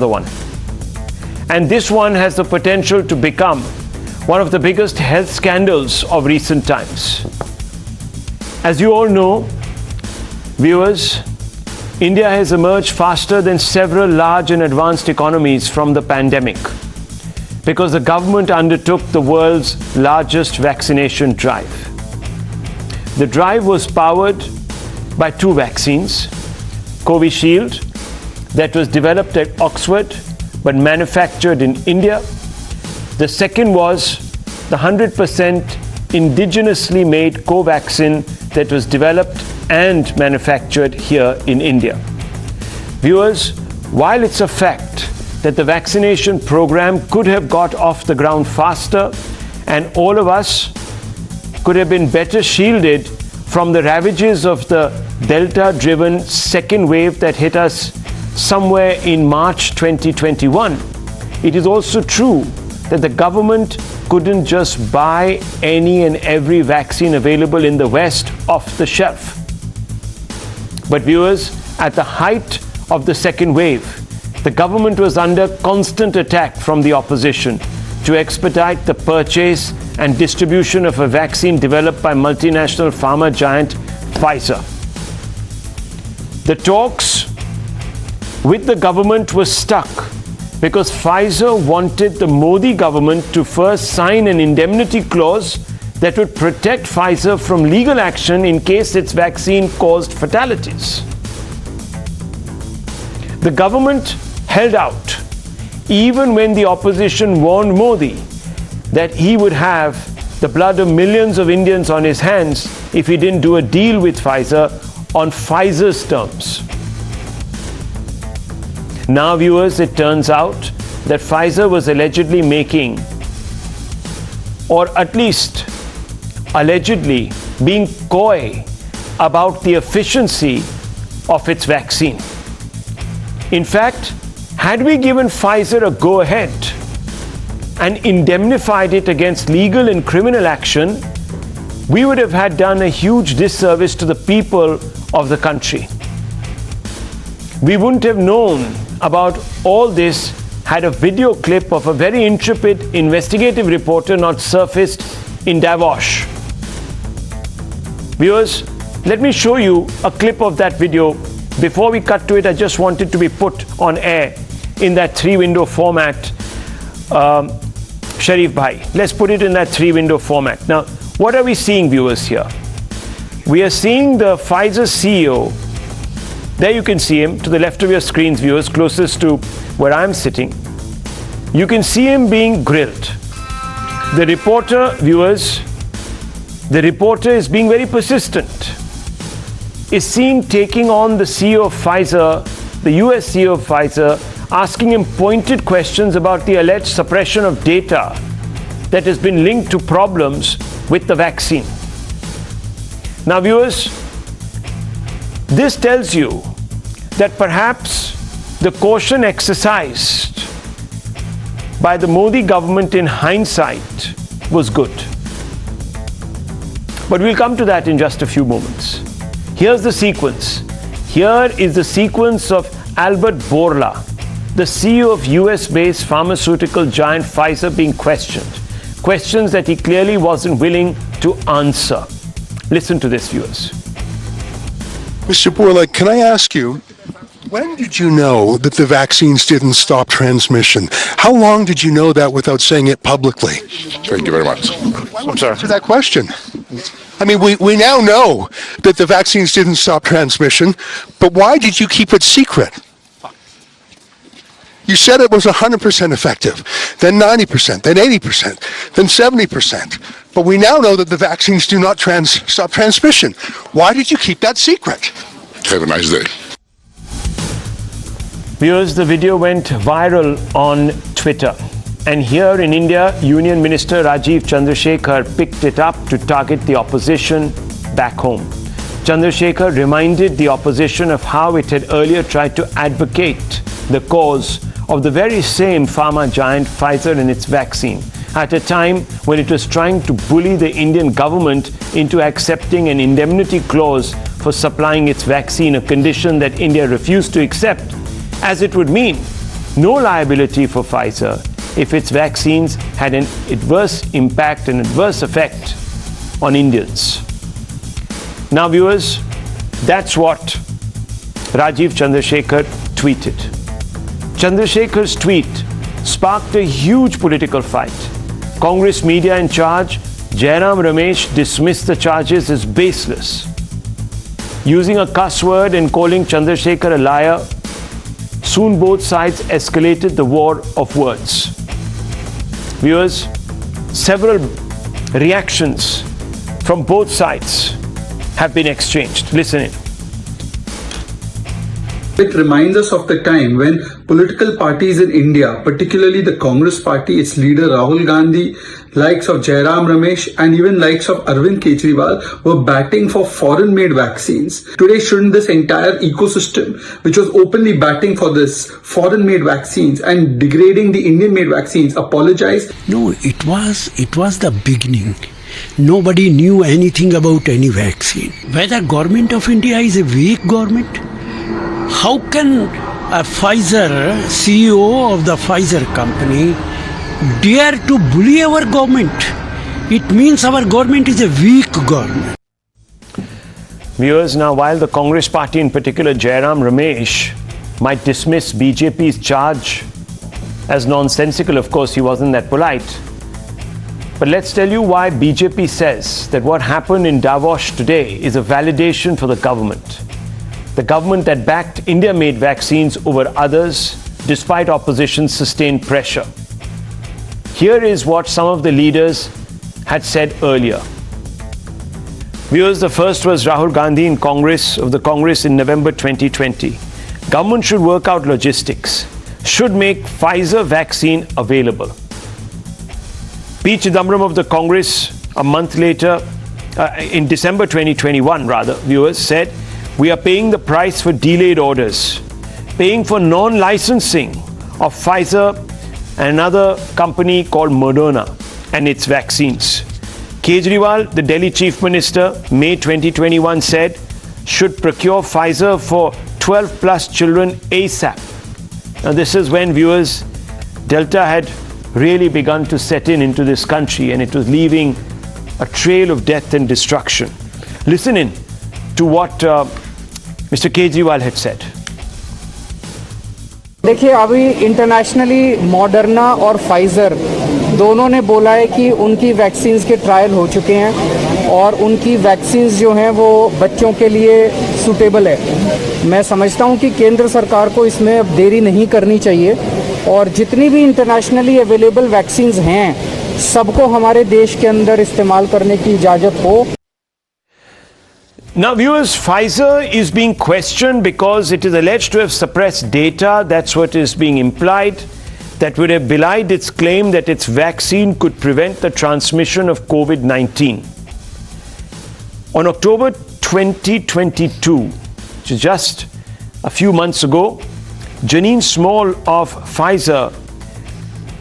one. And this one has the potential to become one of the biggest health scandals of recent times. As you all know, viewers, India has emerged faster than several large and advanced economies from the pandemic because the government undertook the world's largest vaccination drive. The drive was powered by two vaccines, Covishield, that was developed at Oxford but manufactured in India. The second was the 100% indigenously made Covaxin that was developed and manufactured here in India. Viewers, while it's a fact that the vaccination program could have got off the ground faster and all of us could have been better shielded from the ravages of the Delta-driven second wave that hit us somewhere in March 2021, it is also true that the government couldn't just buy any and every vaccine available in the West off the shelf. But viewers, at the height of the second wave, the government was under constant attack from the opposition to expedite the purchase and distribution of a vaccine developed by multinational pharma giant Pfizer. The talks with the government were stuck because Pfizer wanted the Modi government to first sign an indemnity clause that would protect Pfizer from legal action in case its vaccine caused fatalities. The government held out, even when the opposition warned Modi that he would have the blood of millions of Indians on his hands if he didn't do a deal with Pfizer on Pfizer's terms. Now, viewers, it turns out that Pfizer was allegedly making, or at least allegedly being coy about the efficiency of its vaccine. In fact, had we given Pfizer a go-ahead and indemnified it against legal and criminal action, we would have had done a huge disservice to the people of the country. We wouldn't have known about all this had a video clip of a very intrepid investigative reporter not surfaced in Davos. Viewers, let me show you a clip of that video. Before we cut to it, I just want it to be put on air in that three-window format. Sharif Bhai, let's put it in that three-window format. Now, what are we seeing, viewers, here? We are seeing the Pfizer CEO. There you can see him to the left of your screens, viewers, closest to where I'm sitting. You can see him being grilled. The reporter, viewers, the reporter is being very persistent. Is seen taking on the CEO of Pfizer, the US CEO of Pfizer, asking him pointed questions about the alleged suppression of data that has been linked to problems with the vaccine. Now, viewers, this tells you that perhaps the caution exercised by the Modi government in hindsight was good. But we'll come to that in just a few moments. Here's the sequence. Here is the sequence of Albert Bourla, the CEO of US-based pharmaceutical giant Pfizer, being questioned. Questions that he clearly wasn't willing to answer. Listen to this, viewers. Mr. Bourla, can I ask you, when did you know that the vaccines didn't stop transmission? How long did you know that without saying it publicly? Thank you very much. I'm sorry. Answer that question. I mean, we now know that the vaccines didn't stop transmission, but why did you keep it secret? You said it was 100% effective, then 90%, then 80%, then 70%. But we now know that the vaccines do not stop transmission. Why did you keep that secret? Have a nice day. Viewers, the video went viral on Twitter. And here in India, Union Minister Rajiv Chandrasekhar picked it up to target the opposition back home. Chandrasekhar reminded the opposition of how it had earlier tried to advocate the cause of the very same pharma giant Pfizer and its vaccine, at a time when it was trying to bully the Indian government into accepting an indemnity clause for supplying its vaccine, a condition that India refused to accept, as it would mean no liability for Pfizer if its vaccines had an adverse impact, an adverse effect on Indians. Now, viewers, that's what Rajiv Chandrasekhar tweeted. Chandrasekhar's tweet sparked a huge political fight. Congress media in charge, Jairam Ramesh, dismissed the charges as baseless. Using a cuss word and calling Chandrasekhar a liar, soon both sides escalated the war of words. Viewers, several reactions from both sides have been exchanged. Listen in. It reminds us of the time when political parties in India, particularly the Congress party, its leader Rahul Gandhi, likes of Jairam Ramesh and even likes of Arvind Kejriwal were batting for foreign-made vaccines. Today, shouldn't this entire ecosystem, which was openly batting for this foreign-made vaccines and degrading the Indian-made vaccines, apologize? No, it was the beginning. Nobody knew anything about any vaccine. Whether government of India is a weak government? How can a Pfizer, CEO of the Pfizer company, dare to bully our government? It means our government is a weak government. Viewers, now while the Congress party, in particular Jairam Ramesh, might dismiss BJP's charge as nonsensical, of course he wasn't that polite. But let's tell you why BJP says that what happened in Davos today is a validation for the government. The government that backed India-made vaccines over others, despite opposition's sustained pressure. Here is what some of the leaders had said earlier. Viewers, the first was Rahul Gandhi in Congress in November 2020. Government should work out logistics, should make Pfizer vaccine available. P. Chidambaram of the Congress, a month later, in December 2021 rather, viewers, said, we are paying the price for delayed orders, paying for non-licensing of Pfizer and another company called Moderna and its vaccines. Kejriwal, the Delhi Chief Minister, May 2021 said, should procure Pfizer for 12 plus children ASAP. Now this is when, viewers, Delta had really begun to set into this country and it was leaving a trail of death and destruction. Listen in to what Mr. Kejriwal had said. देखिए, अभी internationally Moderna और Pfizer दोनों ने बोला है कि उनकी vaccines के ट्रायल हो चुके हैं और उनकी वैक्सीन्स जो हैं वो बच्चों के लिए सूटेबल है। मैं समझता हूं कि केंद्र सरकार को इसमें अब देरी नहीं करनी चाहिए और जितनी भी इंटरनेशनली अवेलेबल वैक्सीन्स हैं सबको हमारे देश के अंदर इस्तेमाल करने की इजाज़त हो। Now, viewers, Pfizer is being questioned because it is alleged to have suppressed data. That's what is being implied, that would have belied its claim that its vaccine could prevent the transmission of COVID-19. On October 2022, which is just a few months ago, Janine Small of Pfizer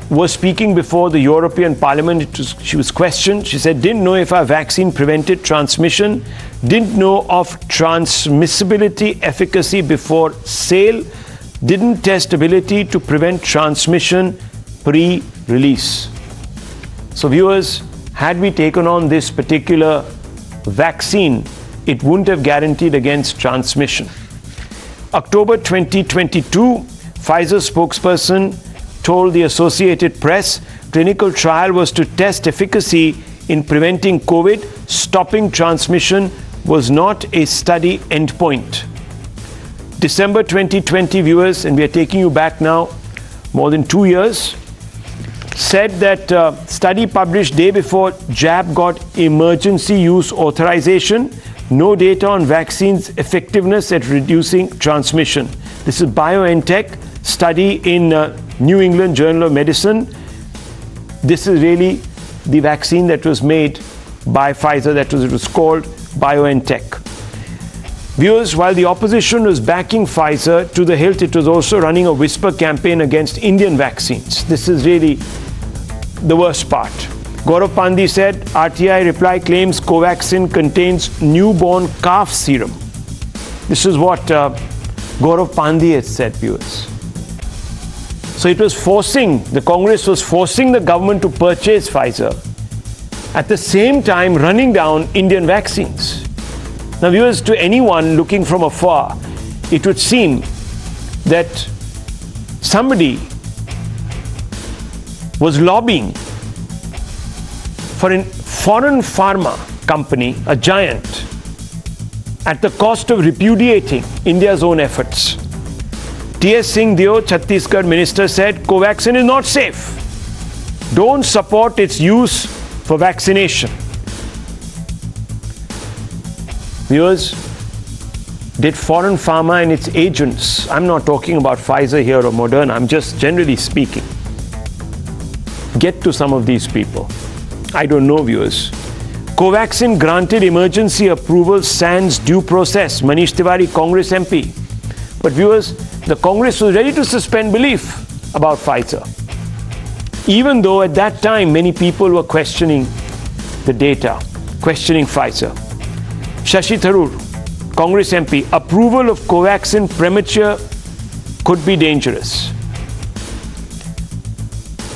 was speaking before the European Parliament. She was questioned. She said, didn't know if our vaccine prevented transmission, didn't know of transmissibility efficacy before sale, didn't test ability to prevent transmission pre-release. So viewers, had we taken on this particular vaccine, it wouldn't have guaranteed against transmission. October 2022, Pfizer spokesperson told the Associated Press clinical trial was to test efficacy in preventing COVID. Stopping transmission was not a study endpoint. December 2020, viewers, and we are taking you back now more than 2 years, said that study published day before jab got emergency use authorization. No data on vaccines' effectiveness at reducing transmission. This is BioNTech study in New England Journal of Medicine. This is really the vaccine that was made by Pfizer, it was called BioNTech. Viewers, while the opposition was backing Pfizer to the hilt, it was also running a whisper campaign against Indian vaccines. This is really the worst part. Gaurav Pandey said, RTI reply claims Covaxin contains newborn calf serum. This is what Gaurav Pandey has said, viewers. So it was forcing, the Congress was forcing the government to purchase Pfizer, at the same time running down Indian vaccines. Now, viewers, to anyone looking from afar, it would seem that somebody was lobbying for a foreign pharma company, a giant, at the cost of repudiating India's own efforts. T.S. Singh Deo, Chhattisgarh minister, said Covaxin is not safe. Don't support its use for vaccination. Viewers, did foreign pharma and its agents, I'm not talking about Pfizer here or Moderna, I'm just generally speaking, get to some of these people? I don't know, viewers. Covaxin granted emergency approval sans due process. Manish Tiwari, Congress MP. But viewers, the Congress was ready to suspend belief about Pfizer, even though at that time many people were questioning the data, questioning Pfizer. Shashi Tharoor, Congress MP, approval of Covaxin premature could be dangerous.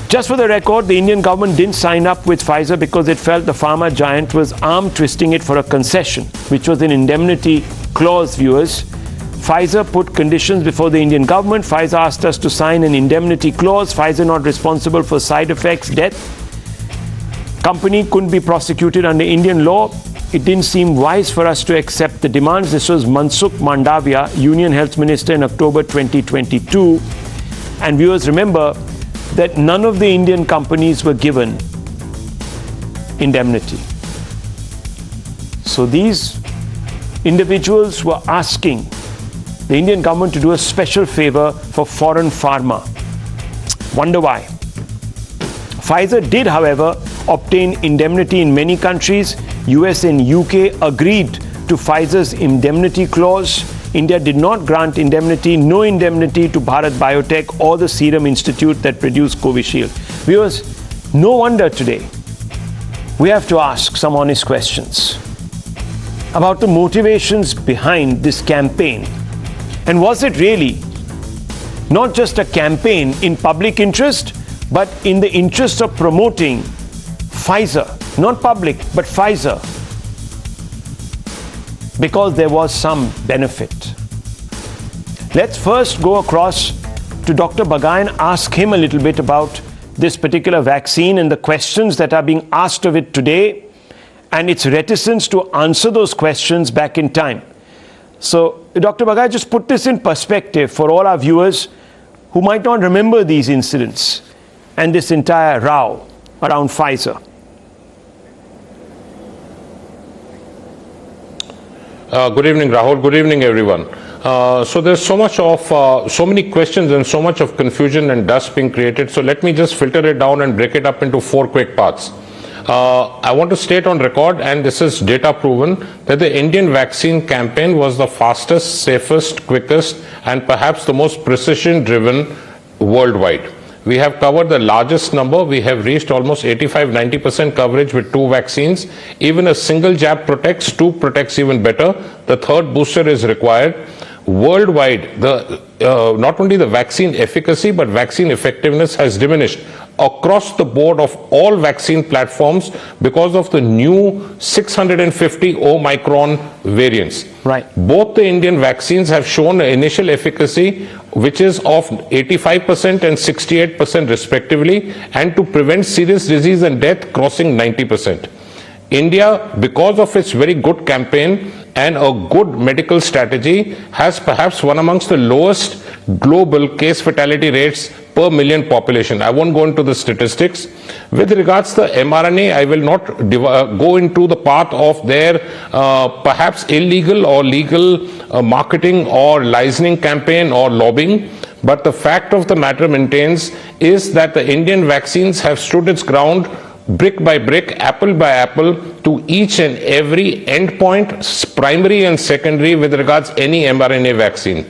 Just for the record, the Indian government didn't sign up with Pfizer because it felt the pharma giant was arm twisting it for a concession, which was an indemnity clause, viewers. Pfizer put conditions before the Indian government. Pfizer asked us to sign an indemnity clause. Pfizer not responsible for side effects, death. Company couldn't be prosecuted under Indian law. It didn't seem wise for us to accept the demands. This was Mansukh Mandavia, Union Health Minister in October 2022. And viewers, remember that none of the Indian companies were given indemnity. So these individuals were asking the Indian government to do a special favor for foreign pharma. Wonder why? Pfizer did, however, obtain indemnity in many countries. US and UK agreed to Pfizer's indemnity clause. India did not grant indemnity, no indemnity to Bharat Biotech or the Serum Institute that produced Covishield. Viewers, no wonder today we have to ask some honest questions about the motivations behind this campaign. And was it really not just a campaign in public interest, but in the interest of promoting Pfizer, not public, but Pfizer, because there was some benefit? Let's first go across to Dr. Bagai and ask him a little bit about this particular vaccine and the questions that are being asked of it today and its reticence to answer those questions back in time. So, Dr. Bagai, just put this in perspective for all our viewers who might not remember these incidents and this entire row around Pfizer. Good evening, Rahul. Good evening, everyone. So there's so many questions and so much of confusion and dust being created. So let me just filter it down and break it up into 4 quick parts. I want to state on record, and this is data proven, that the Indian vaccine campaign was the fastest, safest, quickest, and perhaps the most precision-driven worldwide. We have covered the largest number. We have reached almost 85-90% coverage with 2 vaccines. Even a single jab protects, 2 protects even better. The 3rd booster is required. Worldwide, not only the vaccine efficacy, but vaccine effectiveness has diminished across the board of all vaccine platforms because of the new 650 Omicron variants. Right. Both the Indian vaccines have shown initial efficacy which is of 85% and 68% respectively, and to prevent serious disease and death crossing 90%. India, because of its very good campaign and a good medical strategy, has perhaps one amongst the lowest global case fatality rates per million population. I won't go into the statistics. With regards to the mRNA, I will not go into the path of their perhaps illegal or legal marketing or licensing campaign or lobbying. But the fact of the matter maintains is that the Indian vaccines have stood its ground brick by brick, apple by apple, to each and every endpoint, primary and secondary, with regards any mRNA vaccine.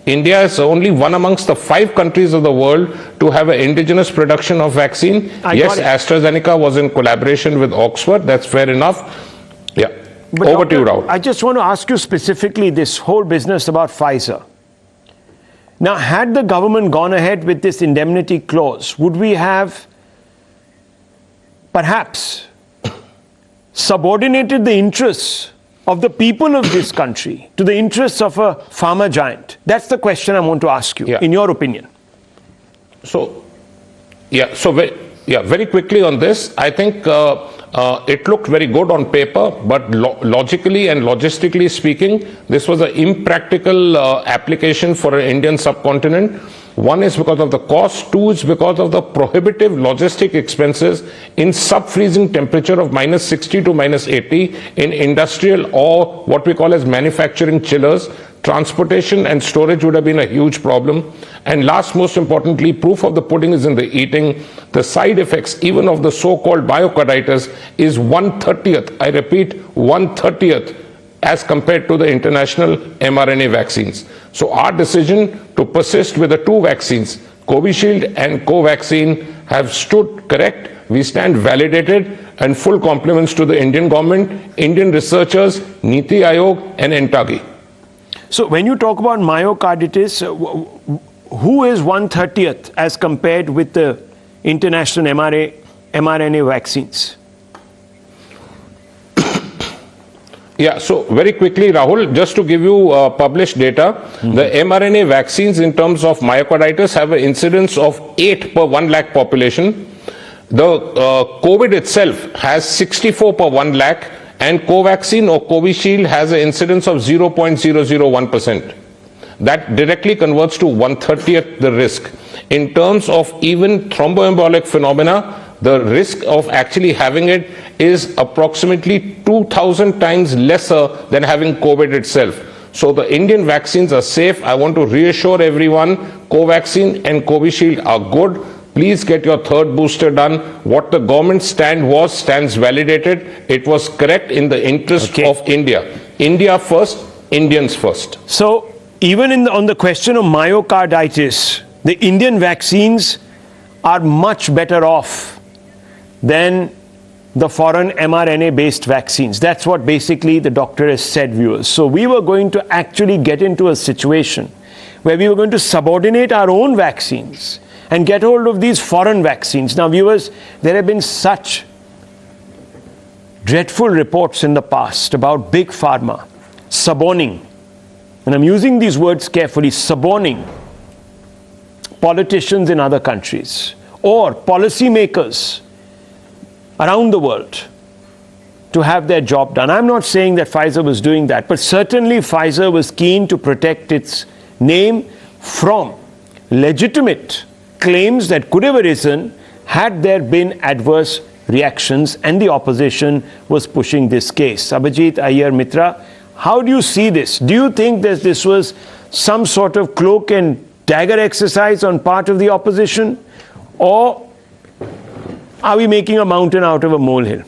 India is only one amongst the 5 countries of the world to have an indigenous production of vaccine. Yes, AstraZeneca was in collaboration with Oxford. That's fair enough. Yeah. But over to you, Rahul. I just want to ask you specifically this whole business about Pfizer. Now, had the government gone ahead with this indemnity clause, would we have perhaps subordinated the interests of the people of this country to the interests of a pharma giant? That's the question I want to ask you, in your opinion. Very quickly on this, I think it looked very good on paper, but logically and logistically speaking, this was an impractical application for an Indian subcontinent. One is because of the cost, two is because of the prohibitive logistic expenses in sub-freezing temperature of -60 to -80 in industrial or what we call as manufacturing chillers. Transportation and storage would have been a huge problem. And last, most importantly, proof of the pudding is in the eating. The side effects, even of the so-called myocarditis, is 1/30th, I repeat, 1/30th, as compared to the international mRNA vaccines. So our decision to persist with the two vaccines, Covishield and Covaxin, have stood correct. We stand validated, and full compliments to the Indian government, Indian researchers, Niti Aayog and NTAGI. So when you talk about myocarditis, who is 1/30th as compared with the international mRNA vaccines? Yeah, so very quickly, Rahul, just to give you published data, the mRNA vaccines in terms of myocarditis have an incidence of 8 per 1 lakh population. The COVID itself has 64 per 1 lakh, and Covaxin or Covishield has an incidence of 0.001%. That directly converts to 1/30th the risk. In terms of even thromboembolic phenomena, the risk of actually having it is approximately 2,000 times lesser than having COVID itself. So the Indian vaccines are safe. I want to reassure everyone, Covaxin and Covishield are good. Please get your third booster done. What the government stands validated. It was correct in the interest of India. India first, Indians first. So even on the question of myocarditis, the Indian vaccines are much better off than the foreign mRNA-based vaccines. That's what basically the doctor has said, viewers. So we were going to actually get into a situation where we were going to subordinate our own vaccines and get hold of these foreign vaccines. Now, viewers, there have been such dreadful reports in the past about big pharma suborning, and I'm using these words carefully, suborning politicians in other countries or policymakers around the world to have their job done. I'm not saying that Pfizer was doing that, but certainly Pfizer was keen to protect its name from legitimate claims that could have arisen had there been adverse reactions, and the opposition was pushing this case. Abhijit Iyer Mitra, how do you see this? Do you think that this was some sort of cloak and dagger exercise on part of the opposition, or are we making a mountain out of a molehill?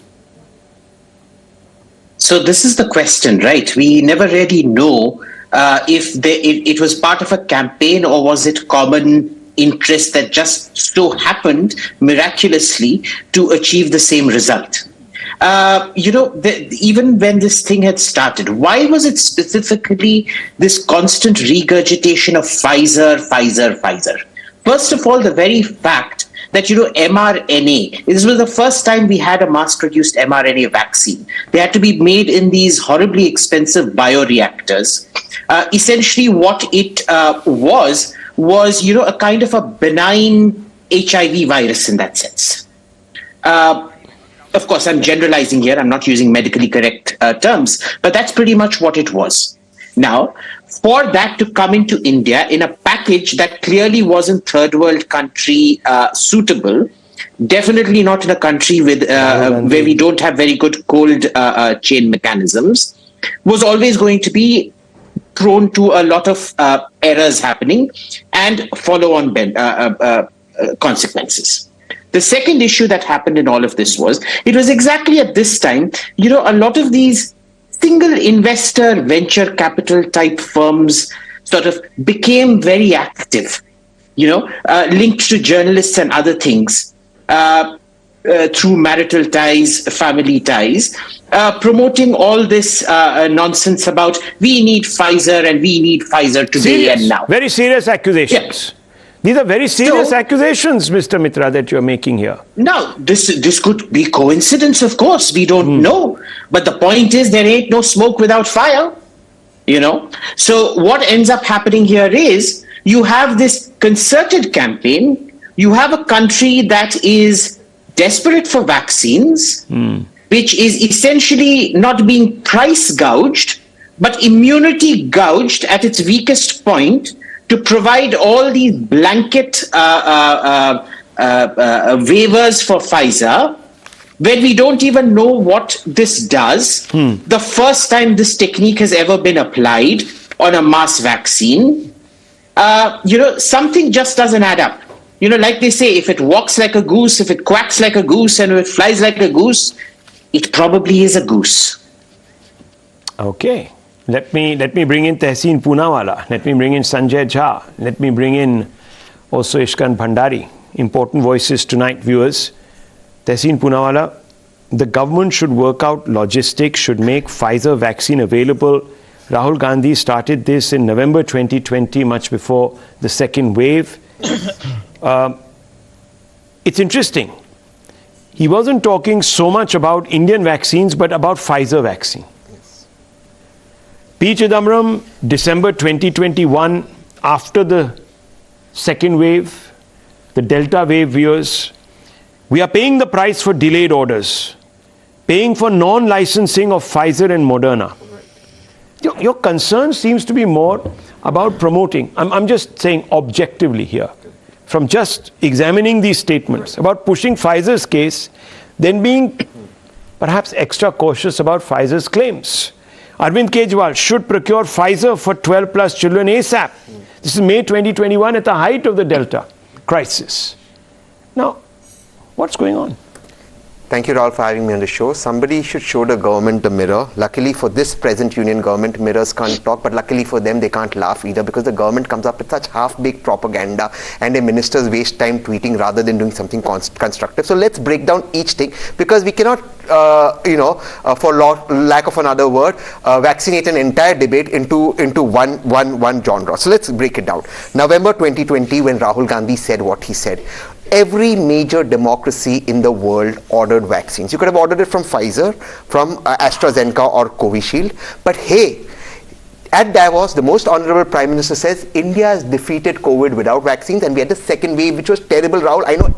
So this is the question, right? We never really know if it was part of a campaign or was it common interest that just so happened miraculously to achieve the same result. Even when this thing had started, why was it specifically this constant regurgitation of Pfizer? First of all, the very fact that, mRNA, this was the first time we had a mass-produced mRNA vaccine. They had to be made in these horribly expensive bioreactors. Essentially, what it was a kind of a benign HIV virus in that sense. Of course, I'm generalizing here. I'm not using medically correct terms, but that's pretty much what it was. Now, for that to come into India in a package that clearly wasn't third world country suitable, definitely not in a country with where we don't have very good cold chain mechanisms, was always going to be prone to a lot of errors happening and follow-on consequences. The second issue that happened in all of this was, it was exactly at this time, a lot of these single investor venture capital type firms sort of became very active, linked to journalists and other things through marital ties, family ties. promoting all this nonsense about we need Pfizer and we need Pfizer today Serious, and now. very serious accusations. These are very serious accusations, Mr. Mitra, that you're making here. Now, this could be coincidence, of course. We don't know. But the point is, there ain't no smoke without fire. You know? So what ends up happening here is, you have this concerted campaign. You have a country that is desperate for vaccines, which is essentially not being price gouged, but immunity gouged at its weakest point, to provide all these blanket waivers for Pfizer, where we don't even know what this does. The first time this technique has ever been applied on a mass vaccine, something just doesn't add up. Like they say, if it walks like a goose, if it quacks like a goose, and if it flies like a goose, it probably is a goose. Okay. Let me bring in Tehseen Poonawala. Let me bring in Sanjay Jha. Let me bring in also Ishkan Bhandari. Important voices tonight, viewers. Tehseen Poonawala, the government should work out logistics, should make Pfizer vaccine available. Rahul Gandhi started this in November 2020, much before the second wave. It's interesting. He wasn't talking so much about Indian vaccines, but about Pfizer vaccine. P. Chidambaram, December 2021, after the second wave, the Delta wave, viewers, we are paying the price for delayed orders, paying for non-licensing of Pfizer and Moderna. Your concern seems to be more about promoting, I'm just saying objectively here, from just examining these statements, about pushing Pfizer's case, then being perhaps extra cautious about Pfizer's claims. Arvind Kejriwal should procure Pfizer for 12 plus children ASAP. This is May 2021 at the height of the Delta crisis. Now, what's going on? Thank you, Rahul, for having me on the show. Somebody should show the government the mirror. Luckily for this present union government, mirrors can't talk, but luckily for them, they can't laugh either, because the government comes up with such half-baked propaganda and the ministers waste time tweeting rather than doing something constructive. So let's break down each thing, because we cannot, for lack of another word, vaccinate an entire debate into one genre. So let's break it down. November 2020, when Rahul Gandhi said what he said, every major democracy in the world ordered vaccines. You could have ordered it from Pfizer, from AstraZeneca or Covishield. But hey, at Davos, the most honorable Prime Minister says India has defeated COVID without vaccines, and we had the second wave, which was terrible, Rahul. I know,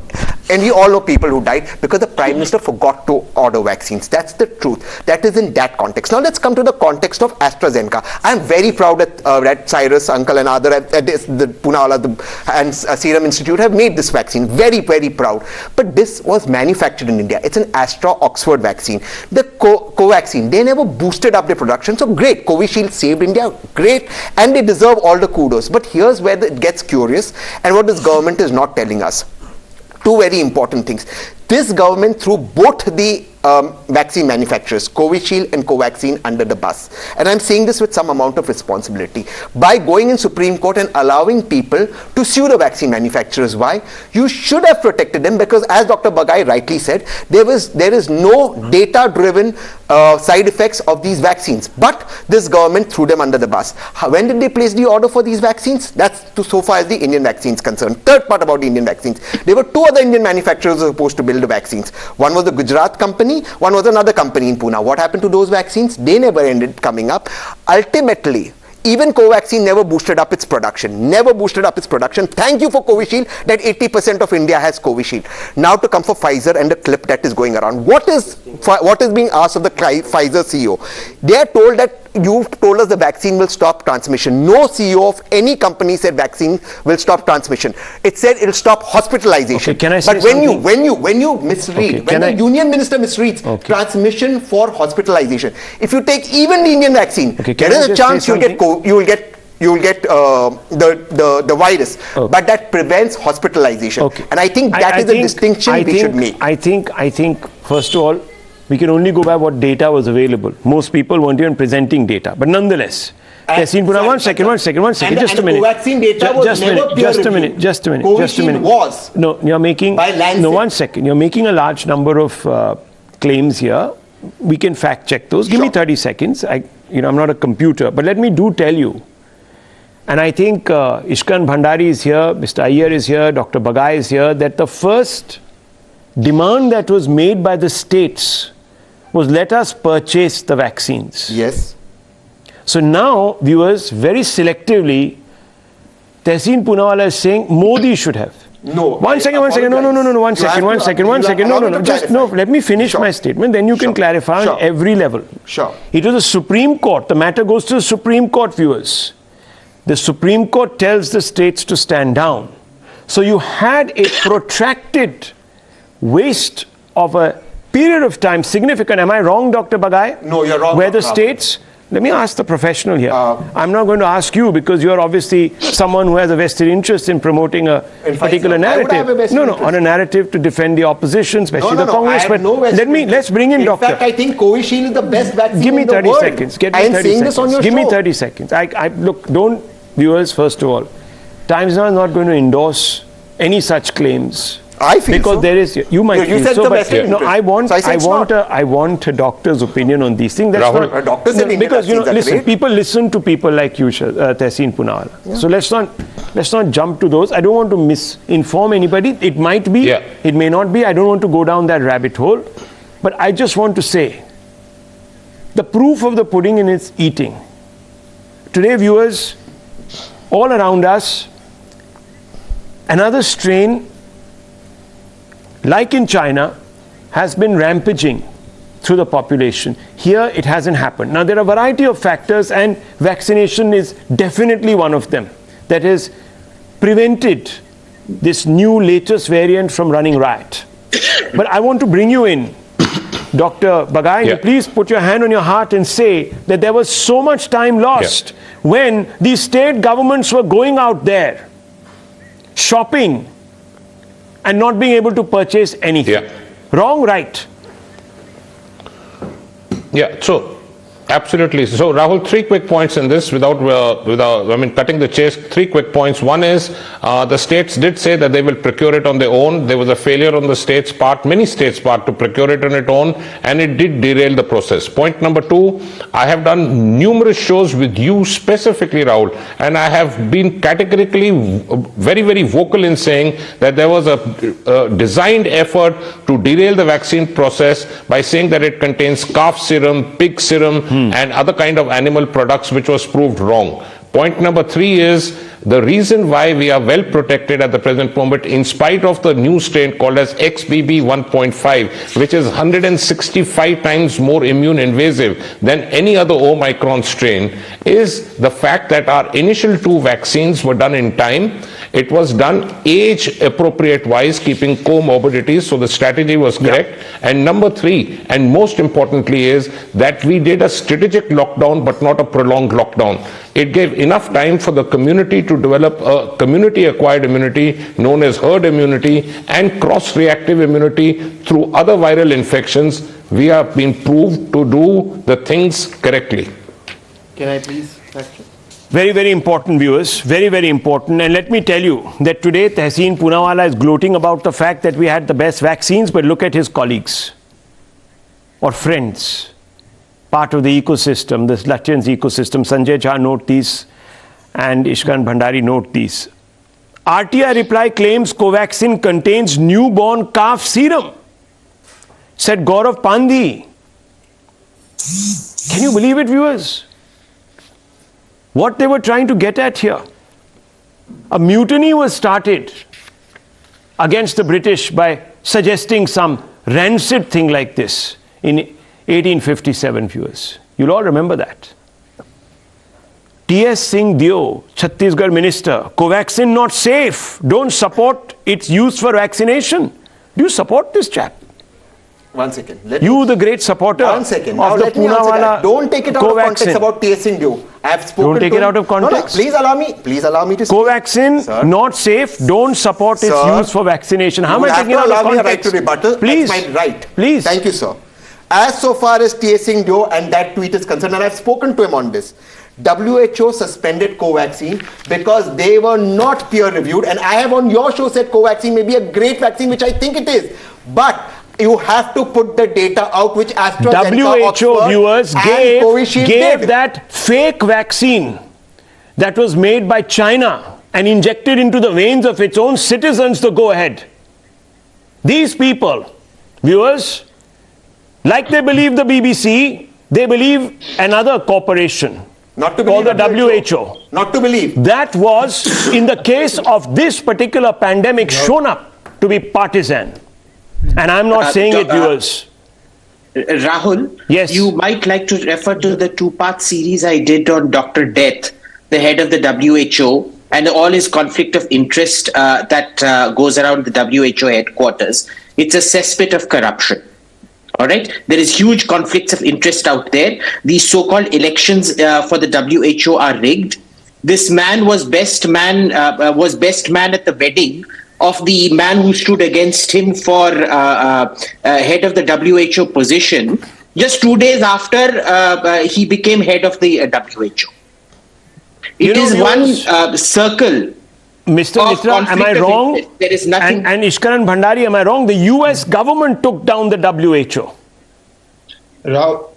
and we all know people who died because the Prime Minister forgot to order vaccines. That's the truth. That is in that context. Now let's come to the context of AstraZeneca. I'm very proud that Cyrus, Uncle and other, the Poonawala and Serum Institute have made this vaccine. Very, very proud. But this was manufactured in India. It's an Astra-Oxford vaccine. The Covaxin, they never boosted up their production. So great, Covishield saved India. Great, and they deserve all the kudos. But here's where it gets curious, and what this government is not telling us. Two very important things. This government threw both the vaccine manufacturers, Covishield and Covaxin, under the bus. And I'm saying this with some amount of responsibility. By going in Supreme Court and allowing people to sue the vaccine manufacturers. Why? You should have protected them, because as Dr. Bagai rightly said, there is no data-driven side effects of these vaccines. But this government threw them under the bus. When did they place the order for these vaccines? That's so far as the Indian vaccines concerned. Third part about the Indian vaccines. There were two other Indian manufacturers who were supposed to build the vaccines. One was the Gujarat company, one was another company in Pune. What happened to those vaccines? They never ended coming up. Ultimately, even Covaxin never boosted up its production. Never boosted up its production. Thank you for Covishield that 80% of India has Covishield. Now to come for Pfizer and the clip that is going around. What is being asked of the Pfizer CEO? They are told that you've told us the vaccine will stop transmission. No CEO of any company said vaccine will stop transmission. It said it'll stop hospitalization. Okay, can I say but something? when you misread, when the union minister misreads transmission for hospitalization, if you take even the Indian vaccine, there is a chance you'll get the virus, but that prevents hospitalization. And I think that is a distinction we should make. I think first of all, we can only go by what data was available. Most people weren't even presenting data, but nonetheless. Tehseen Poonawala, one second. Just a minute. Covaxin data was never peer-reviewed. Just a minute. Covishield was. No, you're making. By Lancet. No, 1 second. You're making a large number of claims here. we can fact check those. Give me 30 seconds. I'm not a computer, but let me tell you. And I think Ishkan Bhandari is here, Mr. Iyer is here, Dr. Bagai is here, that the first demand that was made by the states was let us purchase the vaccines. Yes. So now, viewers, very selectively, Tehseen Poonawalla is saying Modi should have. No. One second. No, one second. No, let me finish my statement. Then you can clarify on every level. Sure. It was the Supreme Court. The matter goes to the Supreme Court, viewers. The Supreme Court tells the states to stand down. So you had a protracted waste of a period of time, significant. Am I wrong, Dr. Bagai? No, you're wrong. Where the states... Let me ask the professional here. I'm not going to ask you because you're obviously someone who has a vested interest in promoting a particular narrative. On a narrative to defend the opposition, especially the Congress. But let's bring in Doctor. In fact, I think Covishield is the best vaccine Give me in the 30 world. seconds. I am saying this on your Give show. me 30 seconds. Look, don't, viewers, first of all, Times Now is not going to endorse any such claims. I feel because so. there is, you might you feel said so, the but best interest. I want a doctor's opinion on these things. That's Rahul, not, a doctor's opinion, because listen, great. People listen to people like you, Tehseen Poonawalla. Yeah. So let's not jump to those. I don't want to misinform anybody. It might be, it may not be. I don't want to go down that rabbit hole. But I just want to say, the proof of the pudding in its eating. Today, viewers, all around us, another strain, like in China, has been rampaging through the population. Here, it hasn't happened. Now, there are a variety of factors, and vaccination is definitely one of them that has prevented this new latest variant from running riot. But I want to bring you in, Dr. Bagai, please put your hand on your heart and say that there was so much time lost when these state governments were going out there, shopping, and not being able to purchase anything. Wrong, right? So absolutely. So Rahul, 3 quick points in this without cutting the chase. 3 quick points. One is the states did say that they will procure it on their own. There was a failure on the states' part, many states' part, to procure it on its own, and it did derail the process. Point number 2, I have done numerous shows with you specifically, Rahul, and I have been categorically very, very vocal in saying that there was a designed effort to derail the vaccine process by saying that it contains calf serum, pig serum, and other kind of animal products, which was proved wrong. Point number 3 is the reason why we are well protected at the present moment, in spite of the new strain called as XBB 1.5, which is 165 times more immune invasive than any other Omicron strain, is the fact that our initial 2 vaccines were done in time. It was done age appropriate wise, keeping comorbidities, so the strategy was correct. And number 3, and most importantly, is that we did a strategic lockdown but not a prolonged lockdown. It gave enough time for the community to develop a community-acquired immunity known as herd immunity and cross-reactive immunity through other viral infections. We have been proved to do the things correctly. Can I please question? Very, very important, viewers. Very, very important. And let me tell you that today Tehseen Poonawalla is gloating about the fact that we had the best vaccines, but look at his colleagues or friends, part of the ecosystem, this Lachyan's ecosystem. Sanjay Jha note these and Ishkan Bhandari note these. RTI reply claims Covaxin contains newborn calf serum, said Gaurav Pandhi. Can you believe it, viewers? What they were trying to get at here. A mutiny was started against the British by suggesting some rancid thing like this in 1857, viewers. You'll all remember that. T.S. Singh Dio, Chhattisgarh minister, Covaxin not safe. Don't support its use for vaccination. Do you support this chap? 1 second. You, the great supporter of the Poonawalla. Don't take it out of context about T.S. Singh Dio. I have spoken. Don't take it out of context. No, please allow me. Please allow me to speak. Covaxin not safe. Don't support its use for vaccination. How am I taking it out of context? Allow me a right to rebuttal. Please. That's my right. Please. Thank you, sir. As so far as T.S. Singh Dio and that tweet is concerned, and I've spoken to him on this, WHO suspended Covaxin because they were not peer reviewed, and I have on your show said Covaxin may be a great vaccine, which I think it is, but You have to put the data out which AstraZeneca, WHO Oxford, viewers and gave Covishield did. that fake vaccine that was made by China and injected into the veins of its own citizens the go ahead. These people, viewers, like they believe the BBC, they believe another corporation. Not to called believe the WHO. Not to believe. That was, in the case of this particular pandemic, shown up to be partisan. And I'm not saying it, viewers. Rahul, yes, you might like to refer to the two-part series I did on Dr. Death, the head of the WHO, and all his conflict of interest that goes around the WHO headquarters. It's a cesspit of corruption. All right, there is huge conflicts of interest out there. These so-called elections for the WHO are rigged. This man was best man at the wedding of the man who stood against him for head of the WHO position, just 2 days after he became head of the WHO. It is one circle. Mr. Mitra, am I wrong? There is nothing. And Ishkaran Bhandari, am I wrong? The US government took down the WHO.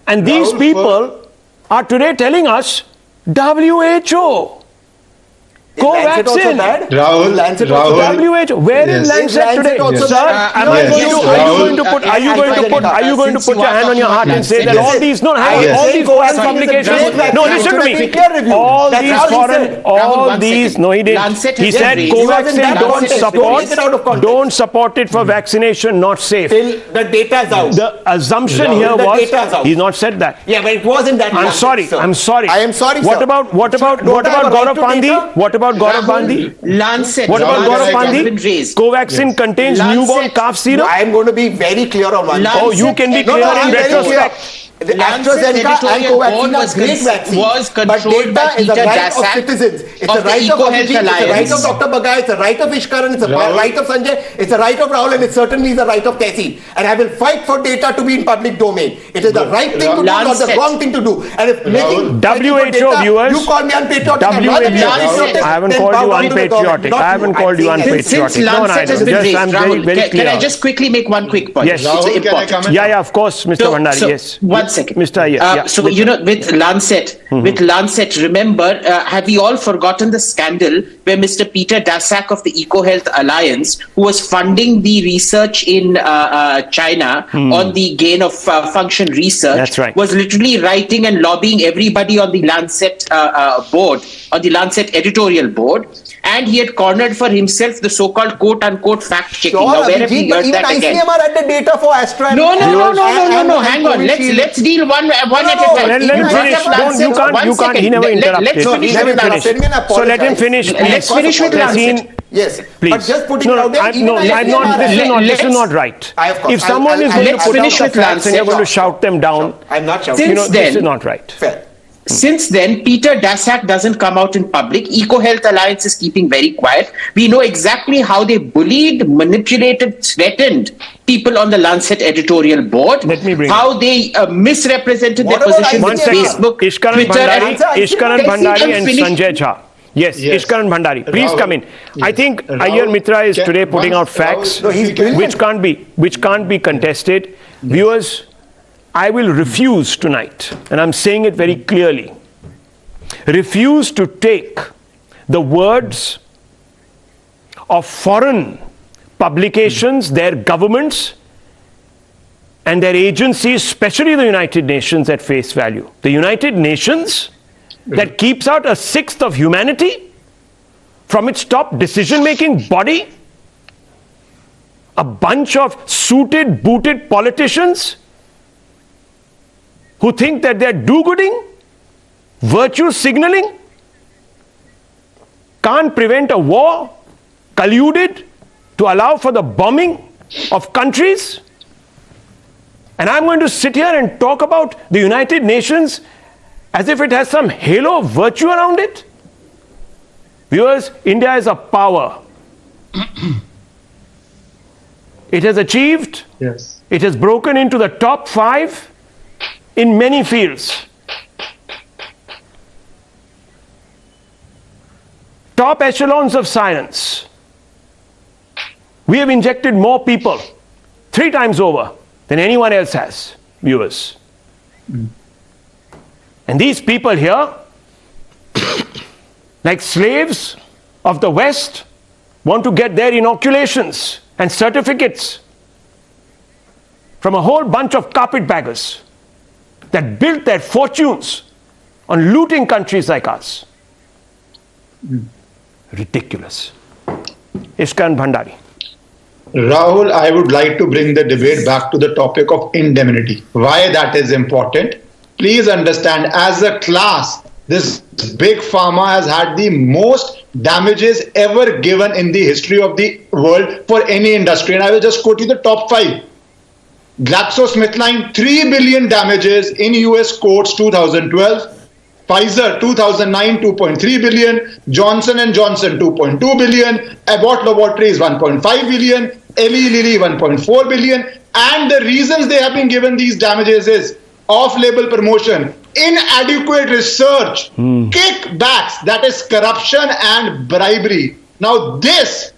And these people are today telling us WHO. Covaxin. WHO. Where is Lancet today? Sir, are you going to put your hand on your heart and say that all these foreign publications, no, listen to me, no, he didn't. He said Covaxin don't support it for vaccination, not safe. Till the data is out. The assumption here was, he's not said that. Yeah, but it wasn't that. I'm sorry. I am sorry, What about Gaurav Gandhi? What about Gaurav Gandhi? Lancet. What about Gaurav Gandhi? Covaxin contains newborn calf serum. I am going to be very clear on one. Oh, you can be clear in retrospect. The AstraZeneca and Covaxin are great vaccines, but data is a right of citizens. It's a right of Abhijit, it's a right of Dr. Bagai, it's a right of Ishkaran, it's a right of Sanjay, it's a right of Rahul, and it certainly is a right of Tessie. And I will fight for data to be in public domain. It is the right thing to do, not the wrong thing to do. And if making WHO viewers, you call me unpatriotic, I'm not unpatriotic. I haven't called you unpatriotic. I haven't called you unpatriotic. Since Lancet has been raised, Rahul, can I just quickly make one quick point? Yes, it's important. Yeah, of course, Mr. Bhandari. Yes. One second. Mr. Iyer. So, with Lancet, remember, have we all forgotten the scandal where Mr. Peter Daszak of the EcoHealth Alliance, who was funding the research in China on the gain of function research, that's right, was literally writing and lobbying everybody on the Lancet board, on the Lancet editorial board, and he had cornered for himself the so-called quote-unquote fact-checking. Now, where have we heard that again? ICMR had the data for Astra. No, hang on. Let's deal one at a time. Let him finish. You can't. He never interrupted. So let him finish. Let's finish with Lancet. Yes, please. But just putting it out there. This is not right. If someone is going to put out the facts and you're going to shout them down, I'm not shouting. This is not right. Fair. Since then, Peter Daszak doesn't come out in public. EcoHealth Alliance is keeping very quiet. We know exactly how they bullied, manipulated, threatened people on the Lancet editorial board. How they misrepresented their position with Facebook, Ishkaran Bhandari and Sanjay Jha. Yes, Ishkaran Bhandari. Please come in. I think Iyer Mitra is today putting out facts which can't be contested. Viewers, I will refuse tonight, and I'm saying it very clearly, refuse to take the words of foreign publications, their governments, and their agencies, especially the United Nations, at face value. The United Nations that keeps out a sixth of humanity from its top decision-making body, a bunch of suited, booted politicians who think that they're do-gooding, virtue signaling, can't prevent a war, colluded to allow for the bombing of countries. And I'm going to sit here and talk about the United Nations as if it has some halo of virtue around it. Viewers, India is a power. It has achieved, it has broken into the top 5 in many fields. Top echelons of science. We have injected more people 3 times over than anyone else has, viewers. And these people here, like slaves of the West, want to get their inoculations and certificates from a whole bunch of carpetbaggers that built their fortunes on looting countries like ours. Ridiculous. Ishkan Bhandari. Rahul, I would like to bring the debate back to the topic of indemnity. Why that is important? Please understand, as a class, this big pharma has had the most damages ever given in the history of the world for any industry. And I will just quote you the top 5. GlaxoSmithKline, 3 billion damages in US courts 2012. Pfizer 2009, 2.3 billion. Johnson & Johnson, 2.2 billion. Abbott Laboratories, 1.5 billion. Eli Lilly, 1.4 billion. And the reasons they have been given these damages is off-label promotion, inadequate research, kickbacks, that is corruption and bribery. Now this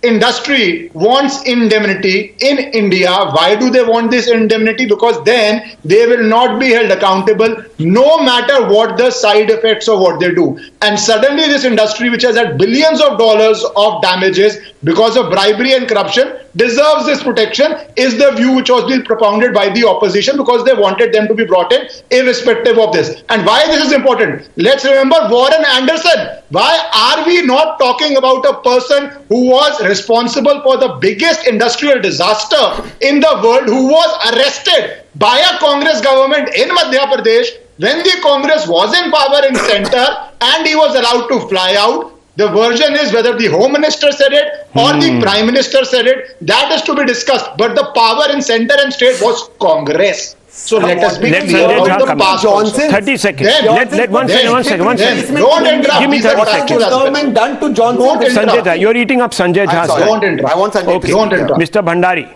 industry wants indemnity in India. Why do they want this indemnity? Because then they will not be held accountable no matter what the side effects of what they do. And suddenly this industry, which has had billions of dollars of damages because of bribery and corruption, deserves this protection, is the view which was being propounded by the opposition, because they wanted them to be brought in irrespective of this. And why this is important? Let's remember Warren Anderson. Why are we not talking about a person who was responsible for the biggest industrial disaster in the world, who was arrested by a Congress government in Madhya Pradesh when the Congress was in power in center, and he was allowed to fly out? The version is whether the Home Minister said it or the Prime Minister said it. That is to be discussed. But the power in center and state was Congress. So let us be clear about the past. Johnson. 30 seconds. Then, let one second. Don't interrupt. Give me 30 seconds. Government done to Johnson. Don't interrupt. Sanjay Jha, you're eating up Sanjay Jha's time. Don't interrupt. I want Sanjay Okay. to Don't interrupt. Mr. Bhandari.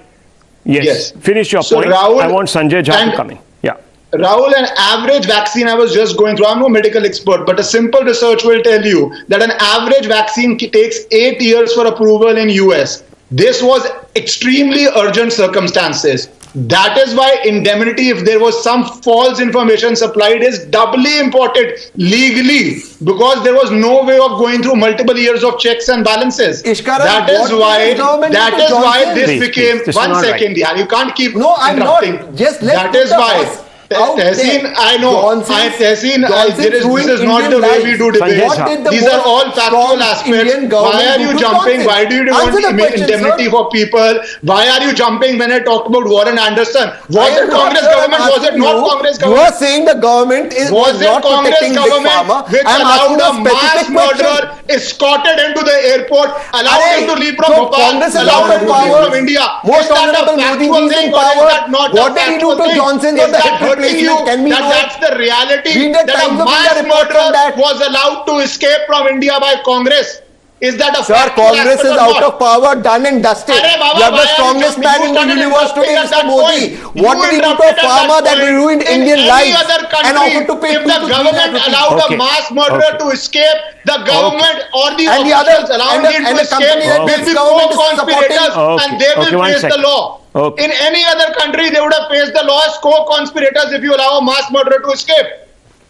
Yes. Finish your So point. Rahul I want Sanjay Jha to and- come in. Yeah. Rahul, an average vaccine, I was just going through, I'm no medical expert, but a simple research will tell you that an average vaccine takes 8 years for approval in US. This was extremely urgent circumstances. That is why indemnity, if there was some false information supplied, is doubly important legally, because there was no way of going through multiple years of checks and balances. Ishkara, That is why this Please, became please, this is one not second. right. Yeah, you can't keep No, I'm not. interrupting. Just let's That put is the why. horse out Tehseen, there. I know. Johnson's This is not the Indian way we lives. do debate. What did the These are most all factual strong aspects. Indian Why government are do you to jumping? Johnson? Why do you Answer the want question, indemnity sir. for people? Why are you jumping when I talked about Warren Anderson? Was I it am not, Congress sir, I'm government? Was it asking not you. Congress You are government? saying the government is Was it not Congress protecting big government pharma. which I'm allowed asking a a mass specific murderer question. escorted into the airport, allowed Arey, him to leave from so Bhopal, Congress is allowed out him of to leave power. from India? Most Is that a honorable Modi factual is in thing or is power. that not a What did he do factual to thing? Johnson Is on the that hip hurting you? replacement? Can we know That's it? the reality, Read the that a Times of India mass report on murderer that. was allowed to escape from India by Congress. Is that a Sir, factual Congress aspect is or out not? of power, done and dusted. Arey Baba, You are why the are you strongest jumping? man You in the started universe today, interrupting at Mr. that Modi. point. What You did he do to a interrupted at that farmer that point. ruined In Indian any lives other and country, offered to pay if 2 the to 3 government lakh allowed rupees? Okay. a mass murderer Okay. to escape, the government or the And the officials other- allowing and the- him and to the company escape that will this be government is co-conspirators supporting- and they Okay, will one face the second. law. Okay. In any other country, they would have faced the law as co-conspirators if you allow a mass murderer to escape.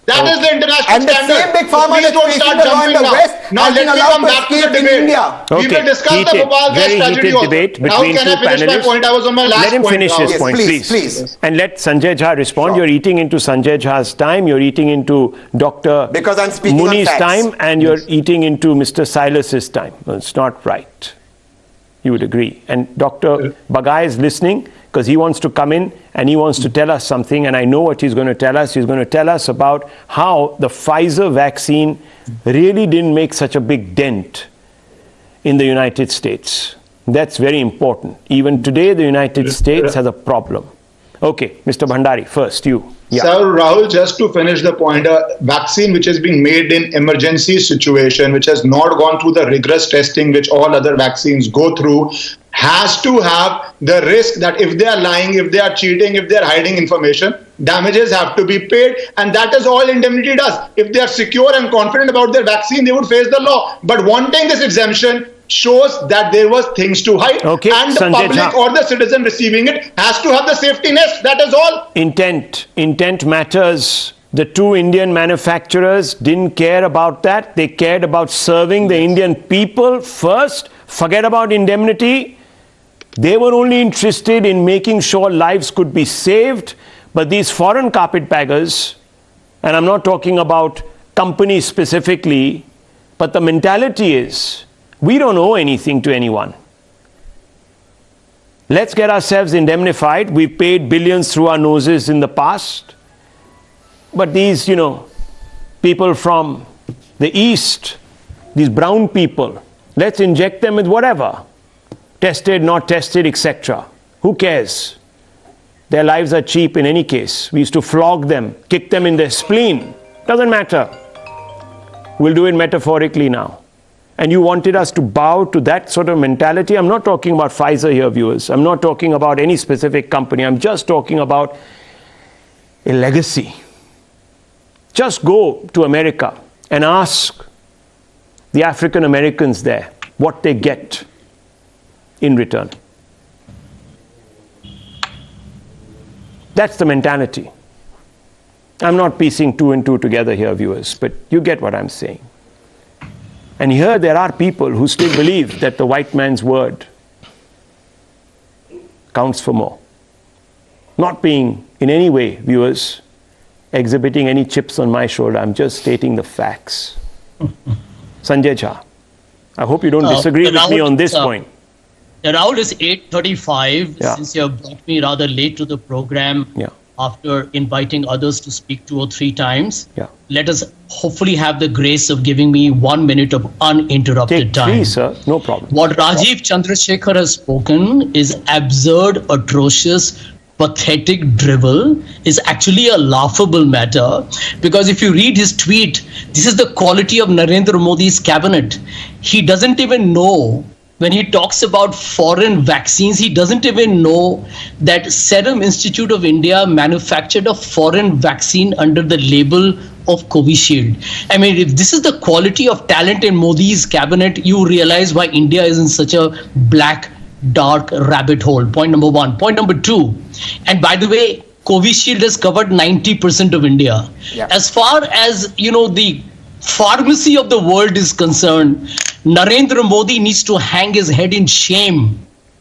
That is the international And the standard. same big So pharma please that's don't facing start the law in jumping the now. West Now has let been me allowed come to back to the escape in debate. India. We Okay, will discuss the heated, Bhopal gas very tragedy heated also. debate Now between can two I finish my panelists? point? I was on my last Let him point. finish Rahul. his Yes, point, please, please. please. And let Sanjay Jha respond. Sure. You're eating into Sanjay Jha's time. You're eating into Dr. Because I'm speaking on Muni's facts. time, and you're eating into Mr. Silas's time. Well, it's not right. You would agree. And Dr. Bagai is listening because he wants to come in and he wants to tell us something. And I know what he's going to tell us. He's going to tell us about how the Pfizer vaccine really didn't make such a big dent in the United States. That's very important. Even today, the United States has a problem. Okay, Mr. Bhandari, first, you. Yeah. So Rahul, just to finish the point, a vaccine which is being made in emergency situation, which has not gone through the rigorous testing which all other vaccines go through, has to have the risk that if they are lying, if they are cheating, if they are hiding information, damages have to be paid, and that is all indemnity does. If they are secure and confident about their vaccine, they would face the law. But wanting this exemption shows that there was things to hide. Okay, and the Sanjay public Jha. or the citizen receiving it has to have the safety net. That is all. Intent matters. The two Indian manufacturers didn't care about that. They cared about serving the Indian people first. Forget about indemnity. They were only interested in making sure lives could be saved. But these foreign carpetbaggers, and I'm not talking about companies specifically, but the mentality is, we don't owe anything to anyone. Let's get ourselves indemnified. We've paid billions through our noses in the past. But these, people from the East, these brown people, let's inject them with whatever. Tested, not tested, etc. Who cares? Their lives are cheap in any case. We used to flog them, kick them in their spleen. Doesn't matter. We'll do it metaphorically now. And you wanted us to bow to that sort of mentality? I'm not talking about Pfizer here, viewers. I'm not talking about any specific company. I'm just talking about a legacy. Just go to America and ask the African Americans there what they get in return. That's the mentality. I'm not piecing two and two together here, viewers, but you get what I'm saying. And here there are people who still believe that the white man's word counts for more. Not being in any way, viewers, exhibiting any chips on my shoulder. I'm just stating the facts. Sanjay Jha, I hope you don't disagree with me on this point. Rahul, is 8:35. Yeah. Since you have brought me rather late to the program, after inviting others to speak 2 or 3 times, let us hopefully have the grace of giving me 1 minute of uninterrupted time. Please, sir, no problem. What Rajiv Chandrasekhar has spoken is absurd, atrocious, pathetic drivel, is actually a laughable matter, because if you read his tweet, this is the quality of Narendra Modi's cabinet. He doesn't even know, when he talks about foreign vaccines, he doesn't even know that Serum Institute of India manufactured a foreign vaccine under the label of Covishield. I mean, if this is the quality of talent in Modi's cabinet, you realize why India is in such a black, dark rabbit hole. Point number 1. Point number 2. And by the way, Covishield has covered 90% of India. As far as, the pharmacy of the world is concerned, Narendra Modi needs to hang his head in shame,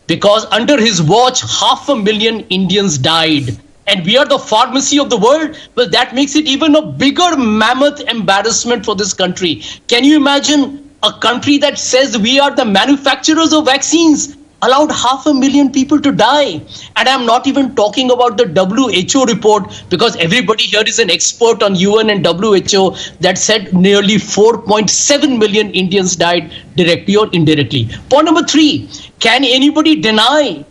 because under his watch, 500,000 Indians died. And we are the pharmacy of the world. Well, that makes it even a bigger mammoth embarrassment for this country. Can you imagine a country that says we are the manufacturers of vaccines allowed 500,000 people to die? And I'm not even talking about the WHO report, because everybody here is an expert on UN and WHO, that said nearly 4.7 million Indians died directly or indirectly. Point number 3, can anybody deny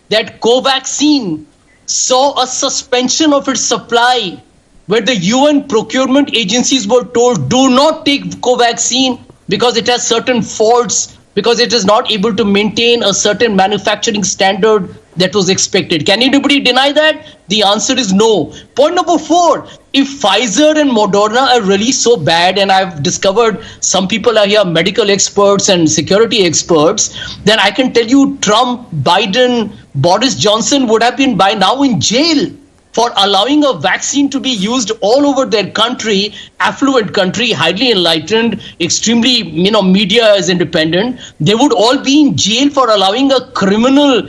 that Covaxin saw a suspension of its supply, where the UN procurement agencies were told, do not take Covaxin because it has certain faults, because it is not able to maintain a certain manufacturing standard that was expected? Can anybody deny that? The answer is no. Point number 4, if Pfizer and Moderna are really so bad, and I've discovered some people are here medical experts and security experts, then I can tell you Trump, Biden, Boris Johnson would have been by now in jail for allowing a vaccine to be used all over their country, affluent country, highly enlightened, extremely, media is independent. They would all be in jail for allowing a criminal,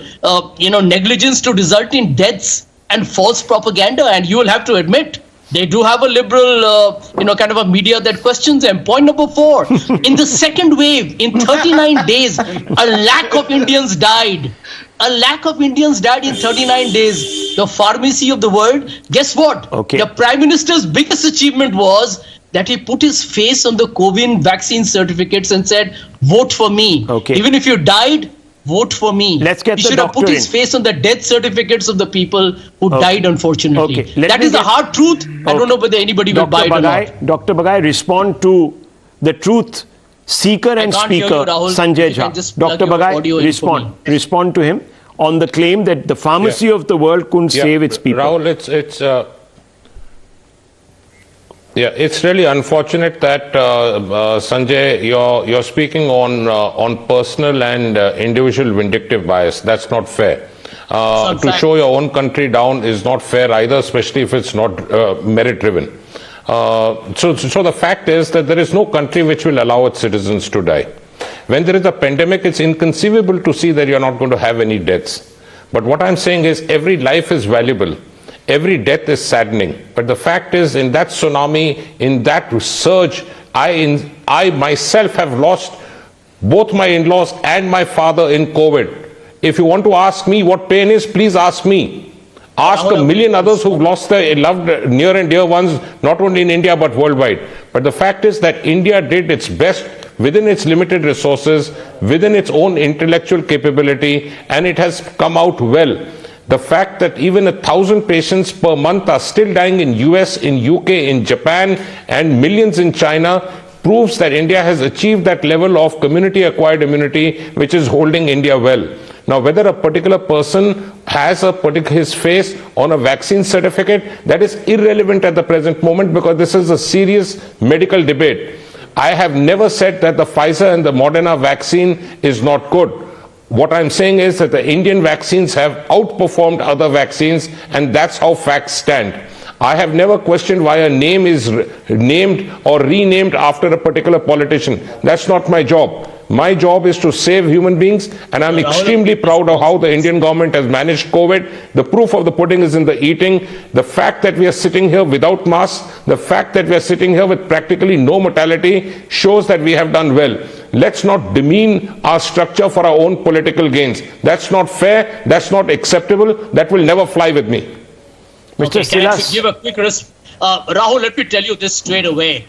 negligence to result in deaths and false propaganda. And you will have to admit, they do have a liberal, kind of a media that questions them. Point number 4, in the second wave, in 39 days, a lakh of Indians died. A lakh of Indians died in 39 days. The pharmacy of the world. Guess what? Okay. The Prime Minister's biggest achievement was that he put his face on the COVID vaccine certificates and said, vote for me. Okay. Even if you died, vote for me. Let's get he the should have put doctor his in. face on the death certificates of the people who died, unfortunately. Okay. That is the hard truth. I don't know whether anybody will buy it or not. Dr. Bagai, respond to the truth seeker and can't hear speaker, you, Rahul. Sanjay You can Jha. just plug Dr. your Bagai, audio in for me. respond to him on the claim that the pharmacy of the world couldn't save its people. Rahul, it's Yeah, it's really unfortunate that Sanjay, you're speaking on personal and individual vindictive bias. That's not fair. To show your own country down is not fair either, especially if it's not merit driven. So the fact is that there is no country which will allow its citizens to die. When there is a pandemic, it's inconceivable to see that you're not going to have any deaths. But what I'm saying is every life is valuable. Every death is saddening. But the fact is, in that tsunami, in that surge, I myself have lost both my in-laws and my father in COVID. If you want to ask me what pain is, please ask me. Ask a million others who've lost their loved near and dear ones, not only in India but worldwide. But the fact is that India did its best within its limited resources, within its own intellectual capability, and it has come out well. The fact that even 1,000 patients per month are still dying in US, in UK, in Japan, and millions in China proves that India has achieved that level of community-acquired immunity which is holding India well. Now, whether a particular person has his face on a vaccine certificate, that is irrelevant at the present moment because this is a serious medical debate. I have never said that the Pfizer and the Moderna vaccine is not good. What I'm saying is that the Indian vaccines have outperformed other vaccines, and that's how facts stand. I have never questioned why a name is named or renamed after a particular politician. That's not my job. My job is to save human beings, and I'm extremely proud of how the Indian government has managed COVID. The proof of the pudding is in the eating. The fact that we are sitting here without masks, the fact that we are sitting here with practically no mortality shows that we have done well. Let's not demean our structure for our own political gains. That's not fair. That's not acceptable. That will never fly with me. Okay, can I give a quick response? Rahul, let me tell you this straight away.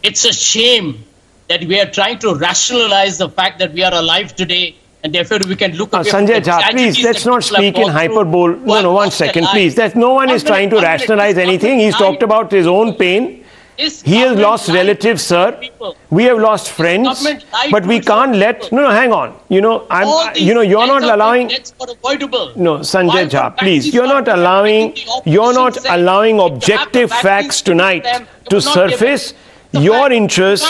It's a shame that we are trying to rationalize the fact that we are alive today, and therefore we can look at Sanjay Jha, please, let's not speak in hyperbole. No, 1 second, please. No one is trying to rationalize anything. He's talked about his own pain. He has lost relatives, sir. We have lost friends, but we can't let. No, hang on. You're not allowing. No, Sanjay Jha, please. You're not allowing objective facts tonight to surface. Your interest,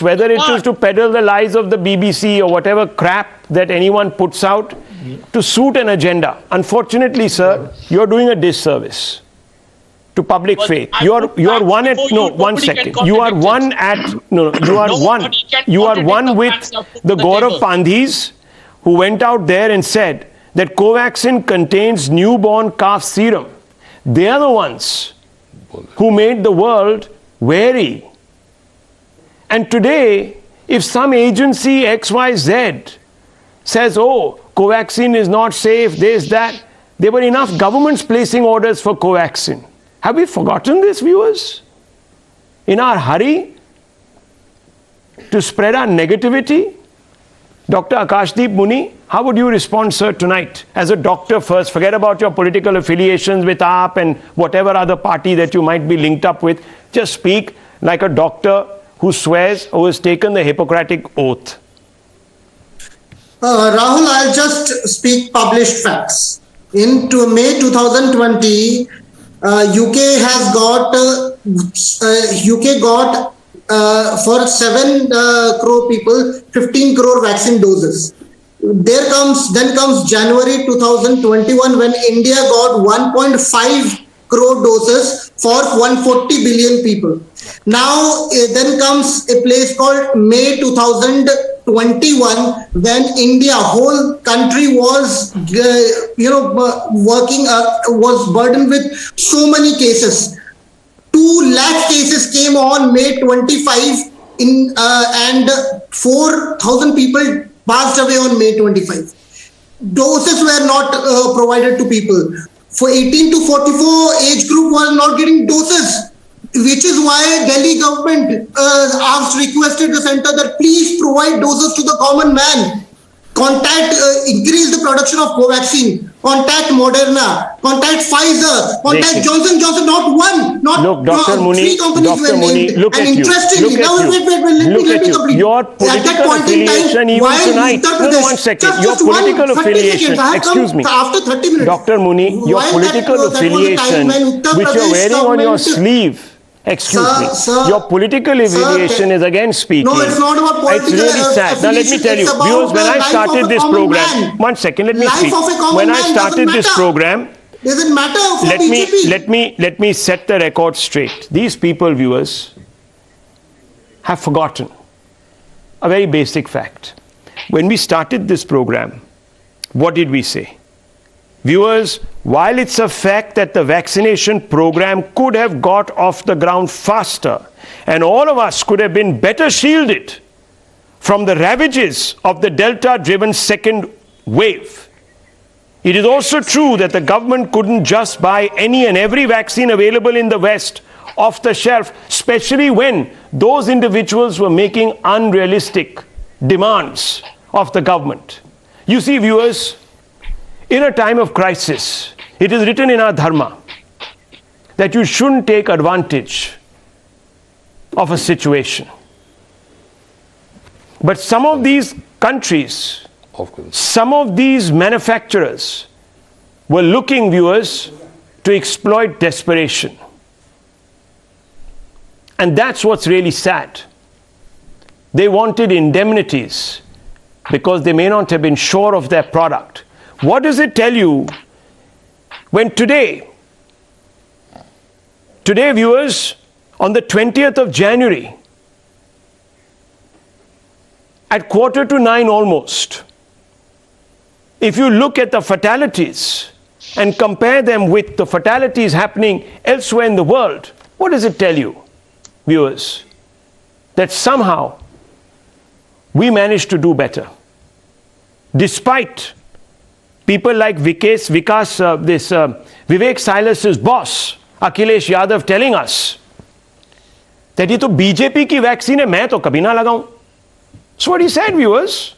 whether it is to peddle the lies of the BBC or whatever crap that anyone puts out to suit an agenda. Unfortunately, sir, you're doing a disservice to public faith. You are one with the Gaurav Pandhis who went out there and said that Covaxin contains newborn calf serum. They are the ones who made the world wary. And today, if some agency XYZ says, oh, Covaxin is not safe, this, that, there were enough governments placing orders for Covaxin. Have we forgotten this, viewers? In our hurry to spread our negativity? Dr. Akashdeep Muni, how would you respond, sir, tonight? As a doctor first, forget about your political affiliations with AAP and whatever other party that you might be linked up with. Just speak like a doctor who swears, who has taken the Hippocratic oath. Rahul, I'll just speak published facts. In May 2020, UK got for 7 crore people, 15 crore vaccine doses. Then comes January 2021 when India got 1.5 crore doses for 140 billion people. Now, then comes a place called May 2021 when India, whole country was, was burdened with so many cases. 2 lakh cases came on May 25 and 4,000 people passed away on May 25. Doses were not provided to people. For 18 to 44 age group was not getting doses, which is why Delhi government requested the center that please provide doses to the common man. contact, increase the production of Covaxin, contact Moderna, contact Pfizer, contact Johnson Johnson. Not one, not look, Dr. three companies were named. Look and at you. interestingly, Look at now you. let me complete. Your political affiliation even tonight. No, 1 second. Your political affiliation. Excuse me. After 30 minutes. Dr. Muni, your political affiliation, which you're wearing on your sleeve. Excuse me. Sir, your political affiliation is again speaking. No, it's not about political It's really sad. Now let me tell you, viewers, when I started this program, 1 second, let me speak. When I started this program, doesn't matter for BJP. let me set the record straight. These people, viewers, have forgotten a very basic fact. When we started this program, what did we say? Viewers, while it's a fact that the vaccination program could have got off the ground faster and all of us could have been better shielded from the ravages of the Delta-driven second wave, it is also true that the government couldn't just buy any and every vaccine available in the West off the shelf, especially when those individuals were making unrealistic demands of the government. You see, viewers, in a time of crisis, it is written in our dharma that you shouldn't take advantage of a situation. But some of these countries, some of these manufacturers were looking, viewers, to exploit desperation. And that's what's really sad. They wanted indemnities because they may not have been sure of their product. What does it tell you when today, viewers, on the 20th of January, at 8:45 almost, if you look at the fatalities and compare them with the fatalities happening elsewhere in the world, what does it tell you, viewers? That somehow we managed to do better. Despite people like Vivek Silas's boss, Akhilesh Yadav, telling us that ये तो BJP की vaccine है, मैं तो कभी ना लगाऊं. That's what he said, viewers.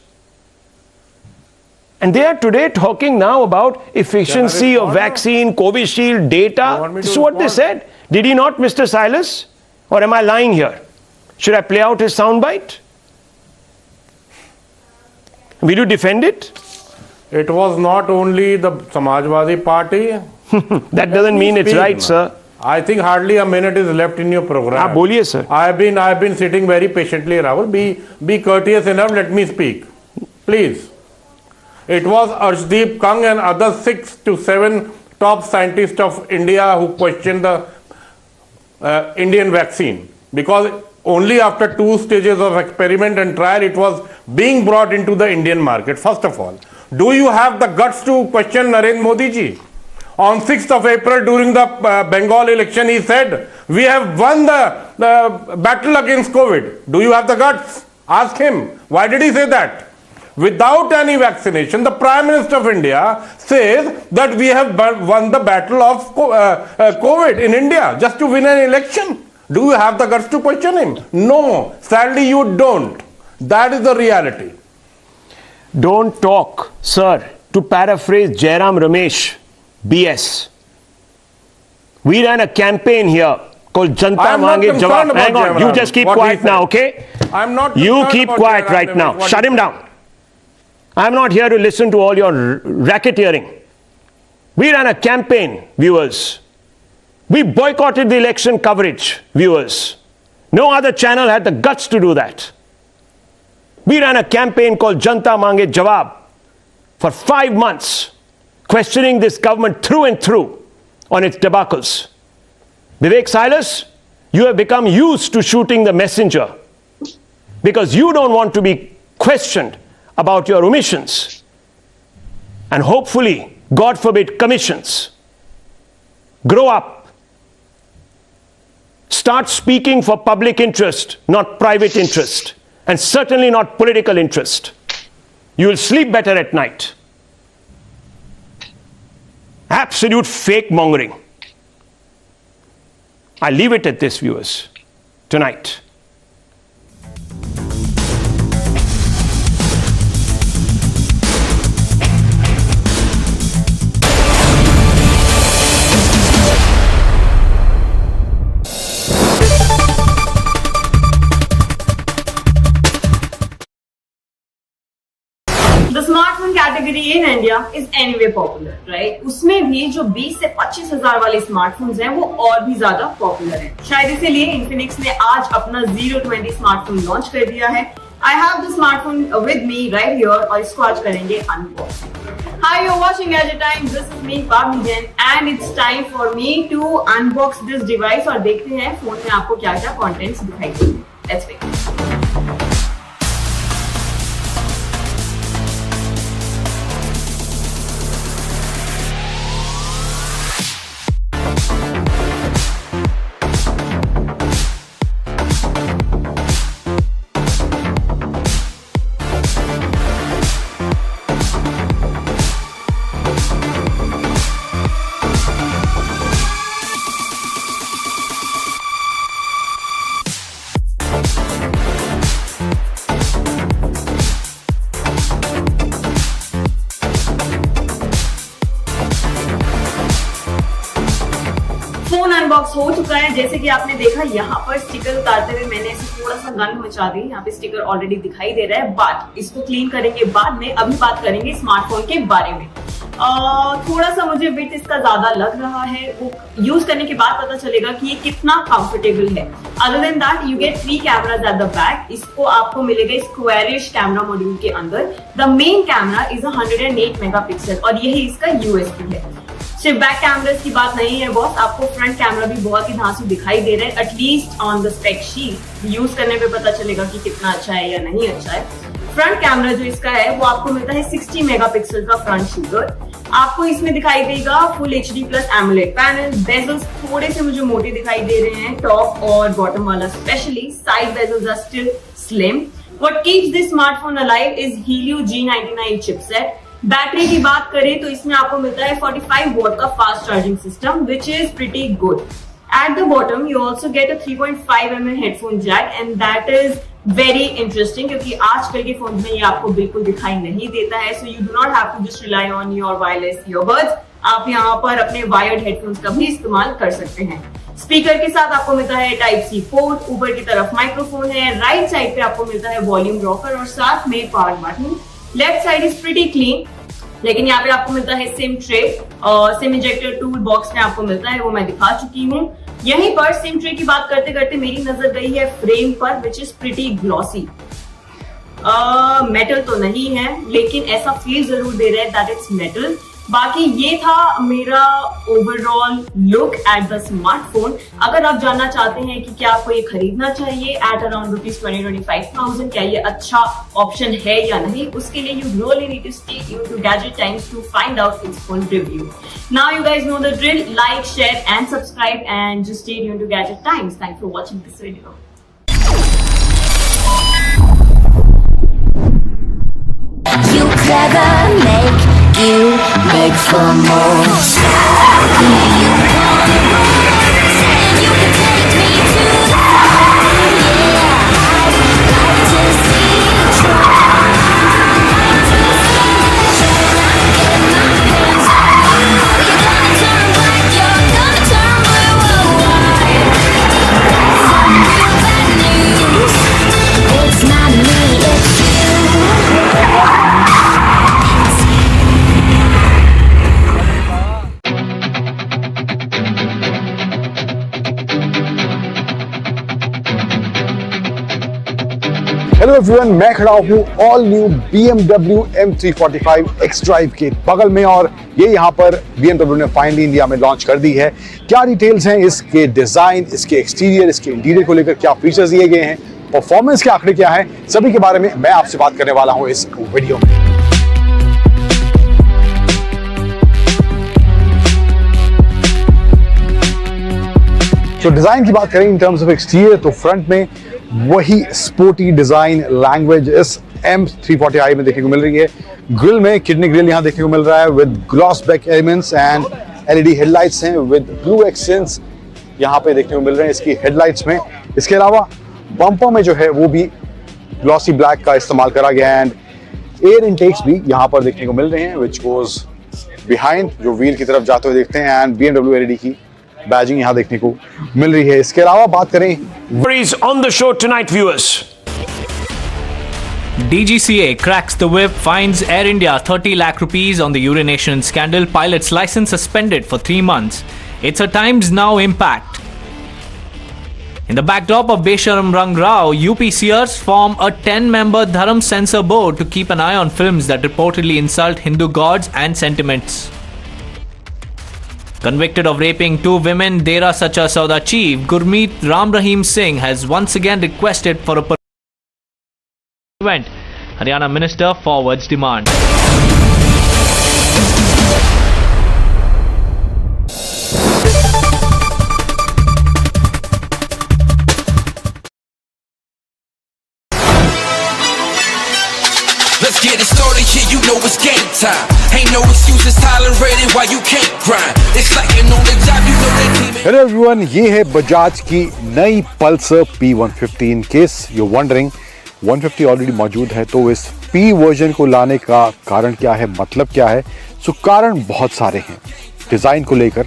And they are today talking now about efficiency of vaccine, Covishield data. This is what they said. Did he not, Mr. Silas? Or am I lying here? Should I play out his soundbite? Will you defend it? It was not only the Samajwadi Party. That doesn't mean it's right, sir. I think hardly a minute is left in your program. Boliye, sir. I've been sitting very patiently, Rahul. Be courteous enough. Let me speak, please. It was Arshdeep Kang and other 6 to 7 top scientists of India who questioned the Indian vaccine, because only after 2 stages of experiment and trial it was being brought into the Indian market. First of all, do you have the guts to question Narendra Modi ji? On 6th of April during the Bengal election, he said, we have won the battle against COVID. Do you have the guts? Ask him. Why did he say that? Without any vaccination, the Prime Minister of India says that we have won the battle of COVID in India just to win an election. Do you have the guts to question him? No, sadly you don't. That is the reality. Don't talk, sir, to paraphrase Jairam Ramesh, BS. We ran a campaign here called Janta Mange Jawab. Hang on, you just keep quiet now, okay? I'm not. You keep quiet right now. Shut him down. I'm not here to listen to all your racketeering. We ran a campaign, viewers. We boycotted the election coverage, viewers. No other channel had the guts to do that. We ran a campaign called Janta Mange Jawab for 5 months, questioning this government through and through on its debacles. Vivek Silas, you have become used to shooting the messenger because you don't want to be questioned about your omissions and hopefully, God forbid, commissions. Grow up. Start speaking for public interest, not private interest, and certainly not political interest. You will sleep better at night. Absolute fake mongering. I leave it at this, viewers, tonight. India is anyway popular, right? उसमें भी जो 20 से 25 हजार वाले smartphones हैं वो और भी ज्यादा पॉपुलर हैं। शायद इसीलिए इन्फिनिक्स ने आज अपना 020 स्मार्टफोन लॉन्च कर दिया है। I have the smartphone with me right here और इसको आज करेंगे unboxing. Hi, you're watching Gadget Time. This is me, Padmaja, and it's time for me to unbox this device और देखते हैं फोन में आपको क्या-क्या contents दिखाई देंगे। Let's wait. फोन अनबॉक्स हो चुका है। जैसे कि आपने देखा यहाँ पर स्टिकर उतारते हुए मैंने इसे थोड़ा सा गंद मचा दी। यहाँ पे स्टिकर ऑलरेडी दिखाई दे रहा है, बट इसको क्लीन करेंगे बाद में। अभी बात करेंगे स्मार्टफोन के बारे में। थोड़ा सा मुझे वेट इसका ज्यादा लग रहा है, वो यूज करने के बाद पता चलेगा कि ये कितना कंफर्टेबल है। Other than that you get 3 cameras at the back. इसको आपको मिलेगा स्क्वायरिश कैमरा मॉड्यूल के अंदर। The main camera is 108 megapixel और यही इसका यूएसपी है। सिर्फ बैक कैमरास की बात नहीं है बॉस, आपको फ्रंट कैमरा भी बहुत ही धांसू दिखाई दे रहा है। At least on the spec sheet use करने पे पता चलेगा कि कितना अच्छा है या नहीं अच्छा है। फ्रंट कैमरा जो इसका है वो आपको मिलता है 60 मेगापिक्सल का फ्रंट शूटर। आपको इसमें दिखाई देगा full HD plus AMOLED panel. Bezels थोड़े से मुझे मोटे दिखाई दे रहे हैं, टॉप और बॉटम वाला specially. Side bezels are still slim. What keeps this smartphone alive is Helio G99 chipset. Battery की बात करें तो इसमें आपको मिलता है 45 वॉट का fast charging system which is pretty good. At the bottom you also get a 3.5 mm headphone jack and that is very interesting क्योंकि आजकल के फोन में ये आपको बिल्कुल दिखाई नहीं देता है। So you do not have to just rely on your wireless earbuds. आप यहाँ पर अपने वायर्ड हेडफोन्स का भी इस्तेमाल कर सकते हैं। स्पीकर के साथ आपको मिलता है Type-C पोर्ट। ऊपर की तरफ माइक्रोफोन है। राइट साइड पे आपको मिलता है वॉल्यूम रॉकर और साथ में power button. Left side is pretty clean, लेकिन यहाँ पे आपको मिलता है सिम ट्रे और सिम इंजेक्टर टूल बॉक्स में आपको मिलता है, वो मैं दिखा चुकी हूँ। यहीं पर सिम ट्रे की बात करते करते मेरी नजर गई है फ्रेम पर विच इज प्रीटी ग्लॉसी। मेटल तो नहीं है लेकिन ऐसा फील जरूर दे रहा है दैट इट्स मेटल। बाकी ये था मेरा overall look at the smartphone. अगर आप जानना चाहते हैं कि क्या आपको ये खरीदना चाहिए एट अराउंड ₹20,000-25,000, क्या ये अच्छा ऑप्शन है या नहीं, उसके लिए you really need to stay tuned to Gadget Times to find out its full review. Now you guys know the drill, like, share and subscribe and just stay tuned to Gadget Times. Thanks for watching this video. You clever, you make for more. You want it worse, and you can take me to the top. Yeah, I'd like to see you try. I'd like to see you get my hands on you. You're gonna turn black, you're gonna turn blue. Oh, that's some real bad news. It's not me, it's you. Hello everyone, मैं खड़ा हूँ all new BMW M345 X-Drive के बगल में और ये यहाँ पर BMW ने फाइनली इंडिया में लॉन्च कर दी है। क्या डिटेल्स हैं इसके डिजाइन, इसके एक्सटीरियर, इसके इंटीरियर को लेकर, क्या फीचर्स दिए गए हैं, परफॉर्मेंस के आंकड़े क्या है, सभी के बारे में मैं आपसे बात करने वाला हूँ इस वीडियो में। तो डिजाइन की बात करें इन टर्म्स ऑफ एक्सटीरियर तो फ्रंट में वही स्पोर्टी डिजाइन लैंग्वेज इस M340i में देखने को मिल रही है। ग्रिल में किडनी ग्रिल यहाँ देखने को मिल रहा है with gloss back elements and LED headlights हैं विद ब्लू एक्सेंट्स यहाँ पे देखने को मिल रहे हैं इसकी हेडलाइट्स में। इसके अलावा बम्पर में जो है वो भी ग्लॉसी ब्लैक का इस्तेमाल करा गया है एंड एयर इनटेक्स भी यहाँ पर देखने को मिल रहे हैं विच गोज बिहाइंड, जो व्हील की तरफ जाते हुए देखते हैं एंड BMW LED की बैजिंग यहाँ देखने को मिल रही है। इसके अलावा बात करें on the show tonight, viewers. DGCA cracks the whip, fines Air India 30 lakh rupees on the urination scandal, pilot's license suspended for 3 months. It's a Times Now impact. In the backdrop of Besharam Rang Rao, UPCers form a 10-member Dharam censor board to keep an eye on films that reportedly insult Hindu gods and sentiments. Convicted of raping 2 women, Dera Sacha Sauda chief Gurmeet Ram Rahim Singh has once again requested for a event. Haryana Minister forwards demand. Let's get it started, yeah, you know it's game time. Ain't no excuses tolerated why you can't grind. It's like an on the job, you know that team. Hello everyone, ये है बजाज की नई Pulsar P150 in case you wondering 150 already मौजूद है तो इस P version को लाने का कारण क्या है, मतलब क्या है? सो कारण बहुत सारे हैं, डिज़ाइन को लेकर,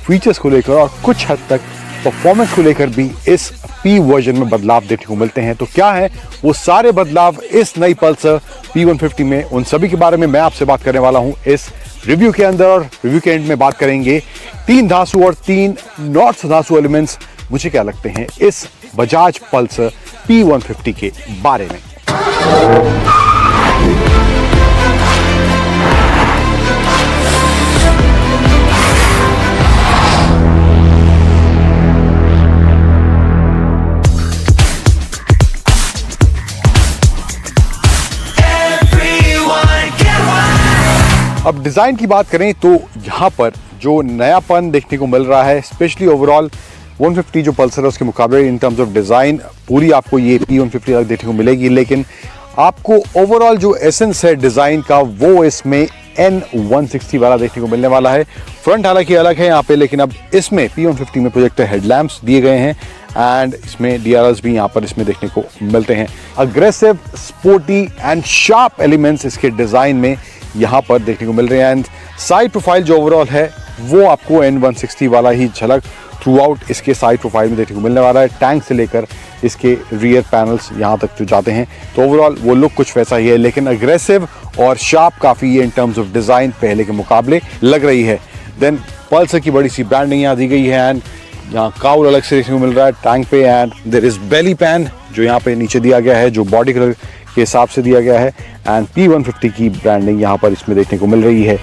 फीचर्स को लेकर और कुछ हद तक परफॉर्मेंस को लेकर भी इस P वर्जन में बदलाव देखने को मिलते हैं। तो क्या है वो सारे बदलाव इस नई पल्सर P150 में, उन सभी के बारे में मैं आपसे बात करने वाला हूं इस रिव्यू के अंदर। और रिव्यू के एंड में बात करेंगे 3 धांसू और 3 नॉट धांसू एलिमेंट्स मुझे क्या लगते हैं इस बजाज पल्सर P150 के बारे में। अब डिज़ाइन की बात करें तो यहाँ पर जो नयापन देखने को मिल रहा है, स्पेशली ओवरऑल 150 जो पल्सर है उसके मुकाबले इन टर्म्स ऑफ डिज़ाइन पूरी आपको ये P150 देखने को मिलेगी, लेकिन आपको ओवरऑल जो एसेंस है डिज़ाइन का वो इसमें N160 वाला देखने को मिलने वाला है। फ्रंट हालांकि अलग है यहाँ पे, लेकिन अब इसमें P150 में प्रोजेक्टर हेडलैम्प्स दिए गए हैं एंड इसमें DRLs भी यहाँ पर इसमें देखने को मिलते हैं। Aggressive, sporty and sharp elements इसके डिज़ाइन में यहाँ पर देखने को मिल रहे हैं एंड साइड प्रोफाइल जो ओवरऑल है वो आपको N160 वाला ही झलक थ्रू आउट इसके साइड प्रोफाइल में देखने को मिलने वाला है। टैंक से लेकर इसके रियर पैनल्स यहाँ तक जो जाते हैं तो ओवरऑल वो लुक कुछ वैसा ही है, लेकिन अग्रेसिव और शार्प काफ़ी इन टर्म्स ऑफ डिज़ाइन पहले के मुकाबले लग रही है। देन पल्सर की बड़ी सी ब्रांडिंग यहाँ दी गई है एंड यहाँ काउल अलग से देखने को मिल रहा है टैंक पे and there is belly pan जो यहाँ पे नीचे दिया गया है, जो बॉडी कलर के हिसाब से दिया गया है एंड P150 की ब्रांडिंग यहाँ पर इसमें देखने को मिल रही है।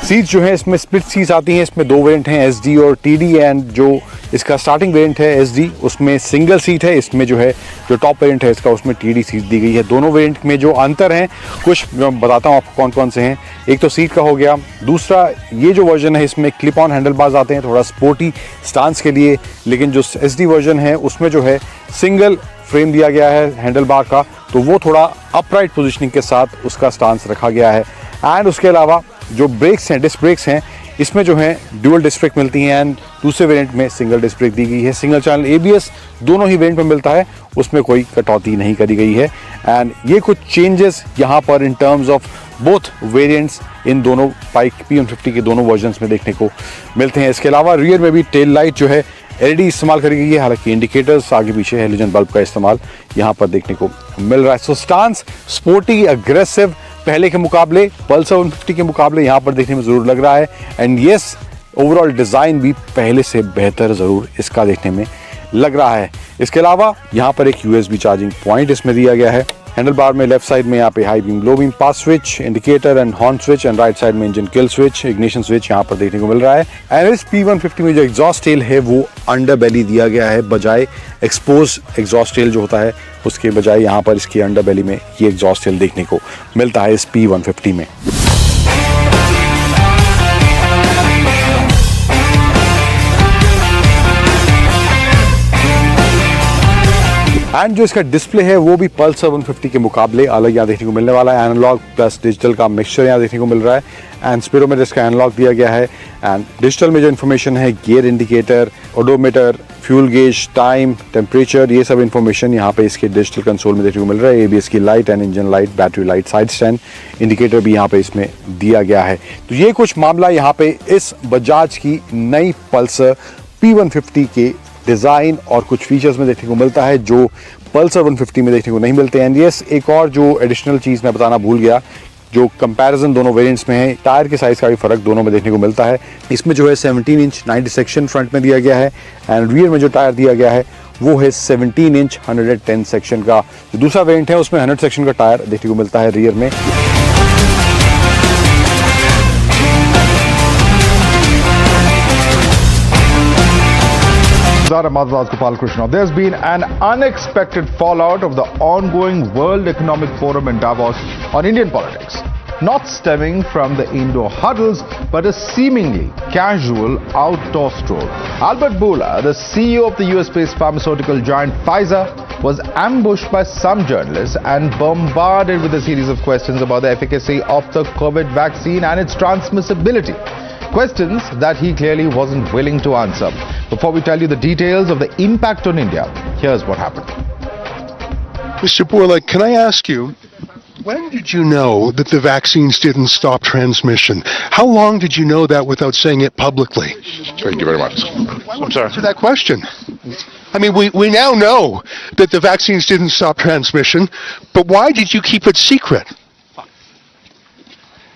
सीट जो है इसमें स्प्लिट सीट्स आती हैं, इसमें 2 वेरिएंट हैं SD और TD एंड जो इसका स्टार्टिंग वेरिएंट है SD उसमें सिंगल सीट है, इसमें जो है जो टॉप वेरिएंट है इसका उसमें TD सीट दी गई है। दोनों वेरिएंट में जो अंतर हैं कुछ मैं बताता हूँ आपको कौन कौन से हैं। एक तो सीट का हो गया, दूसरा ये जो वर्जन है इसमें क्लिप ऑन हैंडल बार्स आते हैं थोड़ा स्पोर्टी स्टांस के लिए, लेकिन जो SD वर्जन है उसमें जो है सिंगल फ्रेम दिया गया है हैंडल बार का, तो वो थोड़ा अपराइट पोजिशनिंग के साथ उसका स्टांस रखा गया है। एंड उसके अलावा जो ब्रेक्स हैं, डिस्क ब्रेक्स हैं, इसमें जो है ड्यूअल डिस्क ब्रेक मिलती हैं एंड दूसरे वेरिएंट में सिंगल डिस्क ब्रेक दी गई है। सिंगल चैनल ABS दोनों ही वेरिएंट में मिलता है, उसमें कोई कटौती नहीं करी गई है एंड ये कुछ चेंजेस यहाँ पर in terms of both variants इन दोनों P150 के दोनों वर्जन्स में देखने को मिलते हैं। इसके अलावा रियर में भी टेल लाइट जो है LED इस्तेमाल करी गई है, हालांकि इंडिकेटर्स आगे पीछे हेलोजन बल्ब का इस्तेमाल यहाँ पर देखने को मिल रहा है। सो स्टांस स्पोर्टी अग्रेसिव पहले के मुकाबले पल्सर 150 के मुकाबले यहाँ पर देखने में ज़रूर लग रहा है एंड यस ओवरऑल डिज़ाइन भी पहले से बेहतर ज़रूर इसका देखने में लग रहा है। इसके अलावा यहाँ पर एक USB चार्जिंग पॉइंट इसमें दिया गया है। हैंडल बार में लेफ्ट साइड में यहाँ पे high beam low beam pass switch, indicator and horn switch and right side में engine kill switch, ignition switch यहाँ पर देखने को मिल रहा है। एंड इस P150 में जो एग्जॉस्ट टेल है वो अंडर बेली दिया गया है, बजाय एक्सपोज एग्जॉस्ट टेल जो होता है उसके बजाय यहाँ पर इसकी अंडर बेली में ये एग्जॉस्ट टेल देखने को मिलता है इस P150 में। एंड जो इसका डिस्प्ले है वो भी पल्सर 150 के मुकाबले अलग यहाँ देखने को मिलने वाला है। एनालॉग प्लस डिजिटल का मिक्सचर यहाँ देखने को मिल रहा है एंड स्पीडोमीटर इसका एनालॉग दिया गया है। एंड डिजिटल में जो इन्फॉर्मेशन है, gear indicator, odometer, fuel gauge, time, temperature, ये सब इन्फॉर्मेशन यहाँ पे इसके डिजिटल कंसोल में देखने को मिल रहा है। ABS की light and engine light, battery light, side stand indicator भी यहाँ पे इसमें दिया गया है। तो ये कुछ मामला यहाँ पे इस बजाज की नई पल्सर P150 के डिज़ाइन और कुछ फीचर्स में देखने को मिलता है जो पल्सर 150 में देखने को नहीं मिलते। एंड यस, एक और जो एडिशनल चीज़ मैं बताना भूल गया, जो कंपैरिजन दोनों वेरिएंट्स में है, टायर के साइज़ का भी फ़र्क दोनों में देखने को मिलता है। इसमें जो है 17 इंच 90 सेक्शन फ्रंट में दिया गया है एंड रियर में जो टायर दिया गया है वो है 17 इंच 110 सेक्शन का। जो दूसरा वेरिएंट है उसमें 100 सेक्शन का टायर देखने को मिलता है रियर में। There's been an unexpected fallout of the ongoing World Economic Forum in Davos on Indian politics, not stemming from the indoor huddles, but a seemingly casual outdoor stroll. Albert Bourla, the CEO of the US-based pharmaceutical giant Pfizer, was ambushed by some journalists and bombarded with a series of questions about the efficacy of the COVID vaccine and its transmissibility. Questions that he clearly wasn't willing to answer. Before we tell you the details of the impact on India, here's what happened. Mr. Bourla, can I ask you, when did you know that the vaccines didn't stop transmission? How long did you know that without saying it publicly? Thank you very much. I'm sorry. Answer that question. I mean, we now know that the vaccines didn't stop transmission, but why did you keep it secret?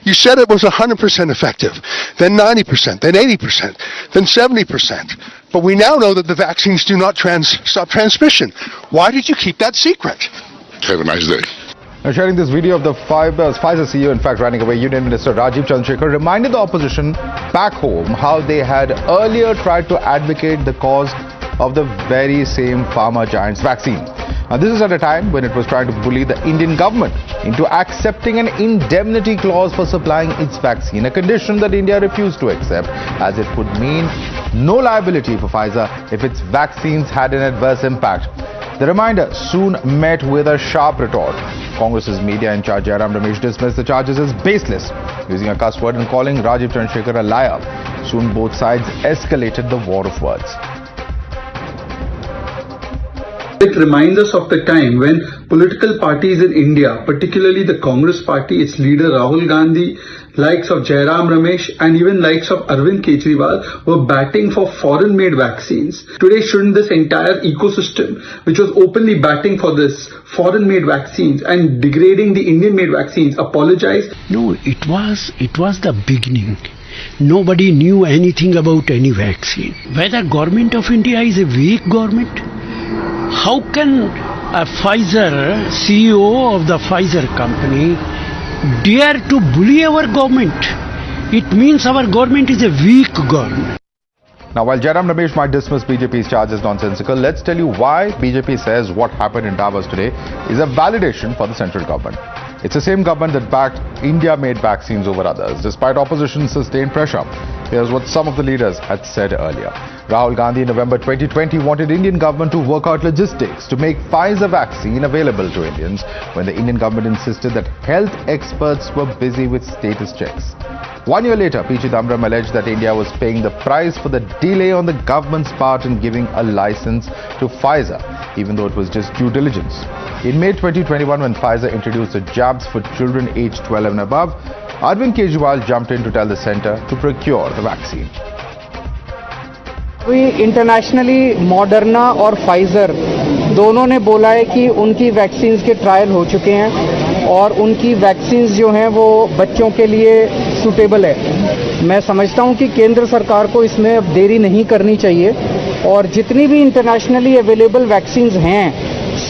You said it was 100% effective, then 90%, then 80%, then 70%. But we now know that the vaccines do not stop transmission. Why did you keep that secret? Have a nice day. Now, sharing this video of the Pfizer CEO, in fact, running away, Union Minister Rajiv Chandrasekhar reminded the opposition back home how they had earlier tried to advocate the cause of the very same pharma giant's vaccine. Now, this is at a time when it was trying to bully the Indian government into accepting an indemnity clause for supplying its vaccine, a condition that India refused to accept, as it would mean no liability for Pfizer if its vaccines had an adverse impact. The reminder soon met with a sharp retort. Congress's media in charge Jairam Ramesh dismissed the charges as baseless, using a cuss word and calling Rajiv Chandrasekhar a liar. Soon both sides escalated the war of words. It reminds us of the time when political parties in India, particularly the Congress party, its leader Rahul Gandhi, likes of Jairam Ramesh and even likes of Arvind Kejriwal were batting for foreign-made vaccines. Today, shouldn't this entire ecosystem, which was openly batting for this foreign-made vaccines and degrading the Indian-made vaccines, apologize? No, it was the beginning. Nobody knew anything about any vaccine. Whether government of India is a weak government, how can a Pfizer, CEO of the Pfizer company, dare to bully our government? It means our government is a weak government. Now, while Jairam Ramesh might dismiss BJP's charge as nonsensical, let's tell you why BJP says what happened in Davos today is a validation for the central government. It's the same government that backed India-made vaccines over others, despite opposition's sustained pressure. Here's what some of the leaders had said earlier. Rahul Gandhi in November 2020 wanted Indian government to work out logistics to make Pfizer vaccine available to Indians, when the Indian government insisted that health experts were busy with status checks. 1 year later, P. Chidambaram alleged that India was paying the price for the delay on the government's part in giving a license to Pfizer, even though it was just due diligence. In May 2021, when Pfizer introduced the jabs for children aged 12 and above, Arvind Kejriwal jumped in to tell the centre to procure the vaccine. अभी internationally Moderna और Pfizer दोनों ने बोला है कि उनकी vaccines के trial हो चुके हैं और उनकी वैक्सीन्स जो हैं वो बच्चों के लिए सूटेबल है। मैं समझता हूं कि केंद्र सरकार को इसमें अब देरी नहीं करनी चाहिए और जितनी भी इंटरनेशनली अवेलेबल वैक्सीन्स हैं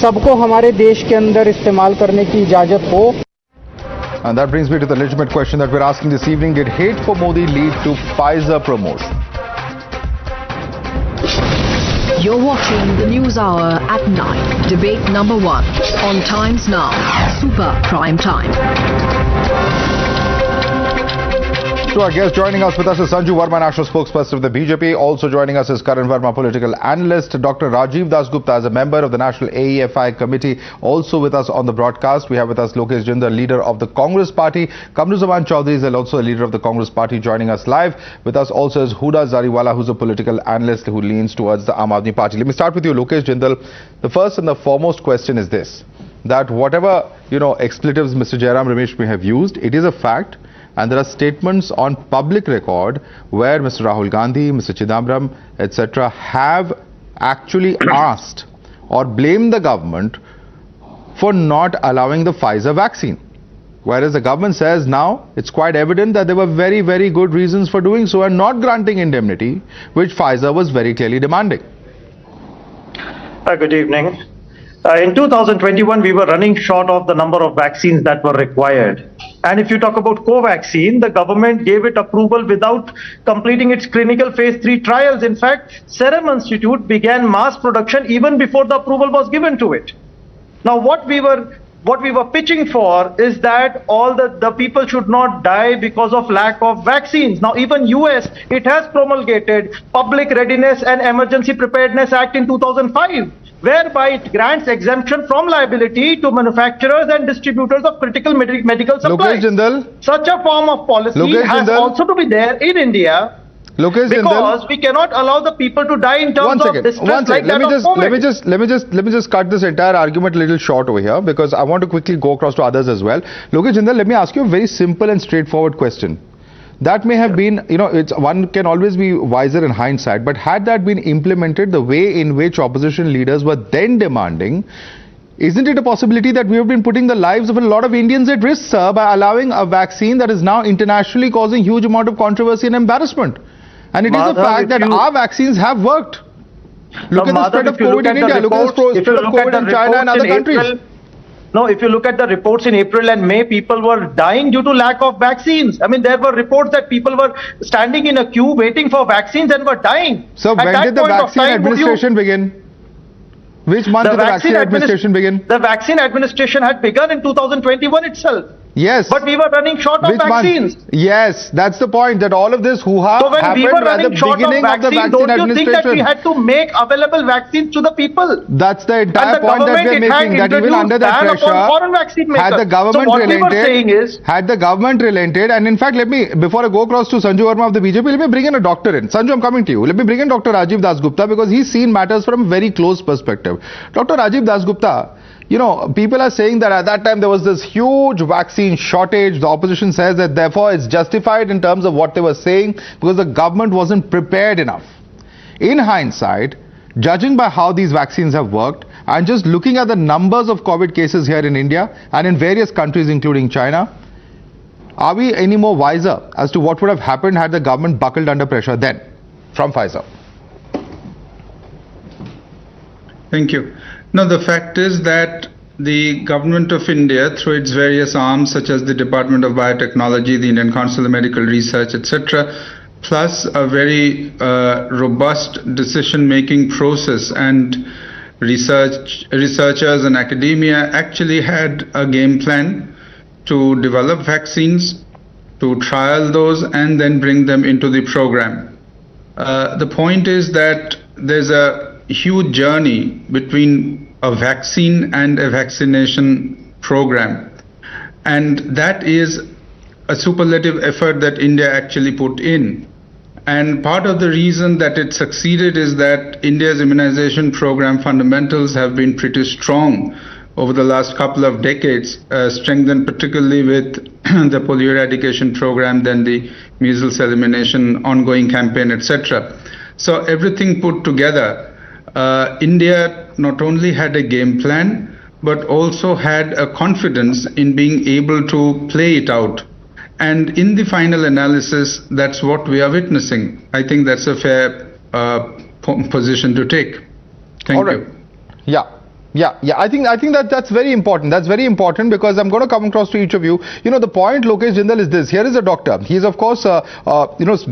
सबको हमारे देश के अंदर इस्तेमाल करने की इजाज़त हो। And that brings me to the legitimate question that we're asking this evening. Did hate for Modi lead to Pfizer promotion? You're watching the News Hour at 9. Debate number 1 on Times Now. Super Prime Time. to our guest. Joining us with us is Sanju Verma, National Spokesperson of the BJP. Also joining us is Karan Verma, political analyst. Dr. Rajiv Dasgupta is a member of the National AEFI committee. Also with us on the broadcast, we have with us Lokesh Jindal, leader of the Congress party. Kamruzaman Chaudhary is also a leader of the Congress party, joining us live. With us also is Huda Zariwala, who's a political analyst who leans towards the Aam Aadmi party. Let me start with you, Lokesh Jindal. The first and the foremost question is this, that whatever, expletives Mr. Jairam Ramesh may have used, it is a fact. And there are statements on public record where Mr. Rahul Gandhi, Mr. Chidambaram, etc. have actually asked or blamed the government for not allowing the Pfizer vaccine. Whereas the government says now it's quite evident that there were very, very good reasons for doing so and not granting indemnity, which Pfizer was very clearly demanding. Good evening. In 2021, we were running short of the number of vaccines that were required. And if you talk about Covaxin, the government gave it approval without completing its clinical phase 3 trials. In fact, Serum Institute began mass production even before the approval was given to it. Now, what we were pitching for is that all the people should not die because of lack of vaccines. Now, even US, it has promulgated Public Readiness and Emergency Preparedness Act in 2005. Whereby it grants exemption from liability to manufacturers and distributors of critical medical supplies. Such a form of policy has also to be there in India, because we cannot allow the people to die in terms of distress like that of COVID. Let me just cut this entire argument a little short over here, because I want to quickly go across to others as well. Lokesh Jindal, let me ask you a very simple and straightforward question. That may have been, one can always be wiser in hindsight, but had that been implemented the way in which opposition leaders were then demanding, isn't it a possibility that we have been putting the lives of a lot of Indians at risk, sir, by allowing a vaccine that is now internationally causing huge amount of controversy and embarrassment? And it is a fact that our vaccines have worked. Look at the spread of COVID in India, look at the spread of COVID in China and other countries. No, if you look at the reports in April and May, people were dying due to lack of vaccines. I mean, there were reports that people were standing in a queue waiting for vaccines and were dying. So when did the vaccine administration begin? Which month did the vaccine administration begin? The vaccine administration had begun in 2021 itself. Yes. But we were running short of vaccines. Yes, that's the point, that all of this hoo-ha happened we were at the running short beginning of the vaccine don't you think that we administration. had to make available vaccines to the people? That's the entire point that we are making, that even under that pressure, had the government relented, and in fact, before I go across to Sanju Verma of the BJP, let me bring in a doctor in. Sanju, I'm coming to you. Let me bring in Dr. Rajiv Dasgupta, because he's seen matters from a very close perspective. Dr. Rajiv Dasgupta, people are saying that at that time there was this huge vaccine shortage. The opposition says that therefore it's justified in terms of what they were saying, because the government wasn't prepared enough. In hindsight, judging by how these vaccines have worked, and just looking at the numbers of COVID cases here in India and in various countries including China, are we any more wiser as to what would have happened had the government buckled under pressure then from Pfizer? Thank you. No, the fact is that the government of India, through its various arms such as the Department of Biotechnology, the Indian Council of Medical Research, etc., plus a very robust decision-making process, and researchers and academia actually had a game plan to develop vaccines, to trial those, and then bring them into the program. The point is that there's a huge journey between a vaccine and a vaccination program, and that is a superlative effort that India actually put in. And part of the reason that it succeeded is that India's immunization program fundamentals have been pretty strong over the last couple of decades, strengthened particularly with the polio eradication program, then the measles elimination ongoing campaign, etc. So everything put together, India not only had a game plan, but also had a confidence in being able to play it out. And in the final analysis, that's what we are witnessing. I think that's a fair position to take. Thank you. Yeah. Yeah, I think that's very important. That's very important because I'm going to come across to each of you. You know, the point, Lokesh Jindal, is this. Here is a doctor. He's of course,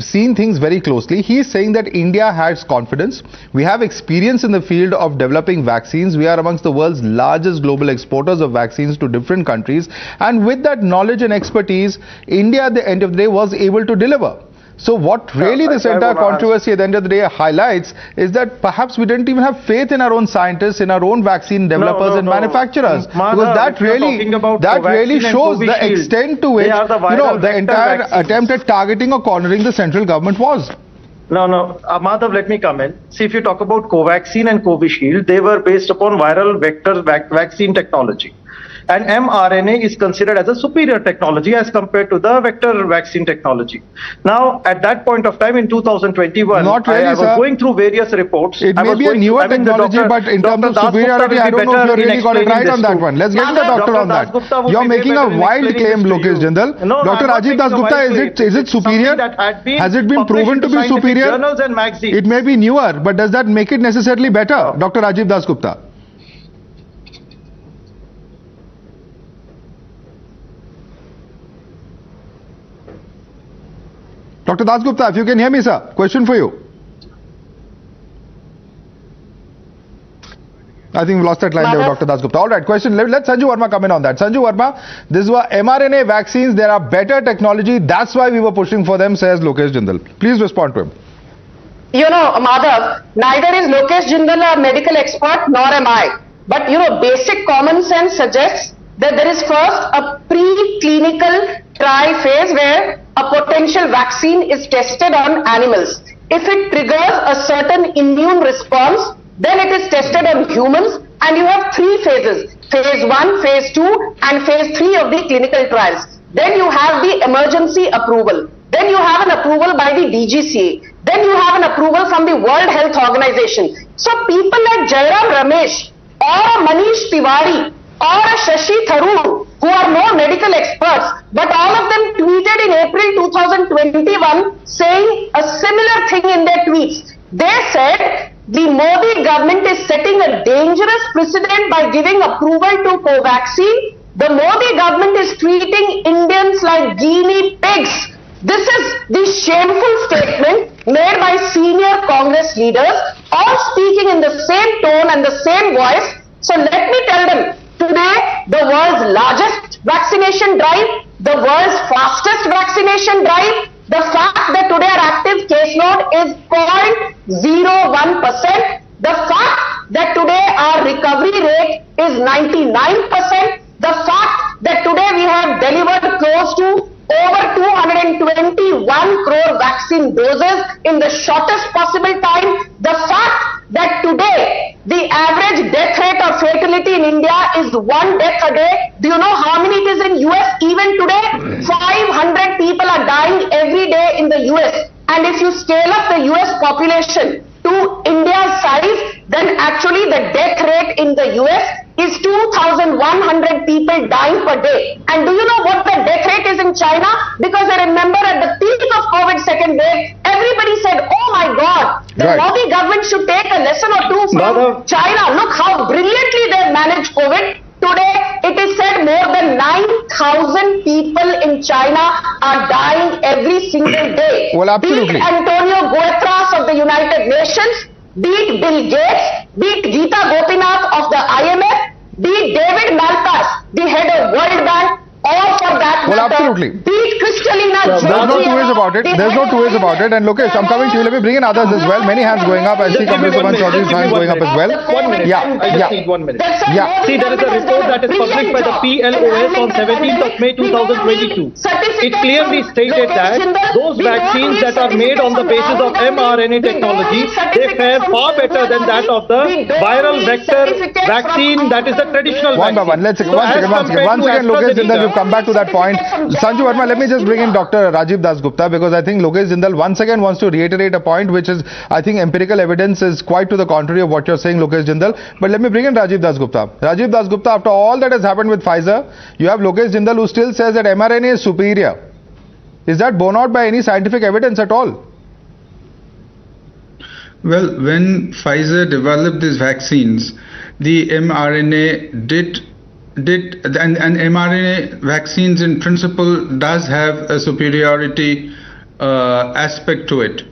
seen things very closely. He's saying that India has confidence. We have experience in the field of developing vaccines. We are amongst the world's largest global exporters of vaccines to different countries. And with that knowledge and expertise, India at the end of the day was able to deliver. So what really this entire controversy at the end of the day highlights is that perhaps we didn't even have faith in our own scientists, in our own vaccine developers and manufacturers. Because that really shows the extent to which, the entire attempt at targeting or cornering the central government was. No, Madhav, let me come in. See, if you talk about Covaxin and Covishield, they were based upon viral vector vaccine technology. And mRNA is considered as a superior technology as compared to the vector vaccine technology. Now, at that point of time in 2021, Not really, I was going through various reports. It may be a newer technology, but in terms of superiority, I don't know if you really got it right on that one. Let's get to the doctor on that. You're making a wild claim, Lokesh Jindal. Dr. Rajiv Dasgupta, is it superior? Has it been proven to be superior? It may be newer, but does that make it necessarily better, Dr. Rajiv Dasgupta? Dr. Dasgupta, if you can hear me, sir, question for you. I think we lost that line there, Dr. Dasgupta. All right, question. Let Sanju Verma come in on that. Sanju Verma, this were mRNA vaccines. There are better technology. That's why we were pushing for them, says Lokesh Jindal. Please respond to him. You know, Madhav, neither is Lokesh Jindal a medical expert, nor am I. But, basic common sense suggests that there is first a pre-clinical trial phase where a potential vaccine is tested on animals. If it triggers a certain immune response, then it is tested on humans, and you have three phases: phase 1, phase 2 and phase 3 of the clinical trials. Then you have the emergency approval. Then you have an approval by the DGCA. Then you have an approval from the World Health Organization. So people like Jairam Ramesh or Manish Tiwari or Shashi Tharoor, who are no medical experts, but all of them tweeted in April 2021 saying a similar thing in their tweets. They said the Modi government is setting a dangerous precedent by giving approval to Covaxin. The Modi government is treating Indians like guinea pigs. This is the shameful statement made by senior Congress leaders, all speaking in the same tone and the same voice. So let me tell them, today, the world's largest vaccination drive, the world's fastest vaccination drive, the fact that today our active caseload is 0.01%, the fact that today our recovery rate is 99%, the fact that today we have delivered close to over 221 crore vaccine doses in the shortest possible time, the fact that today the average death rate or fatality in India is 1 death a day. Do you know how many it is in US even today? 500 people are dying every day in the US. And if you scale up the US population to India's size, then actually the death rate in the US is 2,100 people dying per day. And do you know what the death rate is in China? Because I remember at the peak of COVID second wave, everybody said, oh my God, the Modi government should take a lesson or two from China. Look how brilliantly they managed COVID. Today, it is said more than 9,000 people in China are dying every single day. Well, absolutely. Be it Antonio Guterres of the United Nations, be it Bill Gates, be it Geeta Gopinath of the IMF, be it David Malpass, the head of World Bank, or for that matter, absolutely. Be it Kristalina There's no two ways about it. There's no two ways about it. And Lokesh, I'm coming to you. Let me bring in others as well. Many hands going up. I see Kamlesh Chaudhary's hand going up as well. 1 minute. I just need 1 minute. Yeah. See, there is a report that is published by the PLOS on 17th of May 2022. It clearly stated that those vaccines that are made on the basis of mRNA technology, they fare far better than that of the viral vector vaccine that is the traditional vaccine. One by one. Let's one second, Lokesh Jindal, come back to that point. Sanju Verma, let me just bring in Dr. Rajiv Dasgupta, because I think Lokesh Jindal once again wants to reiterate a point which is, I think, empirical evidence is quite to the contrary of what you're saying, Lokesh Jindal. But let me bring in Rajiv Dasgupta. Rajiv Dasgupta, after all that has happened with Pfizer, you have Lokesh Jindal who still says that mRNA is superior. Is that borne out by any scientific evidence at all? Well, when Pfizer developed these vaccines, the mRNA did and mRNA vaccines in principle does have a superiority aspect to it.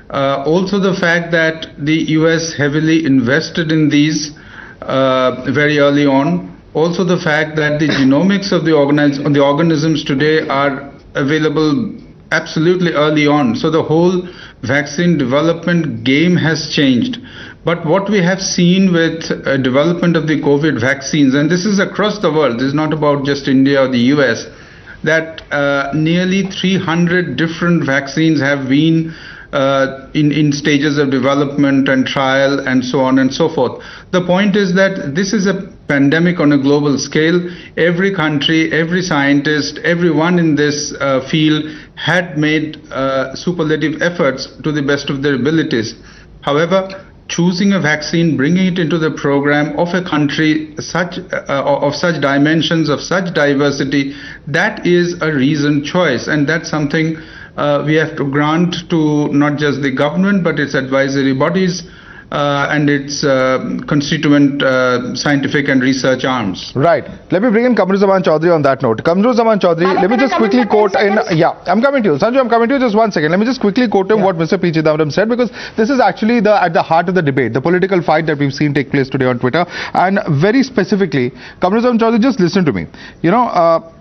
Also the fact that the US heavily invested in these very early on. Also the fact that the genomics of the organisms today are available absolutely early on. So the whole vaccine development game has changed. But what we have seen with development of the COVID vaccines, and this is across the world, this is not about just India or the US, that nearly 300 different vaccines have been in stages of development and trial and so on and so forth. The point is that this is a pandemic on a global scale. Every country, every scientist, everyone in this field had made superlative efforts to the best of their abilities. However, choosing a vaccine, bringing it into the program of a country of such dimensions, of such diversity, that is a reasoned choice, and that's something we have to grant to not just the government but its advisory bodies and its constituent scientific and research arms. Right. Let me bring in Kamruzaman Chaudhary on that note. Kamruzaman Chaudhary, let me just quickly quote in... Yeah, I'm coming to you. Sanju, I'm coming to you just 1 second. Let me just quickly quote him what Mr. P. Chidambaram said, because this is actually at the heart of the debate, the political fight that we've seen take place today on Twitter. And very specifically, Kamruzaman Chaudhary, just listen to me. You know,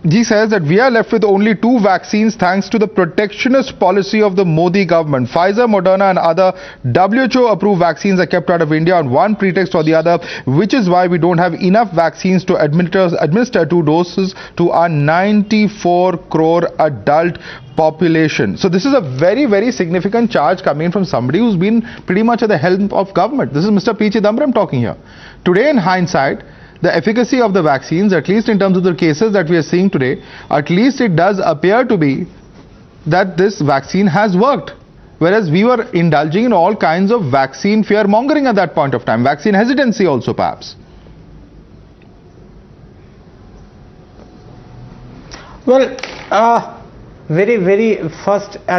he says that we are left with only 2 vaccines thanks to the protectionist policy of the Modi government. Pfizer, Moderna and other WHO-approved vaccines are kept out of India on one pretext or the other, which is why we don't have enough vaccines to administer 2 doses to our 94 crore adult population. So this is a very, very significant charge coming from somebody who's been pretty much at the helm of government. This is Mr. P. Chidambaram talking here. Today, in hindsight, the efficacy of the vaccines, at least in terms of the cases that we are seeing today, at least it does appear to be that this vaccine has worked. Whereas we were indulging in all kinds of vaccine fear-mongering at that point of time, vaccine hesitancy also perhaps. Well, at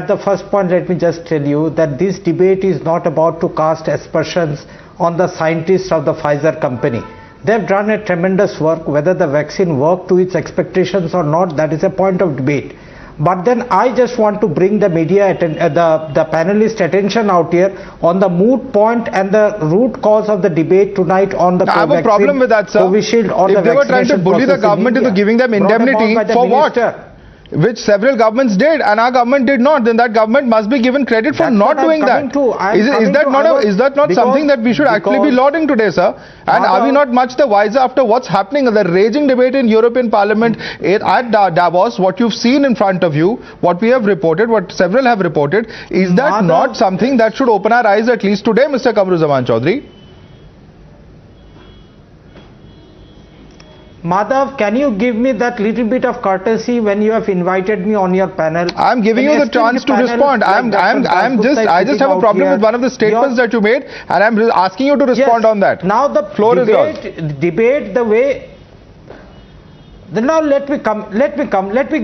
the first point, let me just tell you that this debate is not about to cast aspersions on the scientists of the Pfizer company. They've done a tremendous work. Whether the vaccine worked to its expectations or not, that is a point of debate. But then I just want to bring the media, the panelist attention out here on the moot point and the root cause of the debate tonight on the I have a problem with that, sir. If they were trying to bully the government into giving them indemnity, for what? Which several governments did, and our government did not, then that government must be given credit for not doing that. Is that not something that we should actually be lauding today, sir? And are we not much the wiser after what's happening in the raging debate in European Parliament at Davos? What you've seen in front of you, what we have reported, what several have reported, is that not something that should open our eyes at least today, Mr. Kamruzaman Chaudhary? Madhav, can you give me that little bit of courtesy when you have invited me on your panel? I'm giving you the chance to respond. I just have a problem with one of the statements that you made, and I'm asking you to respond on that. Now the floor is yours. Debate the way. Now let me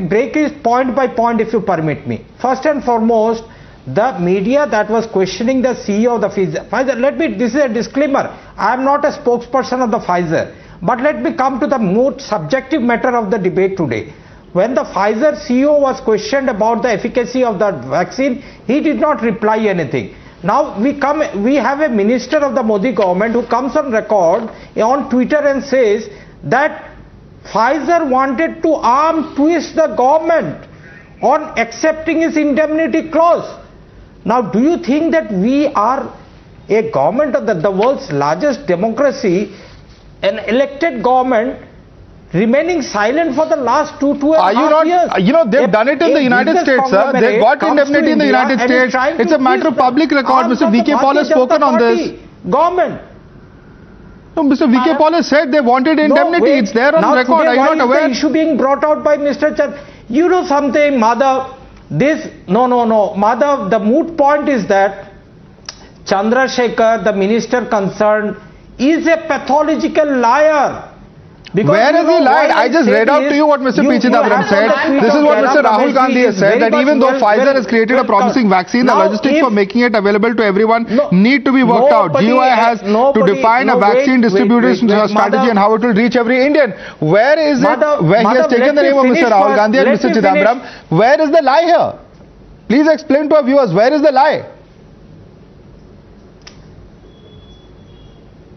break it point by point, if you permit me. First and foremost, the media that was questioning the CEO of the Pfizer. This is a disclaimer. I am not a spokesperson of the Pfizer. But let me come to the more subjective matter of the debate today. When the Pfizer CEO was questioned about the efficacy of the vaccine, he did not reply anything. Now we have a minister of the Modi government who comes on record on Twitter and says that Pfizer wanted to arm twist the government on accepting its indemnity clause. Now, do you think that we are a government of the world's largest democracy, an elected government, remaining silent for the last 2.5 years? You know, they've done it in the United States, sir. They've got indemnity in the United States. It's a matter of public record. Mr. V.K. Paul has spoken on this. Government. No, Mr. V.K. Paul has said they wanted indemnity. It's there on record. Are you not aware? The issue being brought out by Mr. Chan. You know something, Madhav? Madhav, the moot point is that Chandrasekhar, the minister concerned, is a pathological liar. Where is he lied? I just read out to you what Mr. P. Chidambaram said. This is what Mr. Rahul Gandhi has said, that even though Pfizer has created a promising vaccine, the logistics for making it available to everyone need to be worked out. GOI has to define a vaccine distribution strategy and how it will reach every Indian. Where is it? Where he has taken the name of Mr. Rahul Gandhi and Mr. Chidambaram. Where is the lie here? Please explain to our viewers, where is the lie?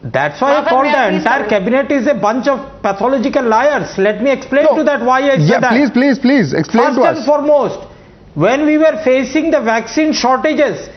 That's why I called the entire cabinet is a bunch of pathological liars. Let me explain to that why I said that. Please explain to us. First and foremost, when we were facing the vaccine shortages,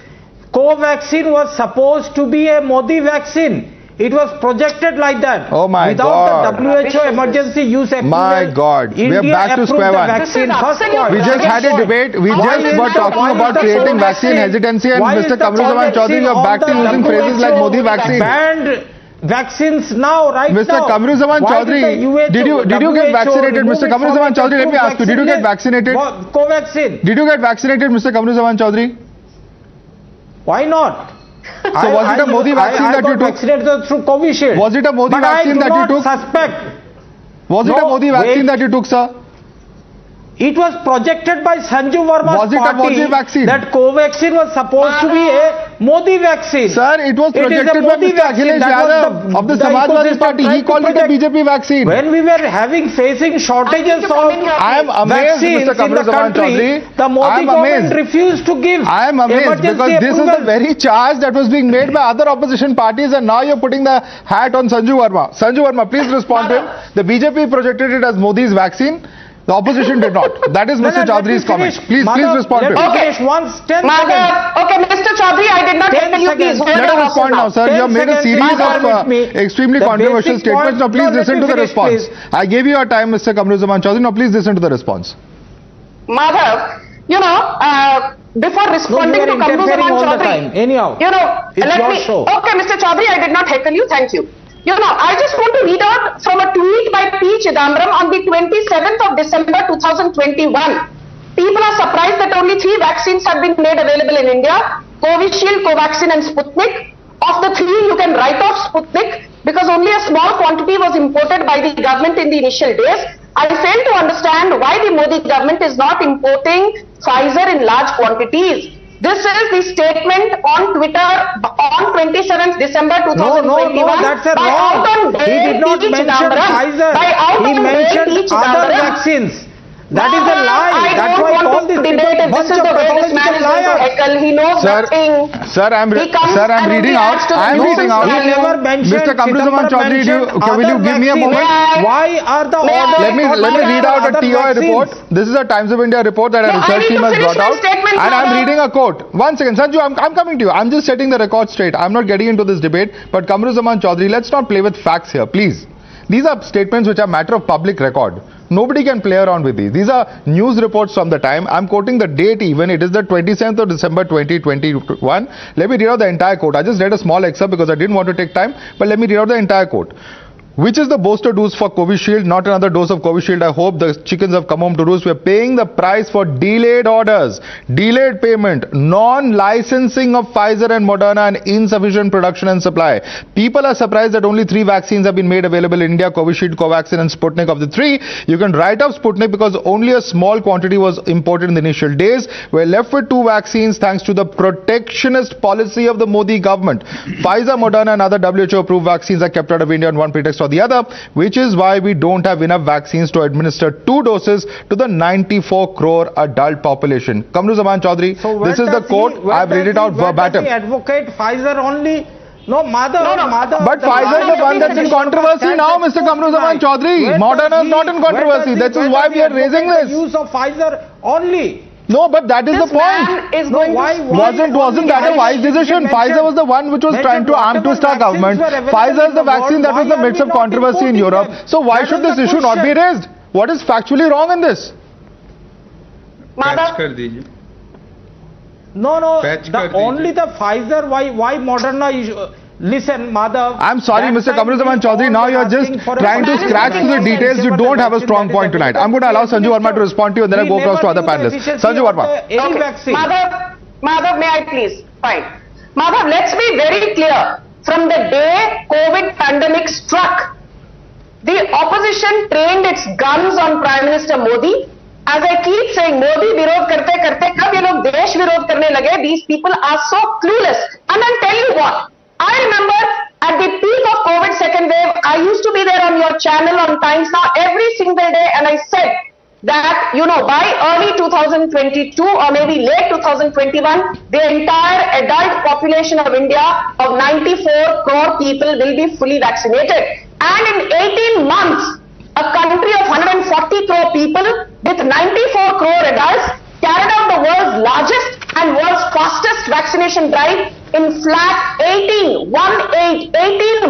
Covaxin was supposed to be a Modi vaccine. It was projected like that. Oh my God. God. Without the WHO emergency use approval. My God. We are back to square one. We just had a debate. We just were talking about creating vaccine hesitancy and Mr. Kamruzaman Chaudhary, you are back to using phrases like Modi vaccine. Banned vaccines now, right Mr. now. Kamruzaman Chaudhary, did you get vaccinated? Mr. Kamruzaman Chaudhary, let me ask you, did you get vaccinated? Covaxin. Did you get vaccinated, Mr. Kamruzaman Chaudhary? Why not? So was it a Modi vaccine that you took? Vaccinated through Covishield. Was it a Modi vaccine that you took? Was it a Modi vaccine that you took, sir? It was projected by Sanju Verma's party. Was it a Modi vaccine? That Covaxin was supposed to be a Modi vaccine. Sir, it was projected by Mr. Akhilesh Yadav of the Samajwadi Party. He called it a BJP vaccine. When we were facing shortages of I am amazed, Mr. Kamruzaman Chaudhary. The Modi government refused to give. I am amazed because this is the very charge that was being made by other opposition parties, and now you're putting the hat on Sanju Verma. Sanju Verma, please respond to him. The BJP projected it as Modi's vaccine. The opposition did not. That is Mr. Chaudhary's comment. Please respond to it. Okay, Mr. Chaudhary, I did not heckle you. Please let us respond now, sir. You have made a series of extremely controversial statements. Now please listen to the response. I gave you your time, Mr. Kamruzaman Chaudhary. Now please listen to the response. Madhav, before responding to Kamruzaman Chaudhary, okay, Mr. Chaudhary, I did not heckle you. Thank you. I just want to read out from a tweet by P. Chidambaram on the 27th of December 2021. People are surprised that only 3 vaccines have been made available in India: Covishield, Covaxin and Sputnik. Of the 3, you can write off Sputnik because only a small quantity was imported by the government in the initial days. I fail to understand why the Modi government is not importing Pfizer in large quantities. This is the statement on Twitter on 27th December 2021. No, that's a wrong. He did not mention Pfizer. He mentioned other vaccines. That is a lie. That's why I call this bunch of pathological liars. He knows nothing. Sir, I'm reading out. He never mentioned. Mr. Kamruzaman Chaudhary, will you give me a moment? Why are the Let me read out a TOI report. This is a Times of India report that a research team has brought out. And I'm reading a quote. One second, Sanju, I'm coming to you. I'm just setting the record straight. I'm not getting into this debate. But Kamruzaman Chaudhary, let's not play with facts here, please. These are statements which are matter of public record. Nobody can play around with these. These are news reports from the time. I'm quoting the date even. It is the 27th of December 2021. Let me read out the entire quote. I just read a small excerpt because I didn't want to take time. But let me read out the entire quote. Which is the booster dose for Covishield? Not another dose of Covishield. I hope the chickens have come home to roost. We're paying the price for delayed orders, delayed payment, non-licensing of Pfizer and Moderna, and insufficient production and supply. People are surprised that only 3 vaccines have been made available in India: Covishield, Covaxin and Sputnik. Of the 3, you can write off Sputnik because only a small quantity was imported in the initial days. We're left with 2 vaccines thanks to the protectionist policy of the Modi government. Pfizer, Moderna and other WHO-approved vaccines are kept out of India on one pretext or the other, which is why we don't have enough vaccines to administer 2 doses to the 94 crore adult population. Kamruzaman Chaudhary, this is the quote. I've read it out verbatim. Does he advocate Pfizer only? No, Madhav. But Pfizer is the one that's in controversy now, Mr. Kamruzaman Chaudhary. Moderna is not in controversy. That is why we are raising this. The use of Pfizer only. No, but that is the point. Wasn't that a wise decision? Pfizer was the one which was trying to twist our government. Pfizer is the vaccine that was the midst of controversy in Europe. So why should this issue not be raised? What is factually wrong in this? No. Only the Pfizer. Why Moderna issue? Listen, Madhav. I'm sorry, Mr. Kamruzaman Chaudhary. Now you're just trying to scratch through the details. You don't have a strong point tonight. I'm going to allow Sanju Verma to respond to you and then I go across to other panelists. Sanju Verma. Okay. Madhav, may I please? Fine. Madhav, let's be very clear. From the day COVID pandemic struck, the opposition opposition trained its guns on Prime Minister Modi. As I keep saying, Modi विरोध करते करते कब ये लोग देश विरोध करने लगे? These people are so clueless. And I'll tell you what. I remember at the peak of COVID second wave, I used to be there on your channel on Times Now every single day, and I said that, you know, by early 2022 or maybe late 2021, the entire adult population of India of 94 crore people will be fully vaccinated. And in 18 months, a country of 140 crore people with 94 crore adults carried out the world's largest and world's fastest vaccination drive in flat 18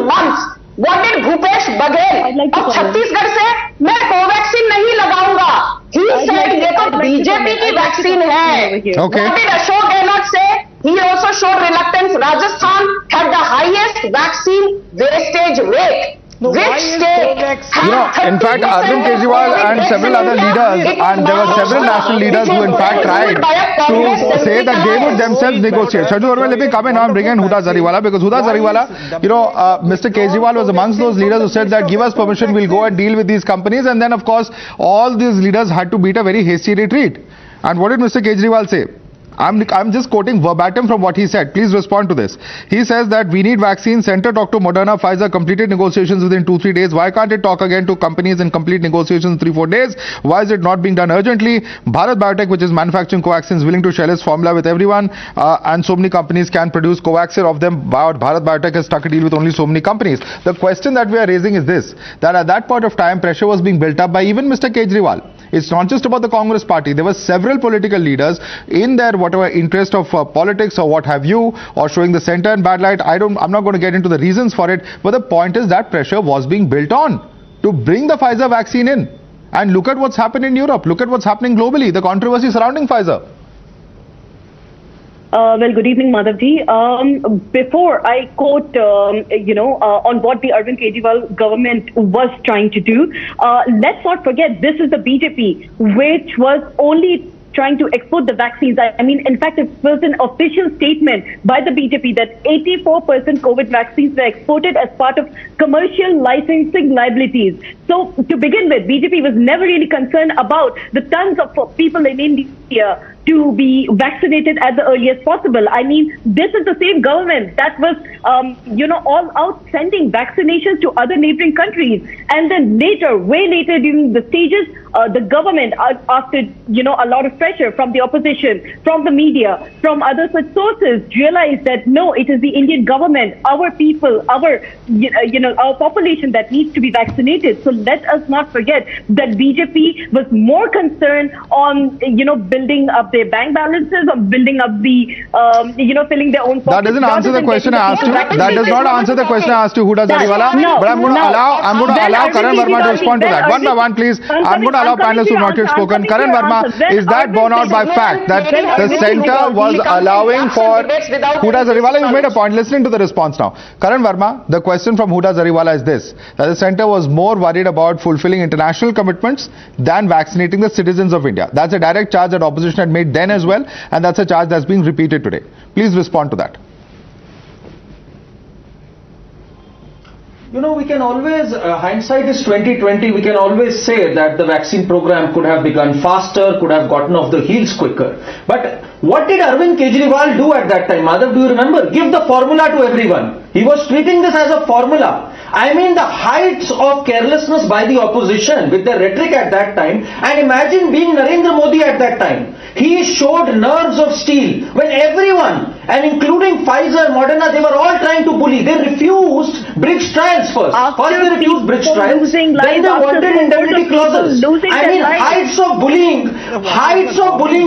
months. What did Bhupesh Baghel of Chhattisgarh say? मैं Covaxin नहीं लगाऊंगा. He said ये तो BJP की vaccine है. Okay. What did Ashok Gehlot say? He also showed reluctance. Rajasthan had the highest vaccine wastage rate. Which state? In fact, Arvind Kejriwal and several other leaders, and there were several national leaders who in fact tried to say that they would themselves negotiate. Shadu Verma, let me come in now and bring in Huda Zariwala, because Huda Zariwala, Mr. Kejriwal was amongst those leaders who said that give us permission, we'll go and deal with these companies, and then of course all these leaders had to beat a very hasty retreat. And what did Mr. Kejriwal say? I'm just quoting verbatim from what he said. Please respond to this. He says that we need vaccines. Center talked to Moderna. Pfizer completed negotiations within 2-3 days. Why can't it talk again to companies and complete negotiations in 3-4 days? Why is it not being done urgently? Bharat Biotech, which is manufacturing Covaxin, is willing to share its formula with everyone. And so many companies can produce Covaxin. Of them, Bharat Biotech has struck a deal with only so many companies. The question that we are raising is this, that at that point of time, pressure was being built up by even Mr. Kejriwal. It's not just about the Congress party. There were several political leaders in their whatever interest of politics or what have you, or showing the center in bad light. I'm not going to get into the reasons for it, but the point is that pressure was being built on to bring the Pfizer vaccine in. And look at what's happened in Europe. Look at what's happening globally. The controversy surrounding Pfizer. Well, good evening, Madhavji. Before I quote, on what the Arvind Kejriwal government was trying to do, let's not forget this is the BJP, which was only trying to export the vaccines. I mean, in fact, it was an official statement by the BJP that 84% COVID vaccines were exported as part of commercial licensing liabilities. So to begin with, BJP was never really concerned about the tons of people in India to be vaccinated at the earliest possible. I mean, this is the same government that was, all out sending vaccinations to other neighboring countries. And then later, way later during the stages, the government, after, a lot of pressure from the opposition, from the media, from other such sources, realized that no, it is the Indian government, our people, our population that needs to be vaccinated. So let us not forget that BJP was more concerned on, building up their bank balances, or building up the, filling their own pockets. That doesn't answer the question I asked you. That does not answer the question I asked you, Huda Zariwala. But I'm going to allow Karan Verma to respond to that. One by one, please. I'm going to allow panelists who have not yet spoken. Karan Verma, is that borne out by fact that the center was allowing for... Huda Zariwala, you made a point. Listening to the response now. Karan Verma, the question from Huda Zariwala is this, that the center was more worried about fulfilling international commitments than vaccinating the citizens of India. That's a direct charge that opposition had made then as well, and that's a charge that's being repeated today. Please respond to that. We can always, hindsight is 2020, we can always say that the vaccine program could have begun faster, could have gotten off the heels quicker. But what did Arvind Kejriwal do at that time? Madhav, do you remember? Give the formula to everyone. He was treating this as a formula. I mean, the heights of carelessness by the opposition with their rhetoric at that time, and imagine being Narendra Modi at that time. He showed nerves of steel when everyone, and including Pfizer, Moderna, they were all trying to bully. They refused bridge trials first. First they refused bridge trials, then they wanted indemnity clauses. I mean, heights of bullying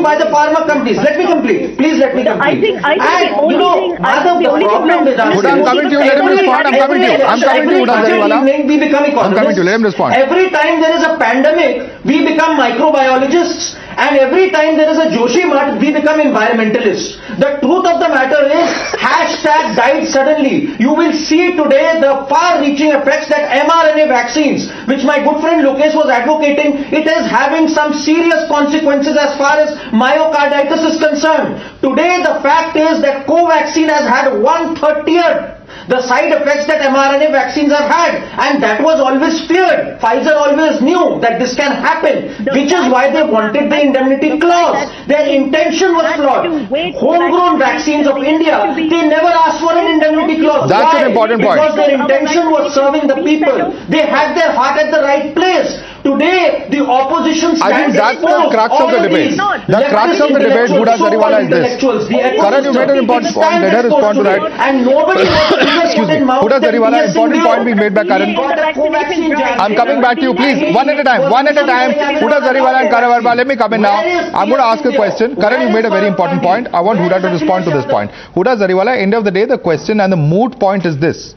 by the pharma companies. Let me complete. Please let me complete. Madhav, the problem with us I'm coming to you. Let him respond. I'm coming to you. I'm coming to you, Huda Zariwala. I'm coming to you. Let him respond. Every time there is a pandemic, we become microbiologists. And every time there is a Joshi Mart, we become environmentalists. The truth of the matter is, hashtag died suddenly. You will see today the far-reaching effects that mRNA vaccines, which my good friend Lokesh was advocating, it is having some serious consequences as far as myocarditis is concerned. Today the fact is that Covaxin has had 1/30th the side effects that mRNA vaccines have had, and that was always feared. Pfizer always knew that this can happen, which is why they wanted the indemnity clause. Their intention was flawed. Homegrown vaccines of India, they never asked for an indemnity clause. That's Why? an important point. Because their intention was serving the people. They had their heart at the right place. Today, the opposition stands I think that's the exposed. crux of All the debate. these The crux of the debate, Buddha Zariwala, is this. Karan, you made an important point. Let her respond to that. And nobody Excuse me. Buddha Zariwala, important point being made by Karan. I'm coming back to you, please. One at a time. One at a time. Buddha Zariwala and Karan Verma, let me come in now. I'm going to ask a question. Karan, you made a very important point. I want Huda to respond to this point. Huda Zariwala, end of the day, the question and the moot point is this.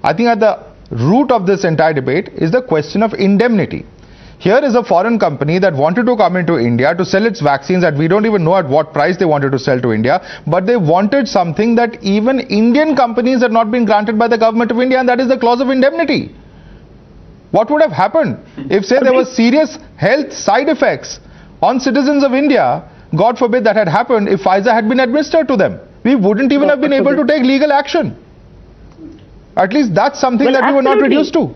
I think at the root of this entire debate is the question of indemnity. Here is a foreign company that wanted to come into India to sell its vaccines that we don't even know at what price they wanted to sell to India, but they wanted something that even Indian companies had not been granted by the government of India, and that is the clause of indemnity. What would have happened if, say, there were serious health side effects on citizens of India? God forbid that had happened if Pfizer had been administered to them. We wouldn't even have been able to take legal action. At least that's something that we were not reduced to.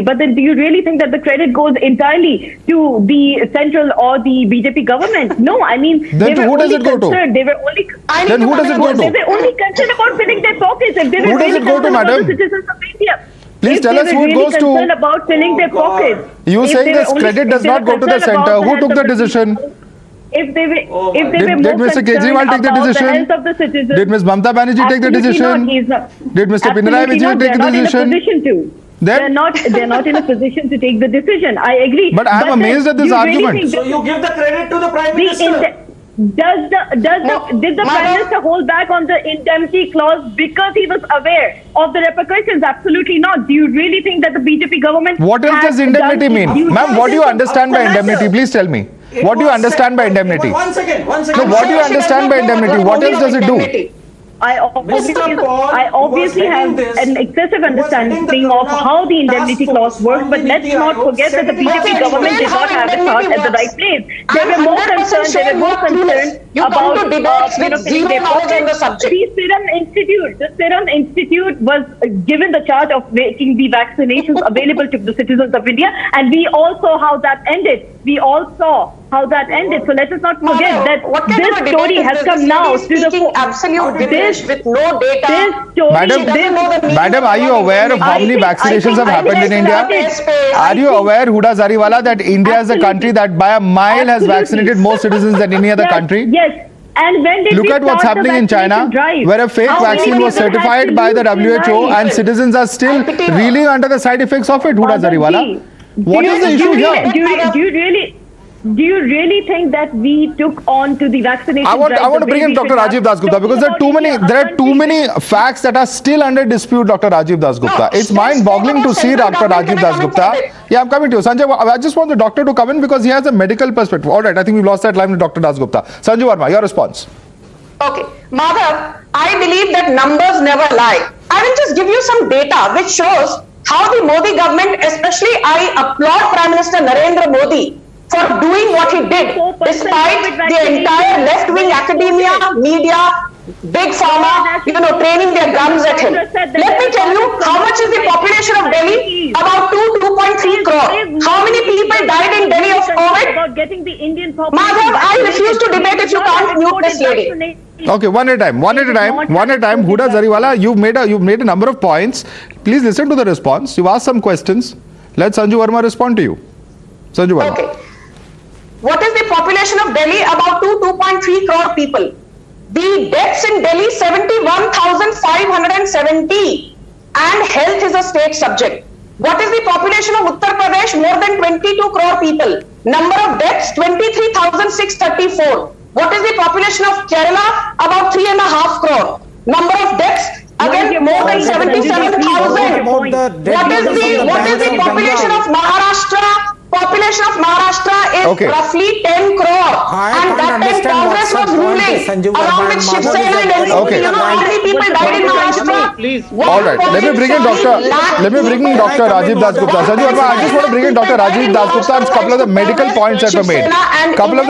But then do you really think that the credit goes entirely to the central or the BJP government? No, I mean, then who does it go to? They were only Then who does it go to? They were only concerned about filling their pockets. If they were Who does it go to, madam? the citizens of India. Please tell us who it goes to. Concerned about filling their pockets. You saying this credit does not go to the center. Who took the decision? If they were, Did Mr. Kejriwal take the decision? Did Ms. Mamata Banerjee take the decision? Did Mr. Pinarayi Vijayan take the decision? They're not in a position to take the decision. I agree. But I am amazed at this argument. So you give the credit to the Prime Minister. Did the Prime Minister hold back on the indemnity clause because he was aware of the repercussions? Absolutely not. Do you really think that the BJP government... What else does indemnity mean? Ma'am, what do you understand by indemnity? Please tell me. What do you understand by indemnity? One second. No, what do you understand by indemnity? What else does it do? I obviously have an excessive understanding of how the indemnity clause works, but let's not forget that the BJP government did not have its heart at the right place. They were more concerned about filling their pockets. The Serum Institute was given the charge of making the vaccinations available to the citizens of India, and we all saw how that ended. So let us not forget that this story has come now to the absolute debate with no data. Madam, are you aware of how many vaccinations have happened in India? Are you aware, Huda Zariwala, that India is a country that by a mile has vaccinated more citizens than any other country? Yes. And when did Look at what's happening in China, where a fake vaccine was certified by the WHO and citizens are still reeling under the side effects of it, Huda Zariwala. What is the issue here? Do you really think that we took on to the vaccination? I want to bring in Dr. Rajiv Dasgupta because there are too many facts that are still under dispute, Dr. Rajiv Dasgupta. It's mind-boggling to see Dr. Rajiv Dasgupta. Yeah, I'm coming to you. Sanjay, I just want the doctor to come in because he has a medical perspective. All right, I think we've lost that line with Dr. Dasgupta. Sanjay Verma, your response. Okay. Madhav, I believe that numbers never lie. I will just give you some data which shows how the Modi government, especially I applaud Prime Minister Narendra Modi for doing what he did, despite the entire left-wing academia, media, big pharma, training their guns at him. Let me tell you, how much is the population of Delhi? About 2.3 crore. How many people died in Delhi of COVID? Madhav, I refuse to debate if you can't mute this lady. Okay, one at a time. Huda Zariwala, you've made a number of points. Please listen to the response. You've asked some questions. Let Sanju Verma respond to you. Sanju Verma. Okay. What is the population of Delhi? About 2.3 crore people. The deaths in Delhi, 71,570. And health is a state subject. What is the population of Uttar Pradesh? More than 22 crore people. Number of deaths, 23,634. What is the population of Kerala? About 3.5 crore. Number of deaths, again more than 77,000. What is the population of Maharashtra? Population population of Maharashtra is roughly 10 crore. And that time Congress was ruling along with Shiv Sena and NCP. Okay. You know, how many people died in Maharashtra? All right, let me bring in Dr. Rajiv Dasgupta. Sanju Verma, I just want to bring in Dr. Rajiv Dasgupta and a couple of the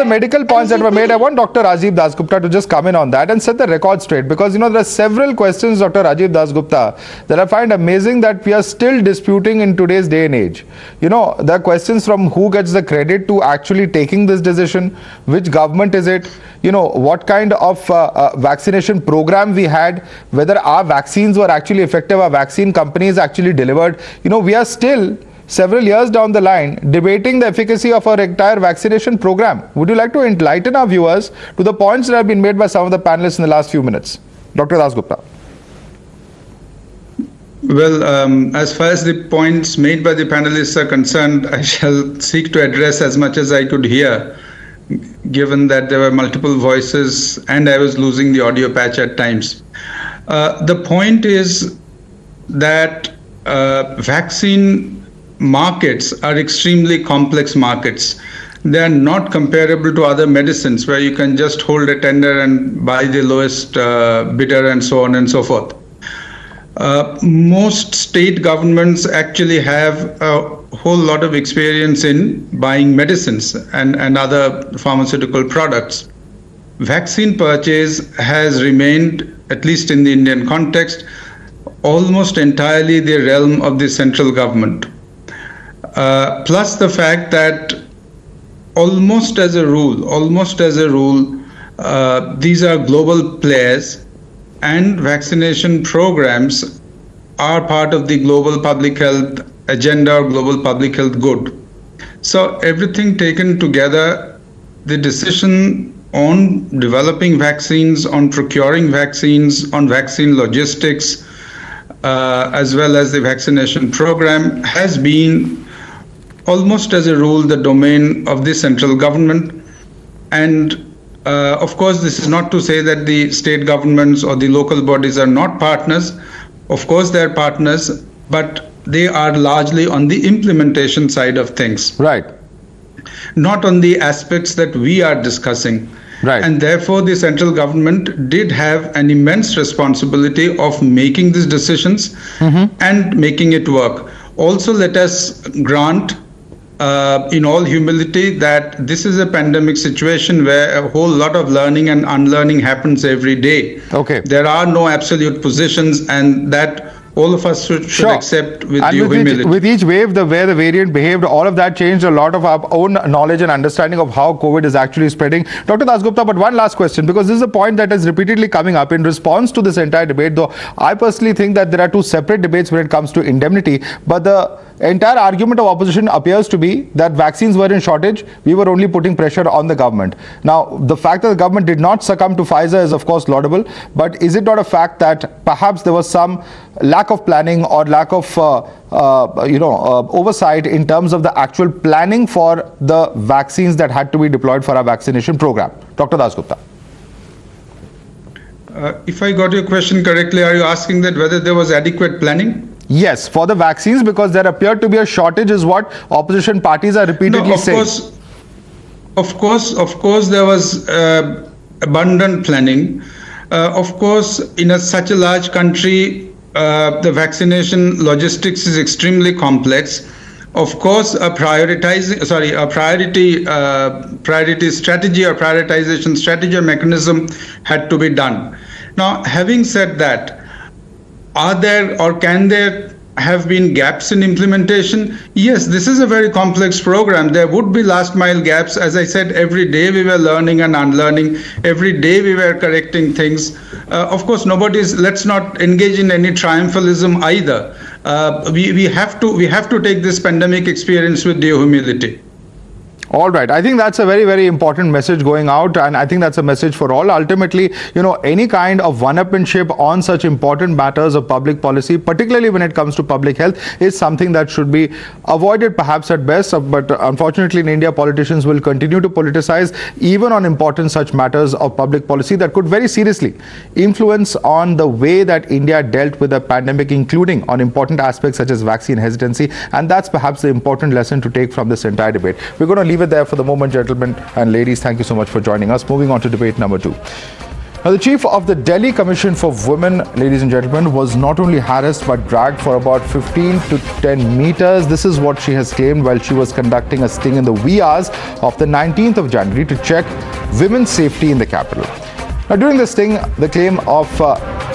medical points that were made. I want Dr. Rajiv Dasgupta to just come in on that and set the record straight, because there are several questions, Dr. Rajiv Dasgupta, that I find amazing that we are still disputing in today's day and age. There are questions from who gets the credit to actually taking this decision, which government is it, what kind of vaccination program we had, whether our vaccines were actually effective, our vaccine companies actually delivered. We are still several years down the line debating the efficacy of our entire vaccination program. Would you like to enlighten our viewers to the points that have been made by some of the panelists in the last few minutes? Dr. Dasgupta. Well, as far as the points made by the panelists are concerned, I shall seek to address as much as I could hear, given that there were multiple voices and I was losing the audio patch at times. The point is that vaccine markets are extremely complex markets. They are not comparable to other medicines where you can just hold a tender and buy the lowest bidder and so on and so forth. Most state governments actually have a whole lot of experience in buying medicines and other pharmaceutical products. Vaccine purchase has remained, at least in the Indian context, almost entirely the realm of the central government. Plus the fact that almost as a rule, these are global players, and vaccination programs are part of the global public health agenda or global public health good. So everything taken together, the decision on developing vaccines, on procuring vaccines, on vaccine logistics, as well as the vaccination program has been almost as a rule the domain of the central government. And of course, this is not to say that the state governments or the local bodies are not partners. Of course, they are partners, but they are largely on the implementation side of things. Right. Not on the aspects that we are discussing. Right. And therefore, the central government did have an immense responsibility of making these decisions and making it work. Also, let us grant in all humility that this is a pandemic situation where a whole lot of learning and unlearning happens every day. Okay. There are no absolute positions, and that all of us should accept with due humility. With each wave, the way the variant behaved, all of that changed a lot of our own knowledge and understanding of how COVID is actually spreading. Dr. Dasgupta, but one last question, because this is a point that is repeatedly coming up in response to this entire debate, though I personally think that there are two separate debates when it comes to indemnity, but the entire argument of opposition appears to be that vaccines were in shortage, we were only putting pressure on the government. Now, the fact that the government did not succumb to Pfizer is of course laudable, but is it not a fact that perhaps there was some lack of planning or lack of oversight in terms of the actual planning for the vaccines that had to be deployed for our vaccination program? Dr. Dasgupta. If I got your question correctly, are you asking that whether there was adequate planning? Yes, for the vaccines, because there appeared to be a shortage is what opposition parties are repeatedly saying. Of course, there was abundant planning. Of course, in such a large country, the vaccination logistics is extremely complex. Of course, a priority strategy or prioritization strategy or mechanism had to be done. Now, having said that, are there or can there have been gaps in implementation? Yes, this is a very complex program. There would be last mile gaps. As I said, every day we were learning and unlearning. Every day we were correcting things. Of course, let's not engage in any triumphalism either. We have to take this pandemic experience with due humility. All right. I think that's a very, very important message going out, and I think that's a message for all. Ultimately, any kind of one-upmanship on such important matters of public policy, particularly when it comes to public health, is something that should be avoided perhaps at best. But unfortunately, in India, politicians will continue to politicize even on important such matters of public policy that could very seriously influence on the way that India dealt with the pandemic, including on important aspects such as vaccine hesitancy. And that's perhaps the important lesson to take from this entire debate. We're going to leave it there for the moment, gentlemen and ladies. Thank you so much for joining us. Moving on to debate number 2. Now, the chief of the Delhi Commission for Women, ladies and gentlemen, was not only harassed but dragged for about 15 to 10 meters. This is what she has claimed while she was conducting a sting in the wee hours of the 19th of January to check women's safety in the capital. Now, during this sting, the claim of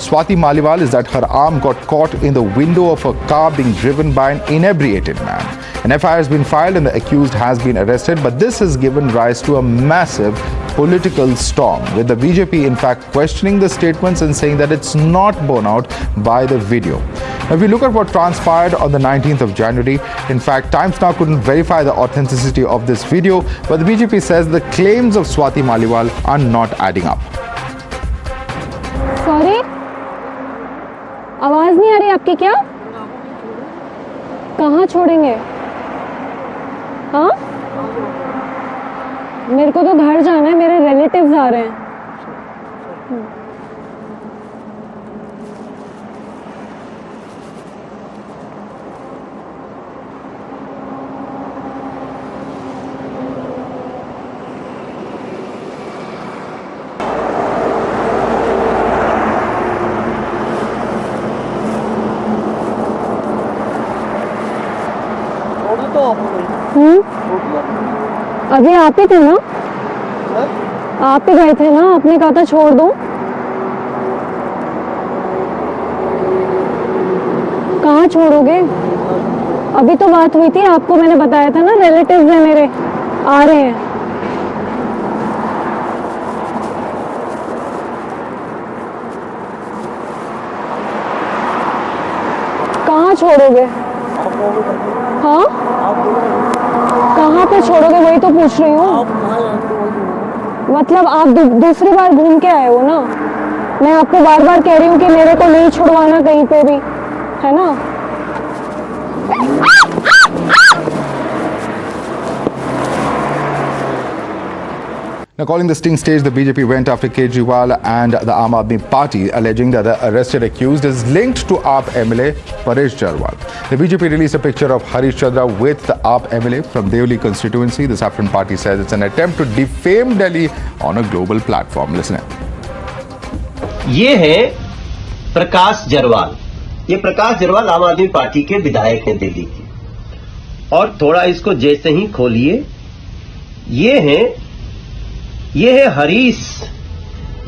Swati Maliwal is that her arm got caught in the window of a car being driven by an inebriated man. An FIR has been filed and the accused has been arrested, but this has given rise to a massive political storm, with the BJP in fact questioning the statements and saying that it's not borne out by the video. Now, if we look at what transpired on the 19th of January, in fact, Times Now couldn't verify the authenticity of this video, but the BJP says the claims of Swati Maliwal are not adding up. Sorry, आवाज नहीं आ रही आपकी क्या? कहाँ छोड़ेंगे? हाँ? मेरे को तो घर जाना है, मेरे रिलेटिव्स आ रहे हैं। अभी आप ही थे ना? आप ही गए थे ना? आपने कहा था छोड़ दो। कहाँ छोड़ोगे? अभी तो बात हुई थी, आपको मैंने बताया था ना, रिलेटिव्स हैं मेरे, आ रहे हैं। कहाँ छोड़ोगे? हाँ? कहाँ पे छोड़ोगे, वही तो पूछ रही हूँ। मतलब आप दूसरी बार घूम के आए हो ना? मैं आपको बार बार कह रही हूँ कि मेरे को नहीं छुड़वाना कहीं पे भी, है ना? Now, calling the sting stage, the BJP went after Kejriwal and the Aam Aadmi Party, alleging that the arrested accused is linked to AAP MLA Paresh Jarwal. The BJP released a picture of Harish Chandra with the AAP MLA from Devli constituency. The Saffron Party says it's an attempt to defame Delhi on a global platform. Listen in. ये है प्रकाश जरवाल। ये प्रकाश जरवाल आम आदमी party के विधायक हैं दिल्ली के। और थोड़ा इसको जैसे ही खोलिए, ये है हरीश।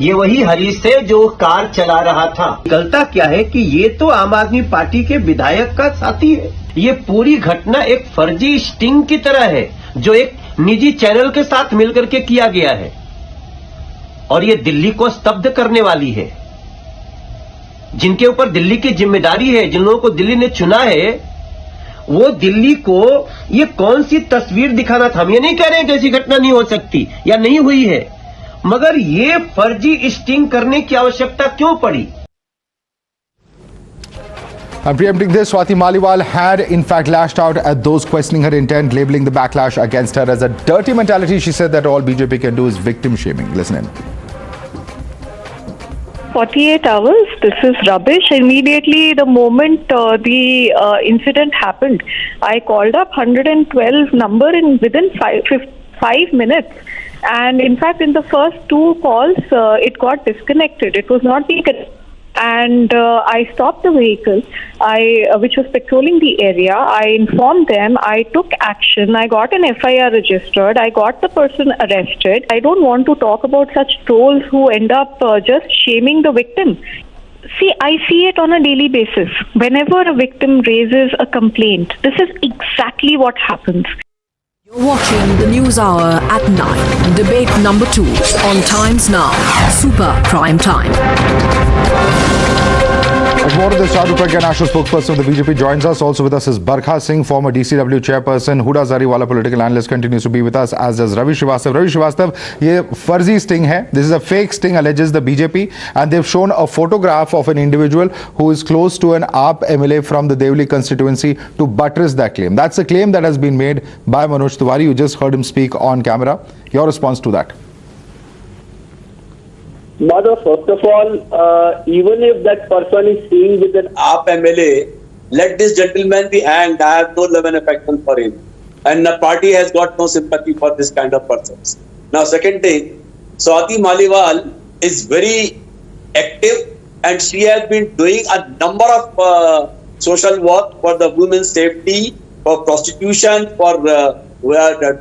ये वही हरीश है जो कार चला रहा था। निकलता क्या है कि ये तो आम आदमी पार्टी के विधायक का साथी है। ये पूरी घटना एक फर्जी स्टिंग की तरह है जो एक निजी चैनल के साथ मिलकर के किया गया है, और ये दिल्ली को स्तब्ध करने वाली है। जिनके ऊपर दिल्ली की जिम्मेदारी है, जिन लोगों को दिल्ली ने चुना है, वो दिल्ली को ये कौन सी तस्वीर दिखाना था। हम ये नहीं कह रहे हैं कि ऐसी घटना नहीं हो सकती या नहीं हुई है, मगर ये फर्जी स्टिंग करने की आवश्यकता क्यों पड़ी? And preempting this, Swati Maliwal had in fact lashed out at those questioning her intent, labeling the backlash against her as a dirty mentality. She said that all BJP can do is victim shaming. Listen in. 48 hours, this is rubbish. Immediately the moment the incident happened, I called up 112 number within 5 minutes. And in fact, in the first 2 calls, it got disconnected. It was not being connected. And I stopped the vehicle, which was patrolling the area. I informed them. I took action. I got an FIR registered. I got the person arrested. I don't want to talk about such trolls who end up just shaming the victim. See, I see it on a daily basis. Whenever a victim raises a complaint, this is exactly what happens. You're watching the News Hour at 9. Debate number 2 on Times Now. Super Prime Time. More of this, Sadhu Pragya, national spokesperson of the BJP, joins us. Also with us is Barkha Singh, former DCW chairperson. Huda Zariwala, political analyst, continues to be with us, as does Ravi Srivastava. Ravi Srivastava, ये फर्जी sting है. This is a fake sting, alleges the BJP, and they've shown a photograph of an individual who is close to an AAP MLA from the Devli constituency to buttress that claim. That's a claim that has been made by Manoj Tiwari. You just heard him speak on camera. Your response to that? Mother, first of all, even if that person is seen with an AAP MLA, let this gentleman be hanged. I have no love and affection for him. And the party has got no sympathy for this kind of persons. Now, second thing, Swati Maliwal is very active and she has been doing a number of social work for the women's safety, for prostitution, for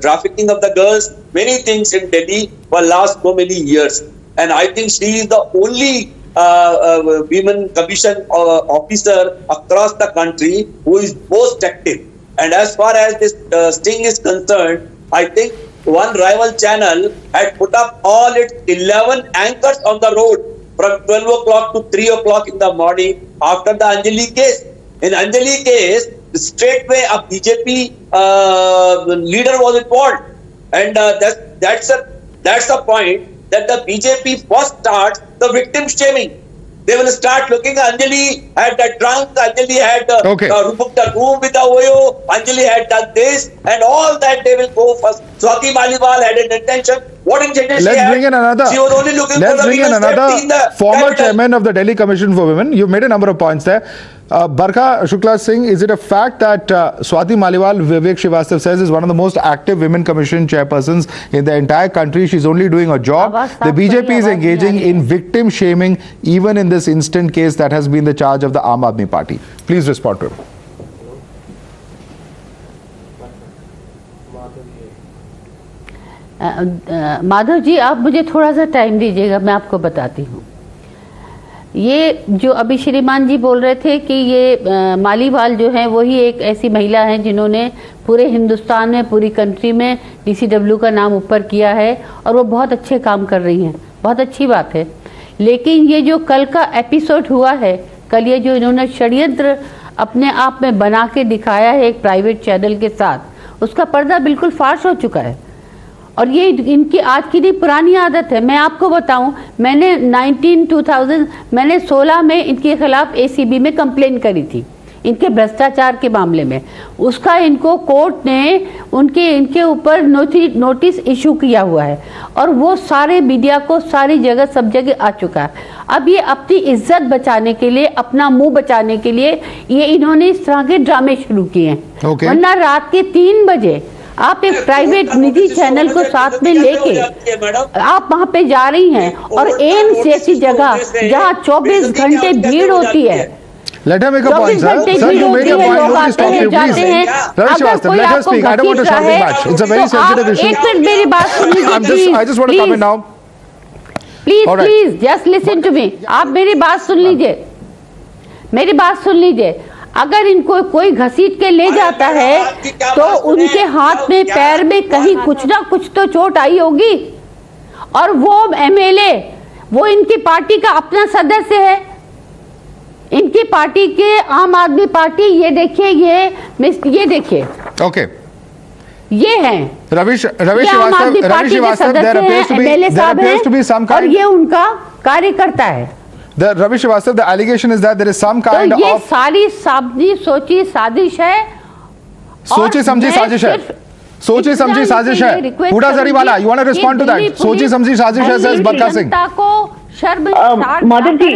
trafficking of the girls, many things in Delhi for last so many years. And I think she is the only women commission officer across the country who is most active. And as far as this sting is concerned, I think one rival channel had put up all its 11 anchors on the road from 12 o'clock to 3 o'clock in the morning after the Anjali case. In Anjali case, straightway a BJP leader was involved. And that's the point, that the BJP first starts the victim shaming. They will start looking, Anjali had drunk, Anjali had booked a room with the OYO, Anjali had done this, and all that they will go first. Swati Maliwal had an intention. What intention she had? Let's bring in another. She was only looking Let's for bring in another former chairman of the Delhi Commission for Women. You've made a number of points there. Barkha Shukla Singh, is it a fact that Swati Maliwal, Vivek Srivastava says, is one of the most active women commission chairpersons in the entire country? She's only doing a job. The BJP is engaging in victim shaming even in this instant case that has been the charge of the Aam Aadmi Party. Please respond to him. Madhav ji, आप मुझे थोड़ा सा time दीजिएगा, मैं आपको बताती हूँ। ये जो अभी श्रीमान जी बोल रहे थे कि ये मालीवाल जो है वही एक ऐसी महिला है जिन्होंने पूरे हिंदुस्तान में, पूरी कंट्री में डीसीडब्ल्यू का नाम ऊपर किया है और वो बहुत अच्छे काम कर रही हैं, बहुत अच्छी बात है। लेकिन ये जो कल का एपिसोड हुआ है, कल ये जो इन्होंने षड्यंत्र अपने आप में बना के दिखाया है एक प्राइवेट चैनल के साथ, उसका पर्दा बिल्कुल फाश हो चुका है। और ये इनकी आज की नहीं, पुरानी आदत है। मैं आपको बताऊं, मैंने 2016 में इनके खिलाफ एसीबी में कंप्लेन करी थी, इनके भ्रष्टाचार के मामले में। उसका इनको कोर्ट ने इनके ऊपर नोटिस इशू किया हुआ है और वो सारे मीडिया को, सारी जगह, सब जगह आ चुका है। अब ये अपनी इज्जत बचाने के लिए, अपना मुंह बचाने के लिए ये इन्होंने इस तरह के ड्रामे शुरू किए हैं। वरना रात के 3 बजे आप एक प्राइवेट निजी चैनल को साथ में लेके आप वहां पे जा रही हैं और एम्स जैसी जगह जहां 24 घंटे भीड़ होती है। Let her make a point, sir. Sir, you made a point. Nobody stop you, please. Ravi Srivastava, let her speak. I don't want a shouting match. It's a very sensitive issue. एक minute मेरी बात सुन लीजिए। I just want to come in now. Please just listen to me. आप मेरी बात सुन लीजिए, मेरी बात सुन लीजिए। अगर इनको कोई घसीट के ले जाता है तो उनके हाथ में, पैर में कहीं कुछ ना कुछ तो चोट आई होगी। और वो एमएलए, वो इनकी पार्टी का अपना सदस्य है, इनकी पार्टी के, आम आदमी पार्टी। ये देखिए, ये देखिए, ओके, ये हैं रवि श्रीवास्तव, एमएलए साहब हैं और ये उनका कार्यकर्ता है। The Ravi Srivastava, the allegation is that there is some kind तो ये of सारी साबजी सोची साजिश है, सोची समझी साजिश है, सोची समझी साजिश है। Hooda Jariwala, you want to respond to that? सोची समझी साजिश है, says Barkha Singh. जनता को शर्म Madhav ji,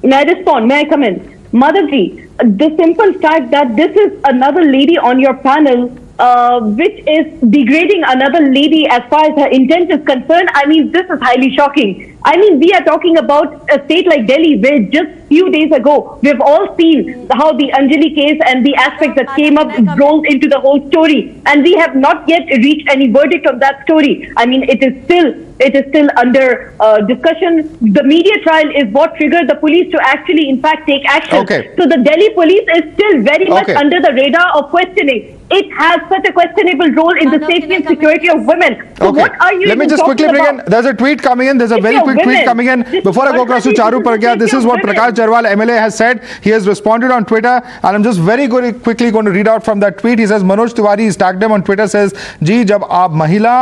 may I respond? May I come in? Madhav ji, the simple fact that this is another lady on your panel which is degrading another lady as far as her intent is concerned, I mean, this is highly shocking. I mean, we are talking about a state like Delhi where just few days ago, we've all seen how the Anjali case and the aspects that came up rolled into the whole story. And we have not yet reached any verdict on that story. I mean, it is still under discussion. The media trial is what triggered the police to actually, in fact, take action. Okay. So the Delhi police is still very much under the radar of questioning. It has such a questionable role in the safety and security of women. So what are you Let me just quickly bring in, there's a tweet coming in, there's a very quick quick tweet coming in. Before I go across to Charu Pragya, this is what Prakash Jarwal, MLA, has said. He has responded on Twitter, and I'm just very quickly going to read out from that tweet. He says, Manoj Tiwari, he's tagged him on Twitter, says, जी जब आप महिला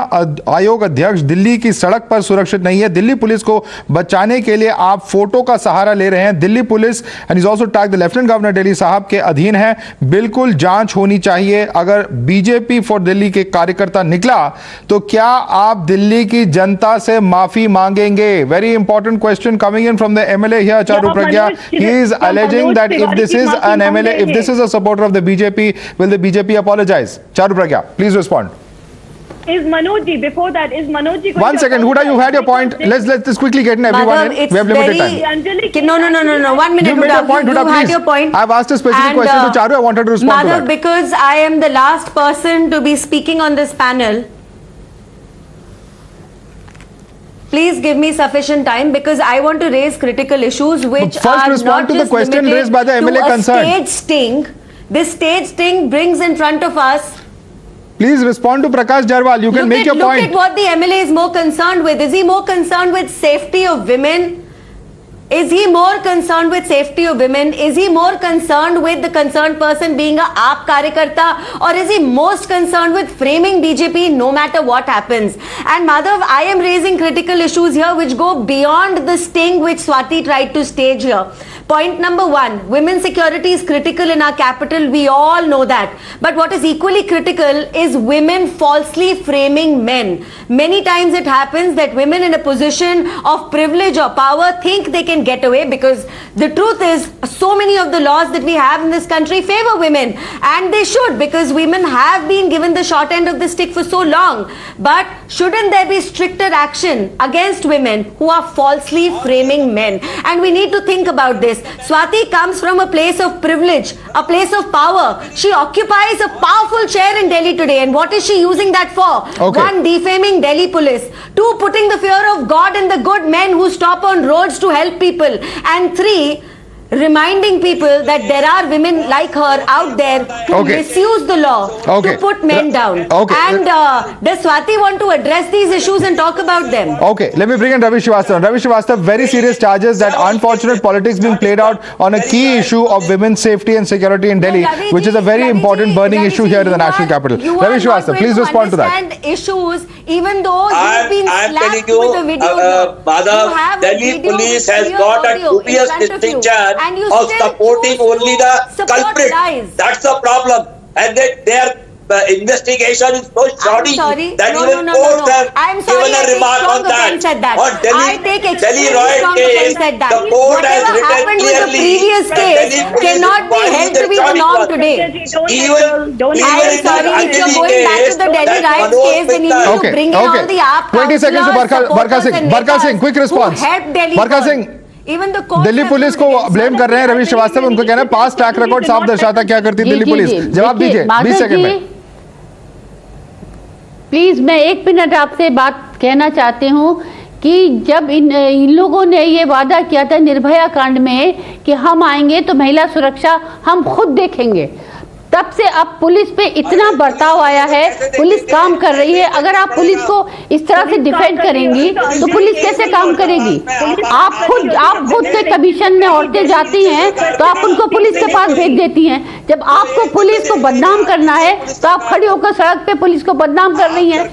आयोग अध्यक्ष दिल्ली की सड़क पर सुरक्षित नहीं है, दिल्ली पुलिस को बचाने के लिए आप फोटो का सहारा ले रहे हैं. Delhi police, and is also tag the lieutenant governor Delhi साहब, के अधीन है. बिल्कुल जांच होनी चाहिए. अगर बीजेपी फॉर दिल्ली के कार्यकर्ता निकला तो क्या आप दिल्ली की जनता से माफी मांगेंगे? Very important question coming in from the MLA here, Charu Pragya. He is alleging that if this is an MLA, if this is a supporter of the BJP, will the BJP apologize? Charu Pragya, please respond. Is Manoj ji, before that, is Manoj ji... One second, Huda, you had your point. Let's just quickly get in everyone in. We have limited time. No. 1 minute, You made your point, Huda, you had please. your point. I've asked a specific question to Charu. I wanted to respond to that. Because I am the last person to be speaking on this panel, please give me sufficient time, because I want to raise critical issues which First, are respond not to the just question limited raised by the MLA to a concerned. stage sting. This stage sting brings in front of us. Please respond to Prakash Jarwal. You can make your point. Look at what the MLA is more concerned with. Is he more concerned with safety of women? Is he more concerned with safety of women? Is he more concerned with the concerned person being a AAP Karyakarta? Or is he most concerned with framing BJP no matter what happens? And Madhav, I am raising critical issues here which go beyond the sting which Swati tried to stage here. Point number 1, women's security is critical in our capital. We all know that. But what is equally critical is women falsely framing men. Many times it happens that women in a position of privilege or power think they can get away, because the truth is so many of the laws that we have in this country favor women, and they should, because women have been given the short end of the stick for so long. But shouldn't there be stricter action against women who are falsely framing men? And we need to think about this. Swati comes from a place of privilege, a place of power. She occupies a powerful chair in Delhi today, and what is she using that for? Okay. 1, defaming Delhi police. 2, putting the fear of God in the good men who stop on roads to help people. And 3, reminding people that there are women like her out there who misuse the law to put men down. And does Swati want to address these issues and talk about them? Okay, let me bring in Ravi Srivastava. Ravi Srivastava, very serious charges that unfortunate politics being played out on a key issue of women's safety and security in Delhi, which is a very important burning issue here in the national capital. Ravi Srivastava, please respond to that. Issues, even though you've been slapped with a video. Madhav, Delhi police has got a dubious distinction of supporting only the culprit. That's the problem. And their investigation is so shoddy that even courts have given a remark on that. On Delhi riot case, the court has written clearly that Delhi police cannot be held to be the norm today. Even I'm sorry, if you're going back to the Delhi riot case, then you need to bring in all the AAP 20 seconds to Barkha Singh. Barkha Singh, quick response. Barkha Singh, Delhi police को blame कर रहे हैं रवि श्रीवास्तव. उनको कहना है पास track record साफ दर्शाता क्या करती दिल्ली पुलिस. जवाब दीजिए 20 सेकंड में. प्लीज मैं 1 मिनट आपसे बात कहना चाहती हूँ कि जब इन लोगों ने ये वादा किया था निर्भया कांड में कि हम आएंगे तो महिला सुरक्षा हम खुद देखेंगे, तब से अब पुलिस पे इतना बर्ताव आया है. पुलिस काम कर रही है. अगर आप पुलिस को इस तरह से डिफेंड करेंगी तो पुलिस कैसे काम करेगी? आप खुद से कमीशन में औरतें जाती हैं तो आप उनको पुलिस के पास भेज देती हैं. जब आपको पुलिस को बदनाम करना है तो आप खड़ी होकर सड़क पे पुलिस को बदनाम कर रही हैं.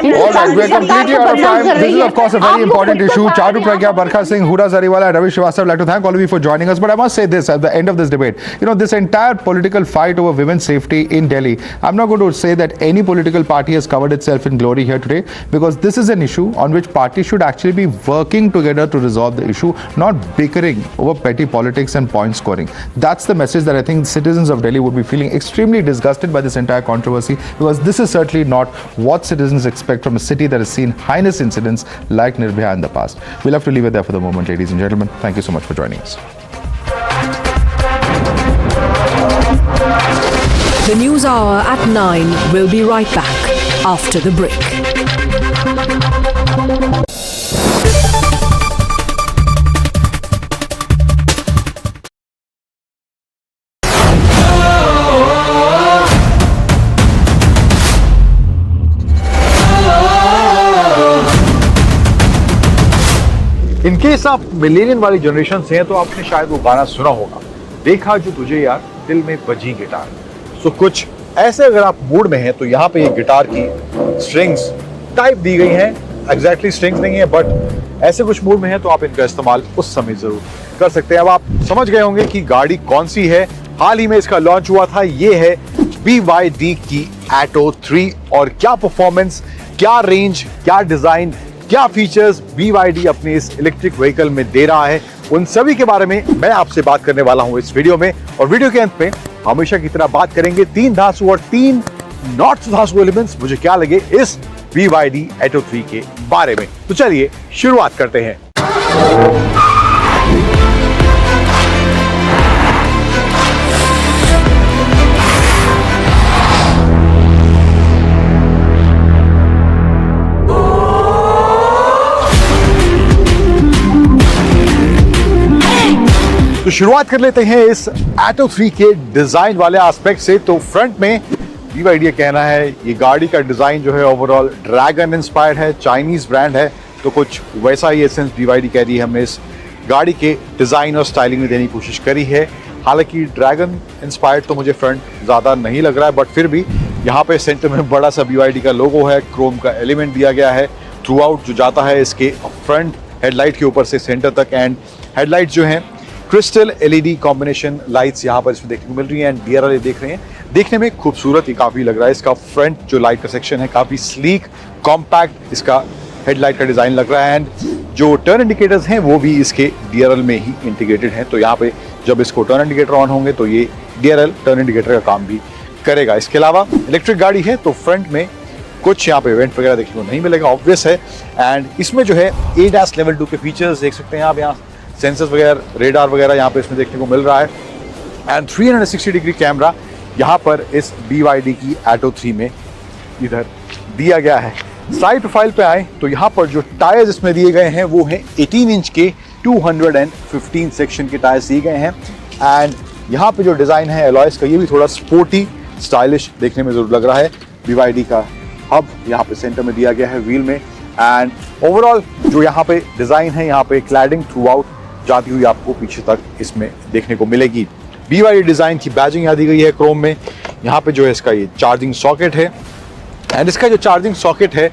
This is of course a very important issue. Charu Pragya, Barkha Singh, Huda Zariwala, and Ravi Srivastava, I'd like to thank all of you for joining us. But I must say this at the end of this debate, this entire political fight over women's safety in Delhi, I'm not going to say that any political party has covered itself in glory here today, because this is an issue on which parties should actually be working together to resolve the issue, not bickering over petty politics and point scoring. That's the message that I think citizens of Delhi would be feeling extremely disgusted by this entire controversy, because this is certainly not what citizens expect from a city that has seen heinous incidents like Nirbhaya in the past. We'll have to leave it there for the moment, ladies and gentlemen. Thank you so much for joining us. The News Hour at 9 will be right back after the break. In case आप मिलेनियन वाली generation से हैं तो आपने शायद वो गाना सुना होगा, देखा जो तुझे यार दिल में बजी गिटार। सो कुछ ऐसे अगर आप मूड में हैं तो यहाँ पे ये गिटार की स्ट्रिंग्स टाइप दी गई हैं, एग्जैक्टली स्ट्रिंग्स नहीं है बट ऐसे कुछ मूड में है तो आप इनका इस्तेमाल उस समय जरूर कर सकते हैं। अब आप समझ गए होंगे कि गाड़ी कौन सी है, हाल ही में इसका लॉन्च हुआ था। ये है BYD की Atto 3 और क्या परफॉर्मेंस, क्या रेंज, क्या डिजाइन, क्या फीचर्स BYD अपने इस इलेक्ट्रिक व्हीकल में दे रहा है, उन सभी के बारे में मैं आपसे बात करने वाला हूं इस वीडियो में। और वीडियो के अंत में हमेशा की तरह बात करेंगे 3 धांसू और 3 नॉट सो धांसू एलिमेंट्स मुझे क्या लगे इस BYD Atto 3 के बारे में। तो चलिए शुरुआत करते हैं। तो शुरुआत कर लेते हैं इस Atto 3 के डिजाइन वाले एस्पेक्ट से। तो फ्रंट में BYD कहना है ये गाड़ी का डिजाइन जो है ओवरऑल ड्रैगन इंस्पायर्ड है, चाइनीज ब्रांड है, तो कुछ वैसा ही एसेंस BYD कह रही है हमने इस गाड़ी के डिजाइन और स्टाइलिंग में देने की कोशिश करी है। हालांकि ड्रैगन इंस्पायर्ड तो मुझे फ्रंट ज्यादा नहीं लग रहा है, बट फिर भी यहाँ पे सेंटर में बड़ा सा BYD का लोगो है, क्रोम का एलिमेंट दिया गया है थ्रू आउट जो जाता है इसके फ्रंट हेडलाइट के ऊपर से सेंटर तक। एंड हेडलाइट जो है क्रिस्टल LED कॉम्बिनेशन लाइट्स यहाँ पर इसमें देखने को मिल रही है। एंड DRL देख रहे हैं, देखने में खूबसूरत ही काफी लग रहा है। इसका फ्रंट जो लाइट का सेक्शन है काफी स्लीक कॉम्पैक्ट इसका हेडलाइट का डिजाइन लग रहा है। एंड जो टर्न इंडिकेटर्स हैं वो भी इसके DRL में ही इंटीग्रेटेड हैं, तो यहाँ पे जब इसको टर्न इंडिकेटर ऑन होंगे तो ये DRL टर्न इंडिकेटर का काम भी करेगा। इसके अलावा इलेक्ट्रिक गाड़ी है तो फ्रंट में कुछ यहाँ पे इवेंट वगैरह देखने को नहीं मिलेगा, ऑब्वियस है। एंड इसमें जो है ADAS लेवल 2 के फीचर्स देख सकते हैं आप, यहाँ सेंसर्स वगैरह, रेडार वगैरह यहाँ पे इसमें देखने को मिल रहा है। एंड 360 डिग्री कैमरा यहाँ पर इस BYD की Atto 3 में इधर दिया गया है। साइड प्रोफाइल पे आए तो यहाँ पर जो टायर्स इसमें दिए गए हैं वो हैं 18 इंच के 215 सेक्शन के टायर्स दिए गए हैं। एंड यहाँ पे जो डिजाइन है एलॉयस का ये भी थोड़ा स्पोर्टी स्टाइलिश देखने में जरूर लग रहा है। BYD का हब यहाँ पे सेंटर में दिया गया है व्हील में। एंड ओवरऑल जो यहाँ पे डिजाइन है, यहाँ पे क्लैडिंग थ्रू आउट जाती हुई आपको पीछे तक इसमें देखने को मिलेगी। BYD डिजाइन की बैजिंग यहाँ दी गई है क्रोम में। यहाँ पे जो है इसका ये चार्जिंग सॉकेट है। एंड इसका जो चार्जिंग सॉकेट है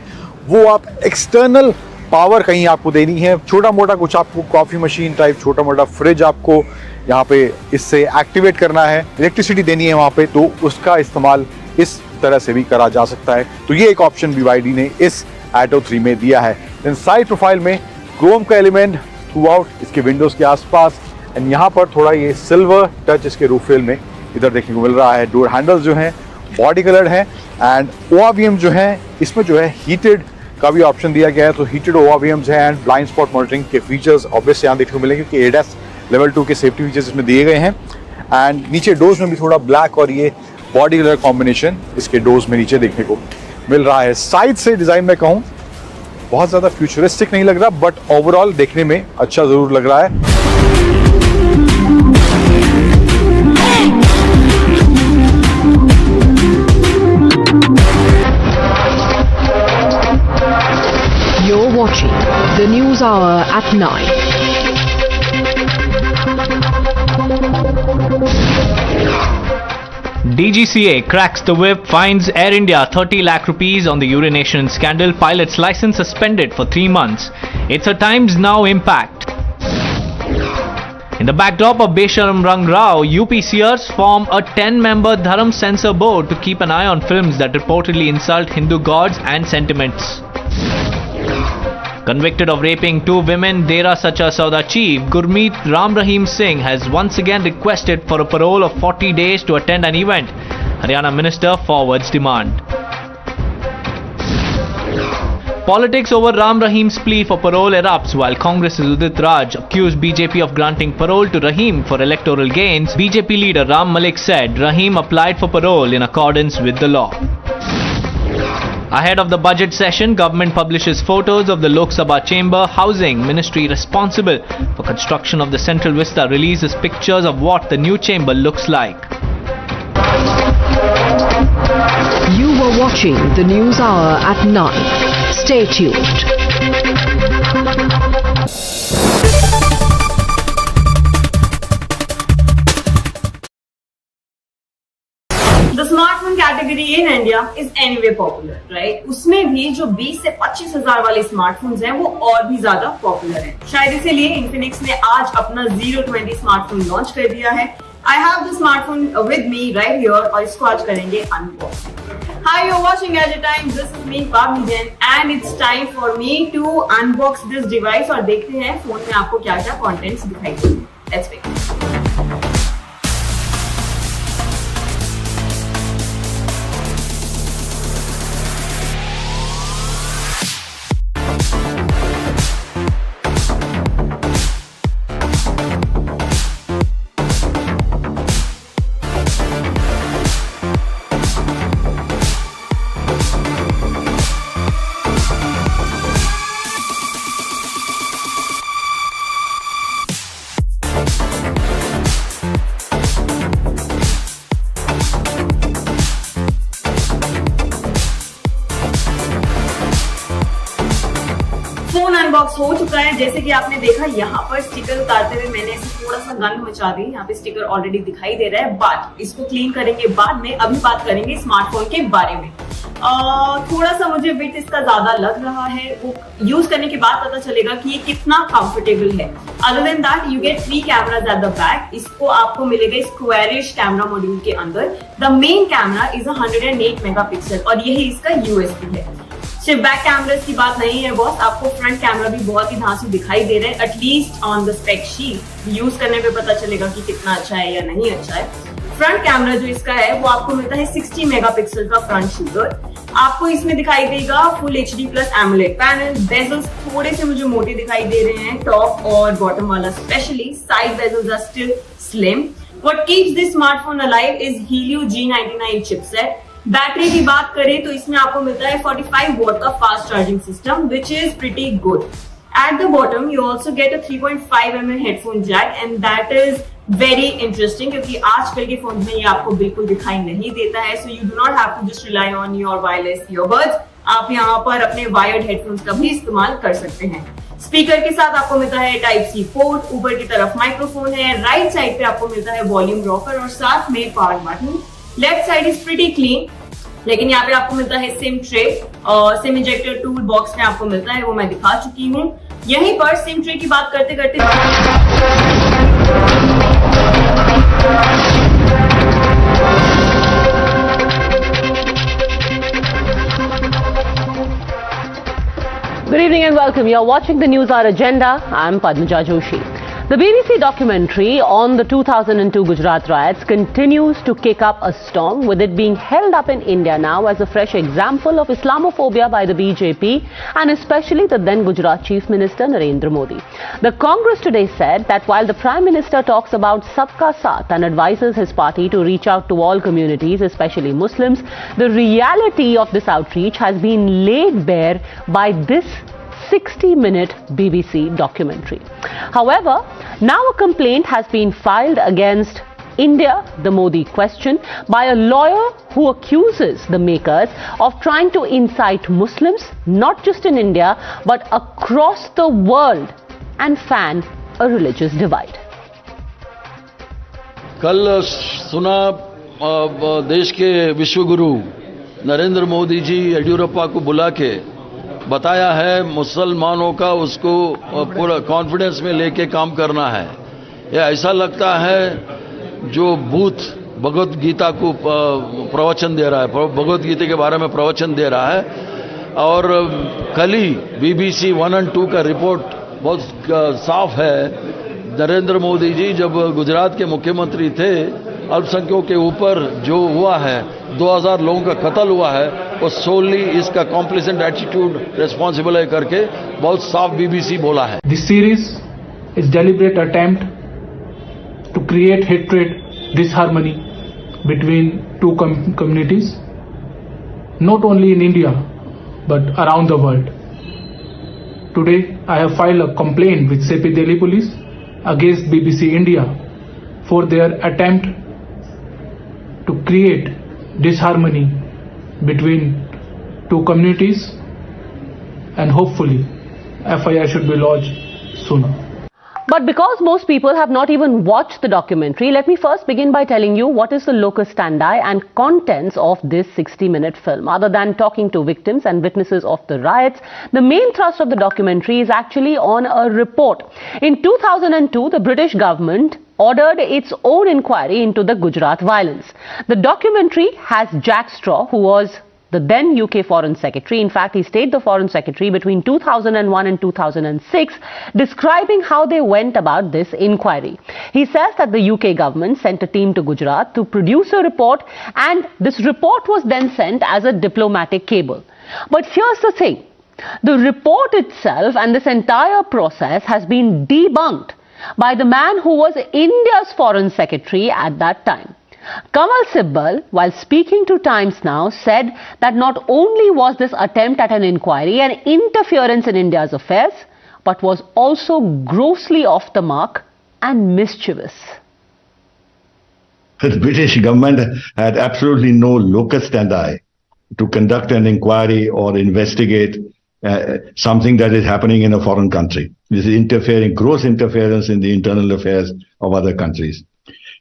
वो आप एक्सटर्नल पावर कहीं आपको देनी है, छोटा मोटा कुछ आपको कॉफी मशीन टाइप, छोटा मोटा फ्रिज आपको यहाँ पे इससे एक्टिवेट करना है, इलेक्ट्रिसिटी देनी है वहाँ पे, तो उसका इस्तेमाल इस तरह से भी करा जा सकता है। तो ये एक ऑप्शन BYD ने इस Atto 3 में दिया है। देन साइड प्रोफाइल में क्रोम का एलिमेंट थ्रू आउट इसके विंडोज के आसपास। एंड यहाँ पर थोड़ा ये सिल्वर टच इसके रूफ रेल में इधर देखने को मिल रहा है। डोर हैंडल्स जो हैं बॉडी कलर्ड है। एंड ORVM जो है इसमें जो है हीटेड का भी ऑप्शन दिया गया है, तो हीटेड ORVMs है। एंड ब्लाइंड स्पॉट मॉनिटरिंग के फीचर्स ऑब्वियसली यहाँ देखने को मिलेंगे क्योंकि ADAS लेवल 2 के सेफ्टी फीचर्स इसमें दिए गए हैं। एंड नीचे डोर्स में भी थोड़ा ब्लैक और ये बॉडी कलर कॉम्बिनेशन इसके डोर्स में नीचे देखने को मिल रहा है। साइड से डिजाइन में कहूँ बहुत ज्यादा फ्यूचरिस्टिक नहीं लग रहा, बट ओवरऑल देखने में अच्छा जरूर लग रहा है। You're watching the News Hour at 9. DGCA cracks the whip, fines Air India 30 lakh rupees on the urination scandal, pilot's license suspended for 3 months. It's a Times Now impact. In the backdrop of Besharam Rang Rao, UPCers form a 10-member Dharam censor board to keep an eye on films that reportedly insult Hindu gods and sentiments. Convicted of raping 2 women, Dera Sacha Sauda chief Gurmeet Ram Rahim Singh has once again requested for a parole of 40 days to attend an event. Haryana minister forwards demand. Politics over Ram Rahim's plea for parole erupts while Congress's Udit Raj accused BJP of granting parole to Rahim for electoral gains. BJP leader Ram Malik said Rahim applied for parole in accordance with the law. Ahead of the budget session, government publishes photos of the Lok Sabha chamber. Housing Ministry responsible for construction of the Central Vista releases pictures of what the new chamber looks like. You were watching the News Hour at 9. Stay tuned. The smartphone category in India is anyway popular, right? उसमें भी जो 20 से 25 हजार वाले smartphones हैं वो और भी ज्यादा पॉपुलर हैं। शायद इसीलिए Infinix ने आज अपना 020 स्मार्टफोन लॉन्च कर दिया है। I have the smartphone with me right here और इसको आज करेंगे unboxing. Hi, you're watching Gadget Time. This is me, Padmaja, and it's time for me to unbox this device और देखते हैं फोन में आपको क्या-क्या contents दिखाई देंगे। Let's begin. फोन अनबॉक्स हो चुका है। जैसे कि आपने देखा यहाँ पर स्टिकर उतारते हुए मैंने इसे थोड़ा सा गंद मचा दी। यहाँ पे स्टिकर ऑलरेडी दिखाई दे रहा है, बट इसको क्लीन करेंगे बाद में। अभी बात करेंगे स्मार्टफोन के बारे में। थोड़ा सा मुझे वेट इसका ज्यादा लग रहा है, वो यूज करने के बाद पता चलेगा कि ये कितना कंफर्टेबल है। Other than that you get 3 cameras at the back. इसको आपको मिलेगा स्क्वायरिश कैमरा मॉड्यूल के अंदर। The main camera is 108 megapixel और यही इसका यूएसपी है। सिर्फ बैक कैमरास की बात नहीं है बॉस, आपको फ्रंट कैमरा भी बहुत ही धांसू दिखाई दे रहा है। At least on the spec sheet use करने पे पता चलेगा कि कितना अच्छा है या नहीं अच्छा है। फ्रंट कैमरा जो इसका है वो आपको मिलता है 60 मेगापिक्सल का फ्रंट शूटर। आपको इसमें दिखाई देगा full HD plus AMOLED panel. Bezels थोड़े से मुझे मोटे दिखाई दे रहे हैं, टॉप और बॉटम वाला specially. Side bezels are still slim. What keeps this smartphone alive is Helio G99 chipset. Battery की बात करें तो इसमें आपको मिलता है 45 वॉट का fast charging system, which is pretty good. At the bottom you also get a 3.5 mm headphone jack and that is very interesting, क्योंकि आजकल के फोन में ये आपको बिल्कुल दिखाई नहीं देता है। So you do not have to just rely on your wireless earbuds. आप यहाँ पर अपने वायर्ड हेडफोन्स का भी इस्तेमाल कर सकते हैं। स्पीकर के साथ आपको मिलता है Type-C पोर्ट। ऊपर की तरफ माइक्रोफोन है। राइट साइड पे आपको मिलता है वॉल्यूम रॉकर और साथ में power button. Left side is pretty clean, लेकिन यहाँ पे आपको मिलता है सिम ट्रे और सिम इंजेक्टर टूल बॉक्स में आपको मिलता है, वो मैं दिखा चुकी हूँ। यहीं पर सिम ट्रे की बात करते करते Good evening and welcome. You're watching the News Hour Agenda. I'm Padmaja Joshi. The BBC documentary on the 2002 Gujarat riots continues to kick up a storm, with it being held up in India now as a fresh example of Islamophobia by the BJP and especially the then Gujarat Chief Minister Narendra Modi. The Congress today said that while the Prime Minister talks about Sabka Saath and advises his party to reach out to all communities, especially Muslims, the reality of this outreach has been laid bare by this 60-minute BBC documentary. However, now a complaint has been filed against India, the Modi question, by a lawyer who accuses the makers of trying to incite Muslims, not just in India, but across the world, and fan a religious divide. कल सुना देश के विश्वगुरु नरेंद्र मोदी जी येडियुरप्पा को बुला के बताया है मुसलमानों का उसको पूरा कॉन्फिडेंस में लेके काम करना है। यह ऐसा लगता है जो भूत भगवत गीता को प्रवचन दे रहा है, भगवत गीता के बारे में प्रवचन दे रहा है। और कल ही BBC 1 और 2 का रिपोर्ट बहुत साफ है। नरेंद्र मोदी जी जब गुजरात के मुख्यमंत्री थे, अल्पसंख्यकों के ऊपर जो हुआ है, 2000 लोगों का कत्ल हुआ है, वो सोली इसका कॉम्प्लिसेंट एटीट्यूड रिस्पॉन्सिबल है करके बहुत साफ BBC बोला है। This series is deliberate attempt to create hatred, disharmony between two communities, not only in India but around the world. Today I have filed a complaint with CP Delhi Police against BBC India for their attempt to create disharmony between two communities, and hopefully FIR should be lodged sooner. But because most people have not even watched the documentary, let me first begin by telling you what is the locus standi and contents of this 60-minute film. Other than talking to victims and witnesses of the riots, the main thrust of the documentary is actually on a report. In 2002, the British government ordered its own inquiry into the Gujarat violence. The documentary has Jack Straw, who was the then UK Foreign Secretary. In fact, he stayed the Foreign Secretary between 2001 and 2006, describing how they went about this inquiry. He says that the UK government sent a team to Gujarat to produce a report, and this report was then sent as a diplomatic cable. But here's the thing. The report itself and this entire process has been debunked by the man who was India's Foreign Secretary at that time. Kamal Sibbal, while speaking to Times Now, said that not only was this attempt at an inquiry an interference in India's affairs, but was also grossly off the mark and mischievous. The British government had absolutely no locus standi to conduct an inquiry or investigate something that is happening in a foreign country. This is gross interference in the internal affairs of other countries.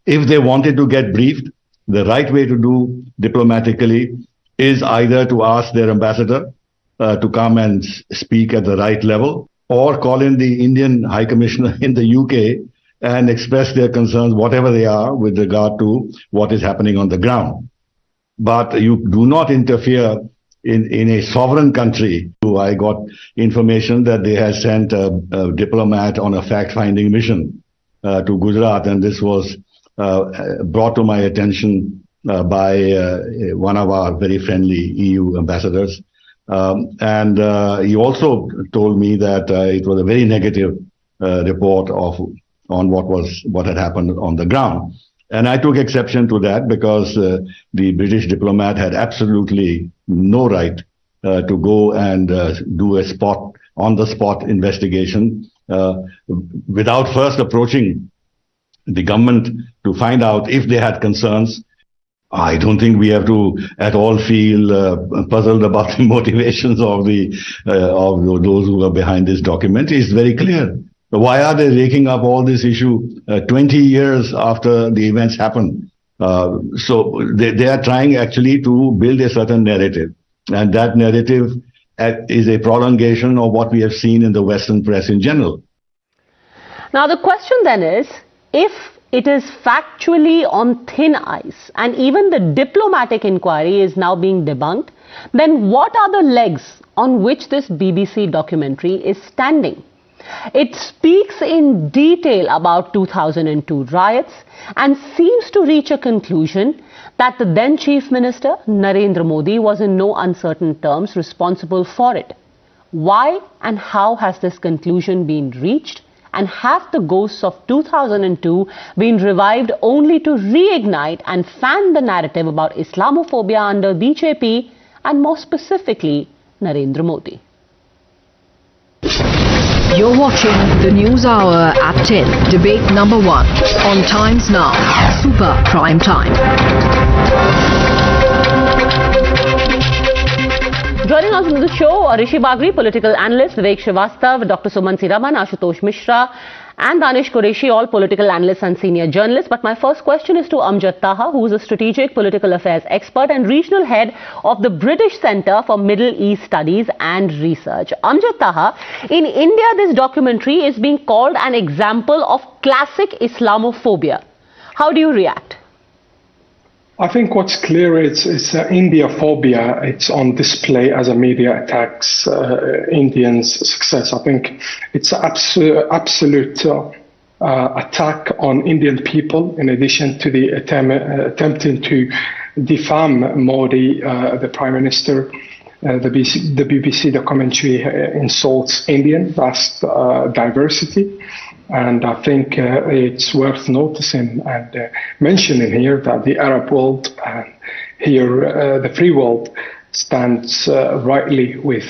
If they wanted to get briefed, the right way to do diplomatically is either to ask their ambassador to come and speak at the right level, or call in the Indian High Commissioner in the UK and express their concerns, whatever they are, with regard to what is happening on the ground. But you do not interfere in a sovereign country. I got information that they had sent a diplomat on a fact-finding mission to Gujarat, and this was brought to my attention by one of our very friendly EU ambassadors. And he also told me that it was a very negative report on what had happened on the ground. And I took exception to that because the British diplomat had absolutely no right to go and do a on-the-spot investigation without first approaching the government to find out if they had concerns. I don't think we have to at all feel puzzled about the motivations of those who are behind this document. It's very clear. Why are they raking up all this issue 20 years after the events happened? So they are trying actually to build a certain narrative, and that narrative is a prolongation of what we have seen in the Western press in general. Now the question then is, if it is factually on thin ice and even the diplomatic inquiry is now being debunked, then what are the legs on which this BBC documentary is standing? It speaks in detail about 2002 riots and seems to reach a conclusion that the then Chief Minister Narendra Modi was in no uncertain terms responsible for it. Why and how has this conclusion been reached? And have the ghosts of 2002 been revived only to reignite and fan the narrative about Islamophobia under BJP and more specifically Narendra Modi? You're watching the News Hour at 10, debate number 1 on Times Now, Super Prime Time. Joining us on the show are Rishi Bagri, political analyst, Vivek Srivastav, Dr. Sumansi Raman, Ashutosh Mishra, and Danish Qureshi, all political analysts and senior journalists. But my first question is to Amjad Taha, who is a strategic political affairs expert and regional head of the British Centre for Middle East Studies and Research. Amjad Taha, in India, this documentary is being called an example of classic Islamophobia. How do you react? I think what's clear is India phobia. It's on display as a media attacks Indians' success. I think it's an absolute attack on Indian people, in addition to the attempting to defame Modi, the Prime Minister. The BBC documentary insults Indian vast diversity. And I think it's worth noticing and mentioning here that the Arab world and here the free world stands rightly with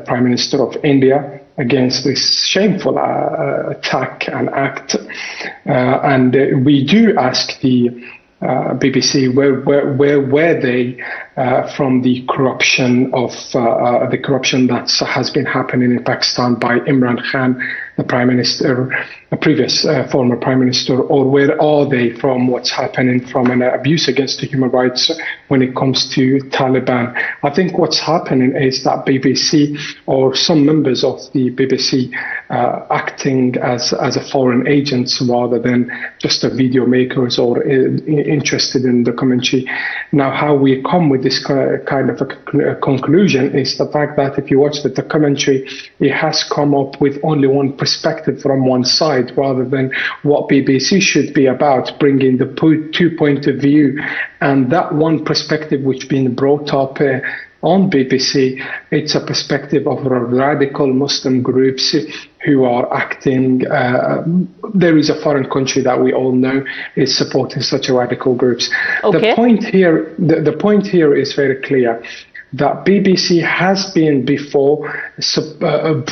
Prime Minister of India against this shameful attack and act. And we do ask the BBC where were they from the corruption that has been happening in Pakistan by Imran Khan, the Prime Minister, previous former Prime Minister, or where are they from what's happening from an abuse against the human rights when it comes to Taliban? I think what's happening is that BBC or some members of the BBC acting as a foreign agents rather than just a video makers or interested in the commentary. Now, how we come with this kind of a conclusion is the fact that if you watch the documentary, it has come up with only one perspective from one side rather than what BBC should be about, bringing the two point of view. And that one perspective which been brought up on BBC, it's a perspective of radical Muslim groups who are acting. There is a foreign country that we all know is supporting such radical groups. Okay. The point here is very clear. That BBC has been before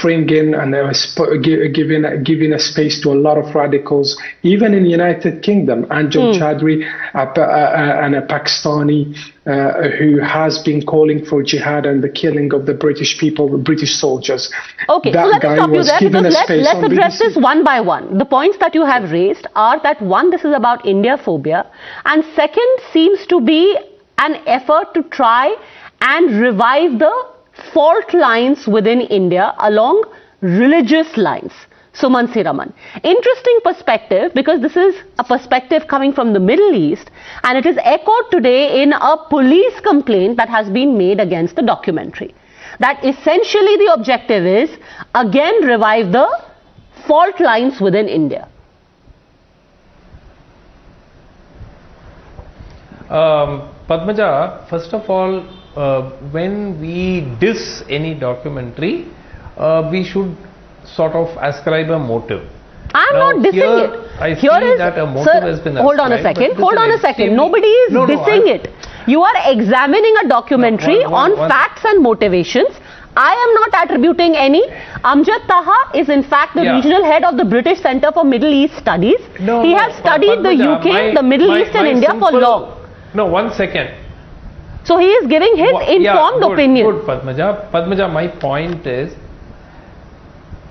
bringing and giving a space to a lot of radicals, even in the United Kingdom. Anjum Chowdhury, and a Pakistani who has been calling for jihad and the killing of the British people, the British soldiers. Okay, that so let me guy stop you was there given because a space let's on address BBC. this one by one. The points that you have raised are that one, this is about India phobia, and second seems to be an effort to try and revive the fault lines within India along religious lines. Suman Siraman. Interesting perspective, because this is a perspective coming from the Middle East, and it is echoed today in a police complaint that has been made against the documentary. That essentially the objective is, again, revive the fault lines within India. Padmaja, first of all, when we diss any documentary, we should sort of ascribe a motive. I'm not dissing it. I see that a motive has been ascribed. Hold on a second. Nobody is dissing it. You are examining a documentary on facts and motivations. I am not attributing any. Amjad Taha is in fact the regional head of the British Centre for Middle East Studies. He has studied the UK, the Middle East and India for long. No, 1 second. So he is giving his informed opinion. Good, Padmaja. Padmaja, my point is,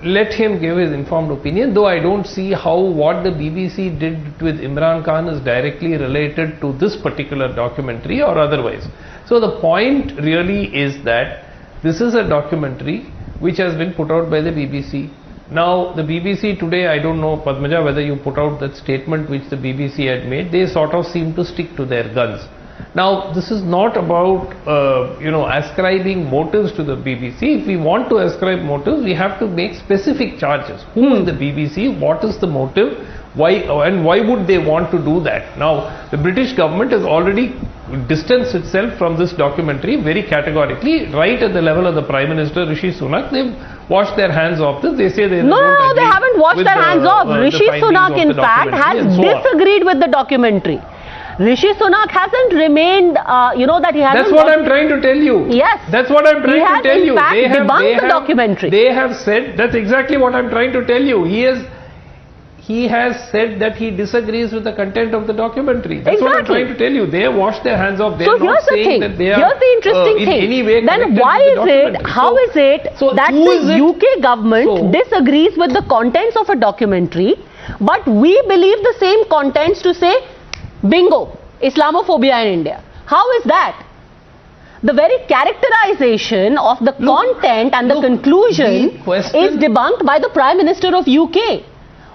let him give his informed opinion, though I don't see how what the BBC did with Imran Khan is directly related to this particular documentary or otherwise. So the point really is that this is a documentary which has been put out by the BBC. Now the BBC today, I don't know, Padmaja, whether you put out that statement which the BBC had made, they sort of seem to stick to their guns. Now, this is not about, ascribing motives to the BBC. If we want to ascribe motives, we have to make specific charges. Who is the BBC? What is the motive? Why and why would they want to do that? Now, the British government has already distanced itself from this documentary very categorically, right at the level of the Prime Minister, Rishi Sunak. They've washed their hands off this. They say they No, they haven't washed their hands off. Rishi Sunak, in fact, has disagreed with the documentary. Rishi Sunak hasn't remained, that he hasn't... That's what I'm trying to tell you. Yes. That's what I'm trying to tell you. They have debunked the documentary. They have said, that's exactly what I'm trying to tell you. He has said that he disagrees with the content of the documentary. That's what I'm trying to tell you. They have washed their hands off. They are not saying that they are here's the interesting in any way then why is it, how is it that the UK government disagrees with the contents of a documentary, but we believe the same contents to say, bingo, Islamophobia in India? How is that? The very characterization of the content and the conclusion is debunked by the Prime Minister of UK.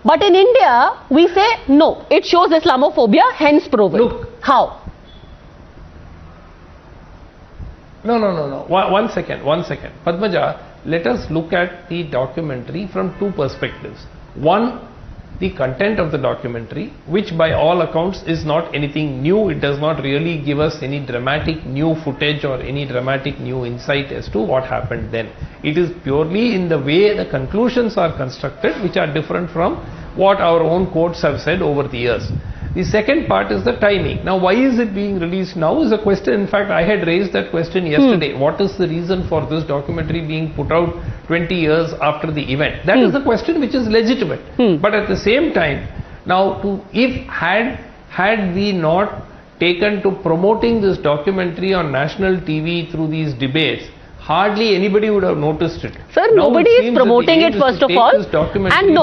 But in India, we say, no, it shows Islamophobia, hence proven. Look. How? No. One second. Padmaja, let us look at the documentary from two perspectives. One, the content of the documentary, which by all accounts is not anything new. It does not really give us any dramatic new footage or any dramatic new insight as to what happened then. It is purely in the way the conclusions are constructed, which are different from what our own courts have said over the years. The second part is the timing. Now, why is it being released now is a question. In fact, I had raised that question yesterday. What is the reason for this documentary being put out 20 years after the event? That is the question which is legitimate. But at the same time, now, had we not taken to promoting this documentary on national TV through these debates, hardly anybody would have noticed it. Sir, Now nobody it is seems that promoting the it aim is first to of take all. this documentary And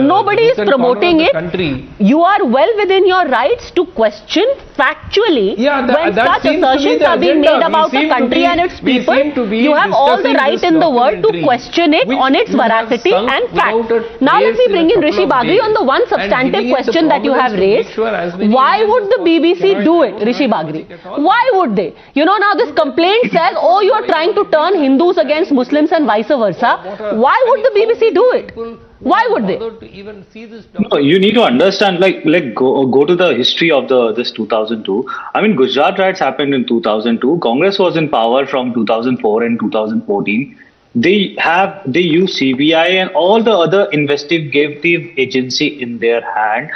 nobody is different promoting corner of it. the country. You are well within your rights to question factually when that such seems to be assertions the are being agenda. made about a country and its people. You have all the right in the world to question it on its veracity and fact. Now let me bring in Rishi Bagri on the one substantive question that you have raised. Why would the BBC do it, Rishi Bagri? Why would they? You know, now this complaint says, oh, you are trying to turn Hindus against Muslims and vice versa. Why would the BBC do it? Why would they? No, you need to understand, go to the history of this 2002. I mean, Gujarat riots happened in 2002. Congress was in power from 2004 and 2014. They use CBI and all the other investigative agency in their hand.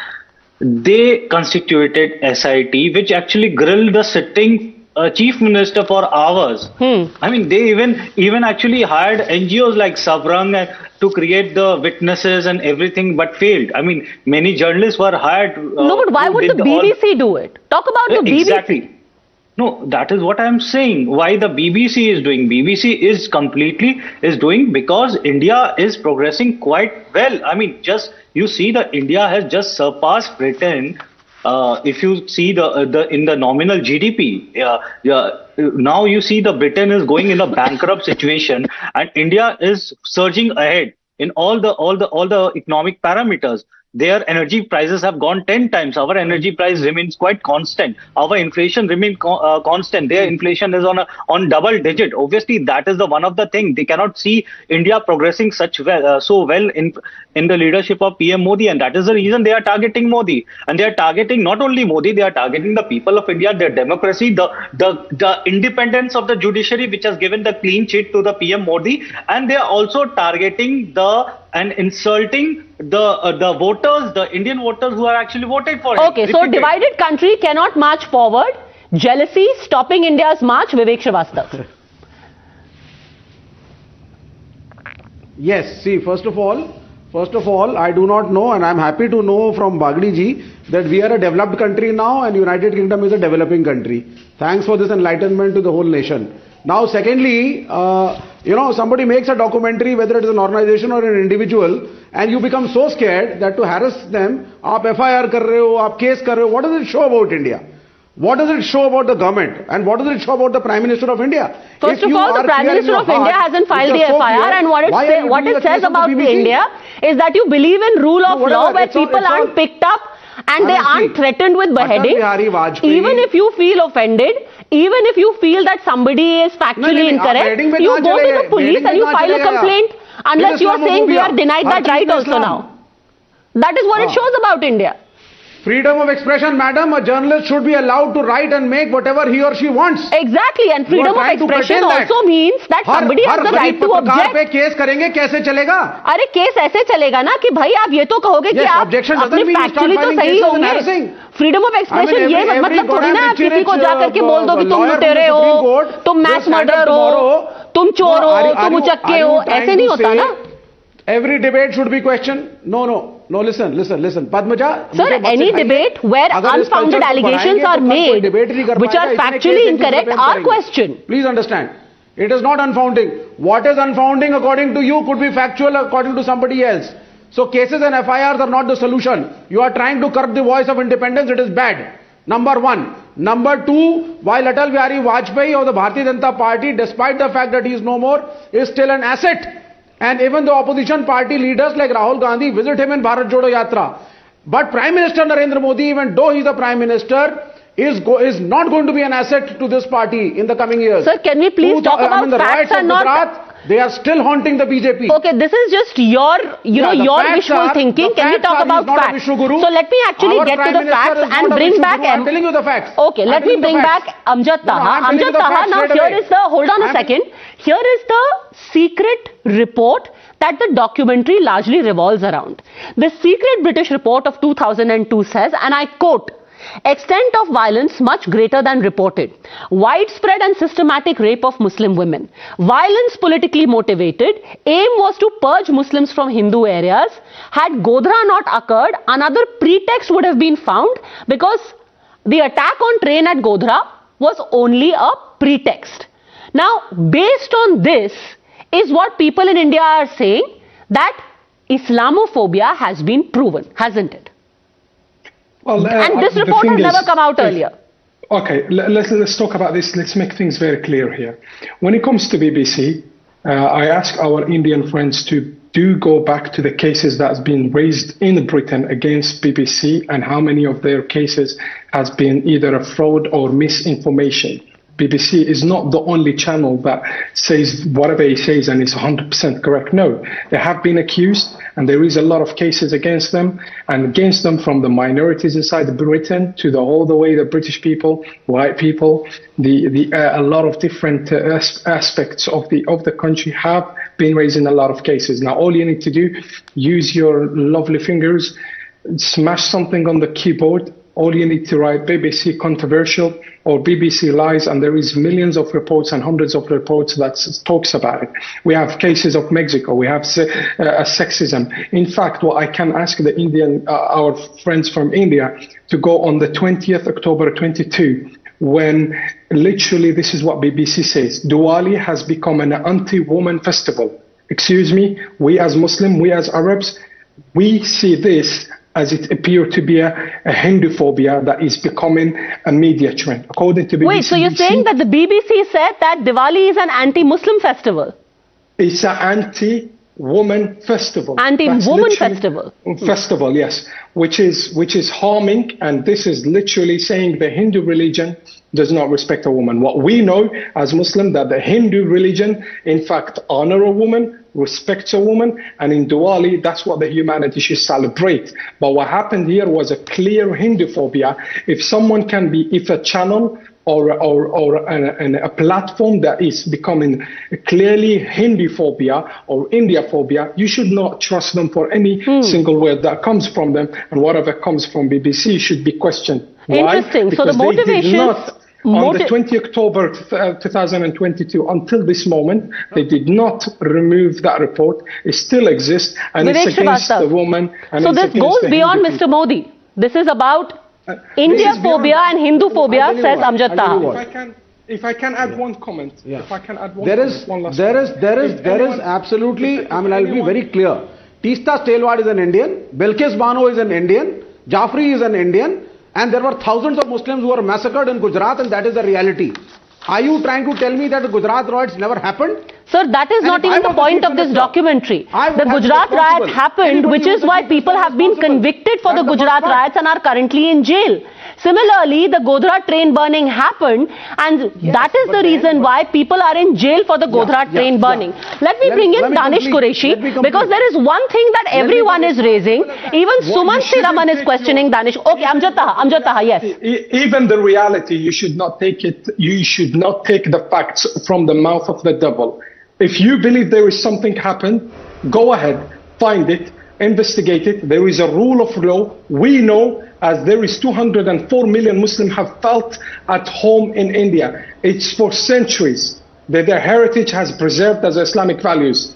They constituted SIT, which actually grilled the sitting chief minister for hours. I mean, they even actually hired NGOs like Sabrang to create the witnesses and everything, but failed. I mean, many journalists were hired. No, but why would the BBC do it? Talk about the BBC. Exactly. No, that is what I'm saying. Why the BBC is doing. BBC is doing because India is progressing quite well. I mean, you see that India has just surpassed Britain. If you see in the nominal GDP, now you see the Britain is going in a bankrupt situation, and India is surging ahead in all the economic parameters. Their energy prices have gone 10 times. Our energy price remains quite constant. Our inflation remains constant. Their inflation is on double digit. Obviously, that is one of the things. They cannot see India progressing so well in the leadership of PM Modi, and that is the reason they are targeting Modi. And they are targeting not only Modi, they are targeting the people of India, their democracy, the independence of the judiciary, which has given the clean sheet to the PM Modi, and they are also targeting and insulting the voters, the Indian voters who are actually voted for him. Okay, so divided country cannot march forward. Jealousy stopping India's march. Vivek Srivastava. Yes, see, first of all, I do not know, and I'm happy to know from Bagri ji that we are a developed country now and United Kingdom is a developing country. Thanks for this enlightenment to the whole nation. Now, secondly, somebody makes a documentary, whether it is an organization or an individual, and you become so scared that to harass them, aap FIR kar rahe ho, aap case kar rahe ho. What does it show about India? What does it show about the government? And what does it show about the Prime Minister of India? First of all, the Prime Minister of India hasn't filed the FIR, and what it says about India is that you believe in rule of law, where people aren't picked up and they aren't threatened with beheading. Even if you feel offended, even if you feel that somebody is factually incorrect, you go to the police and you file a complaint, unless you are saying we are denied that right also now. That is what it shows about India. Freedom of expression, madam. A journalist should be allowed to write and make whatever he or she wants. Exactly, and freedom of expression also means that somebody has the right to object. पे case करेंगे कैसे चलेगा? अरे case ऐसे चलेगा ना कि भाई आप ये तो कहोगे कि आप अपने फैक्चुअली तो सही होंगे. फ्रीडम ऑफ एक्सप्रेशन ये मतलब थोड़ी ना आप किसी को जाकर के बोल दो कि तुम लुटेरे हो, तुम मैस मर्डर हो, तुम चोर हो, तुम उचक्के हो, ऐसे नहीं होता ना. Every debate should be questioned. No, listen. Padmaja. Sir, any debate where unfounded allegations are made, which are factually incorrect, are questioned. Please understand. It is not unfounding. What is unfounding according to you could be factual according to somebody else. So cases and FIRs are not the solution. You are trying to curb the voice of independence. It is bad. Number one. Number two, while Atal Bihari Vajpayee of the Bharatiya Janata Party, despite the fact that he is no more, is still an asset. And even the opposition party leaders like Rahul Gandhi visit him in Bharat Jodo Yatra. But Prime Minister Narendra Modi, even though he is the Prime Minister, is not going to be an asset to this party in the coming years. Sir, can we please talk about facts and not... Gujarat, they are still haunting the BJP. Okay, this is just your wishful thinking. Can we talk about facts? So let me actually get to the facts and bring back... I'm telling you the facts. Okay, let me bring back Amjad Taha. Amjad Taha, now here is the... Hold on a second. Here is the secret report that the documentary largely revolves around. The secret British report of 2002 says, and I quote, extent of violence much greater than reported. Widespread and systematic rape of Muslim women. Violence politically motivated. Aim was to purge Muslims from Hindu areas. Had Godhra not occurred, another pretext would have been found because the attack on train at Godhra was only a pretext. Now, based on this is what people in India are saying, that Islamophobia has been proven, hasn't it? Well, and this report has never come out earlier. Okay, let's talk about this. Let's make things very clear here. When it comes to BBC, I ask our Indian friends to go back to the cases that has been raised in Britain against BBC and how many of their cases has been either a fraud or misinformation. BBC is not the only channel that says whatever he says and is 100% correct. No, they have been accused and there is a lot of cases against them from the minorities inside Britain to all the way the British people, white people, a lot of different aspects of the country have been raising a lot of cases. Now, all you need to do, use your lovely fingers, smash something on the keyboard. All you need to write BBC controversial or BBC lies, and there is millions of reports and hundreds of reports that talks about it. We have cases of Mexico. We have sexism. In fact, what I can ask the our friends from India to go on the 20th October 22, when literally this is what BBC says. Diwali has become an anti-woman festival. Excuse me, we as Muslim, we as Arabs, we see this as it appeared to be a Hindu phobia that is becoming a media trend. According to BBC. Wait, so you're saying that the BBC said that Diwali is an anti-Muslim festival? It's an anti-woman festival. Anti-woman festival. Festival, yes. Which is harming, and this is literally saying the Hindu religion does not respect a woman. What we know as Muslim, that the Hindu religion, in fact, honor a woman, respects a woman, and in Diwali, that's what the humanity should celebrate. But what happened here was a clear Hindu phobia. If someone can be, if a channel or a platform that is becoming clearly Hindu phobia or India phobia, you should not trust them for any single word that comes from them, and whatever comes from BBC should be questioned. Why? Interesting. Because so the motivation on the 20 October 2022, until this moment, they did not remove that report. It still exists, and Vivek it's against the woman. And so this goes beyond Mr. Modi. This is about India phobia and Hindu phobia, says Amjad Taha. If I can add one comment, if I can add one there is absolutely, I mean, I'll be very clear. Teesta Stalwart is an Indian, Bilkis Bano is an Indian, Jafri is an Indian, and there were thousands of Muslims who were massacred in Gujarat, and that is the reality. Are you trying to tell me that the Gujarat riots never happened? Sir, that is not even the point of this documentary. The Gujarat riot happened, which is why people have been convicted for the Gujarat riots and are currently in jail. Similarly, the Godhra train burning happened, and that is the reason why people are in jail for the Godhra train burning. Let me bring in Danish Qureshi, because there is one thing that everyone is raising. Even Suman Siraman is questioning Danish. Okay, Amjad Taha, yes. Even the reality, you should not take it. You should not take the facts from the mouth of the devil. If you believe there is something happened, go ahead, find it, investigate it. There is a rule of law. We know, as there is 204 million Muslims have felt at home in India. It's for centuries that their heritage has preserved as Islamic values.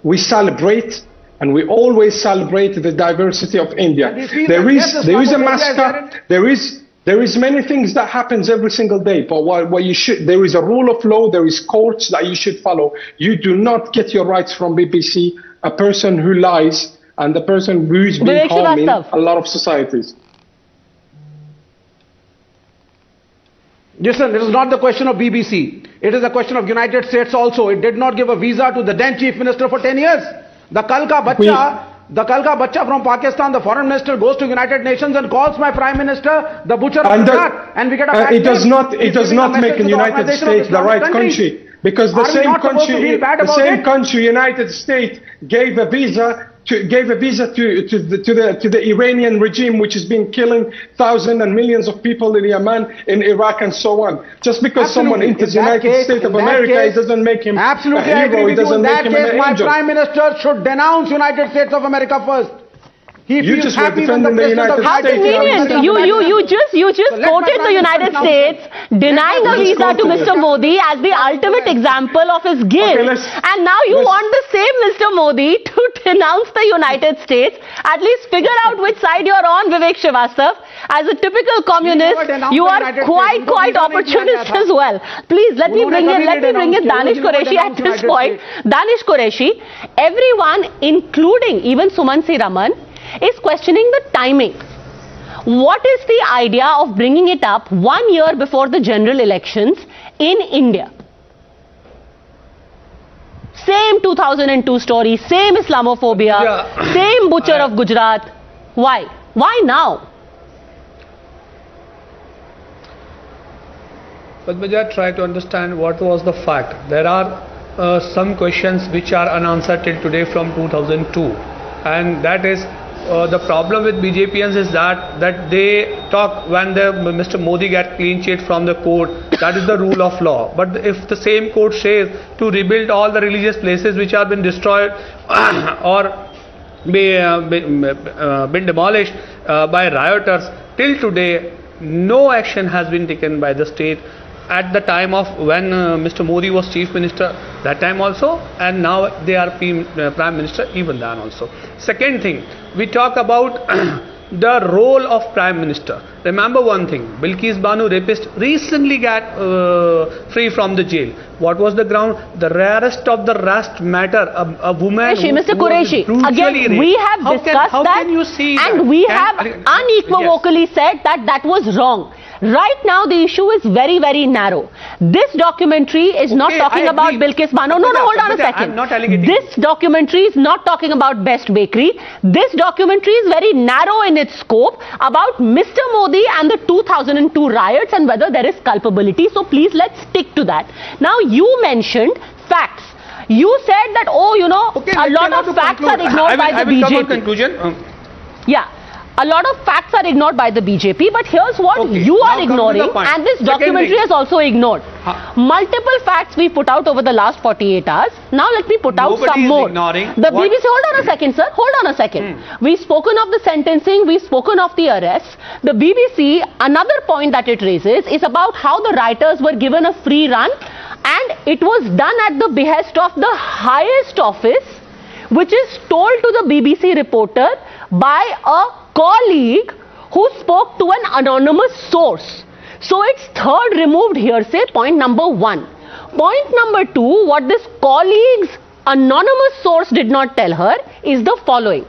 We celebrate, and we always celebrate the diversity of India. There is a massacre. There is many things that happens every single day, but there is a rule of law, there is courts that you should follow. You do not get your rights from BBC, a person who lies, and the person who is being harmed in a lot of societies. Listen, it is not the question of BBC. It is a question of United States also. It did not give a visa to the then Chief Minister for 10 years. The Kalka Bacha from Pakistan, the Foreign Minister, goes to United Nations and calls my Prime Minister the butcher of Gujarat, and we get a bad it does not make the United States the right country, because the same country, United States, gave a visa to the Iranian regime, which has been killing thousands and millions of people in Yemen, in Iraq, and so on. Just because someone enters the United States of America, it doesn't make him a hero. It doesn't make him an angel. My Prime Minister should denounce United States of America first. He You feels just were happy when the defending the president of United How States. convenient. You just quoted the United States denying a visa to Mr. Modi as the ultimate example of his guilt. And now you want the same Mr. Modi to denounce the United States. At least figure out which side you're on, Vivek Srivastava. As a typical communist, you are quite opportunist as well. Please, let me bring in Danish Qureshi at this point. Danish Qureshi, everyone, including even Sumansi Raman, is questioning the timing. What is the idea of bringing it up 1 year before the general elections in India? Same 2002 story, same Islamophobia, same butcher of Gujarat. Why? Why now? Padmaja, try to understand what was the fact. There are some questions which are unanswered till today from 2002, and that is the problem with BJPians is that they talk when Mr. Modi get clean sheet from the court. That is the rule of law. But if the same court says to rebuild all the religious places which have been destroyed or been demolished by rioters, till today no action has been taken by the state. At the time of when Mr. Modi was Chief Minister, that time also, and now they are Prime Minister, even then also. Second thing, we talk about the role of Prime Minister. Remember one thing, Bilkis Banu rapist recently got free from the jail. What was the ground? The rarest of the rarest matter, a woman Mr. Qureshi, again, we have discussed that, can you see and that? we have unequivocally said that was wrong. Right now, the issue is very, very narrow. This documentary is not talking about Bilkis Bano. No, hold on a second. I'm not allocating. This documentary is not talking about Best Bakery. This documentary is very narrow in its scope about Mr. Modi and the 2002 riots and whether there is culpability. So please, let's stick to that. Now, you mentioned facts. You said that, a lot of facts are ignored by the BJP. I will come to conclusion. Yeah. A lot of facts are ignored by the BJP, but here's what you are ignoring, and this documentary has also ignored. Multiple facts we put out over the last 48 hours. Now let me put out some more. The BBC, hold on a second, sir. Hold on a second. We've spoken of the sentencing, we've spoken of the arrests. The BBC, another point that it raises is about how the writers were given a free run, and it was done at the behest of the highest office, which is told to the BBC reporter by a colleague who spoke to an anonymous source. So it's third removed hearsay, point number one. Point number two, what this colleague's anonymous source did not tell her is the following.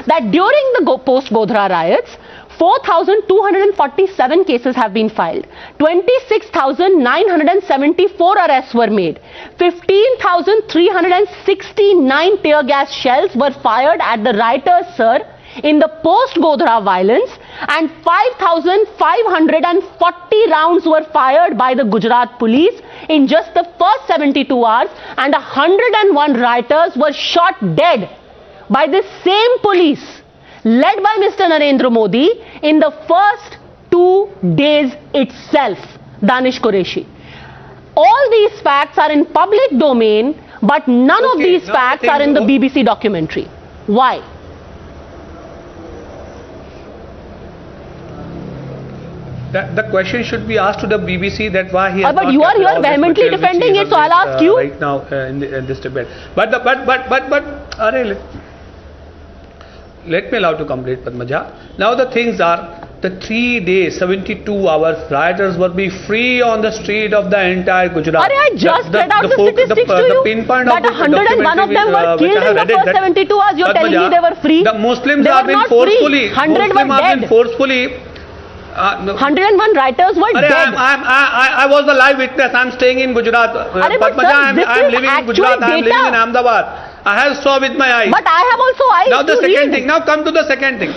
That during the post-Godhra riots, 4,247 cases have been filed. 26,974 arrests were made. 15,369 tear gas shells were fired at the rioters, sir, in the post-Godhra violence, and 5,540 rounds were fired by the Gujarat police in just the first 72 hours, and 101 rioters were shot dead by the same police led by Mr. Narendra Modi in the first 2 days itself. Danish Qureshi. All these facts are in public domain, but none of these facts are in the BBC documentary. Why? The question should be asked to the BBC that why he has but not you are kept all here this vehemently material defending which it, so I'll ask you. right now in this debate. But let me allow to complete, Padmaja. Now the things are, the 3 days, 72 hours, rioters were be free on the street of the entire Gujarat. I just read out the statistics to you that 101 of them were killed in the first 72 hours. You're telling me they were free? The Muslims they have been forcefully, 100 were dead. 101 rioters were dead. I was the live witness. I'm staying in Gujarat. Padmaja, I'm living in Gujarat. I'm living in Ahmedabad. I have saw with my eyes. But I have also eyes. Now the second thing. Now come to the second thing.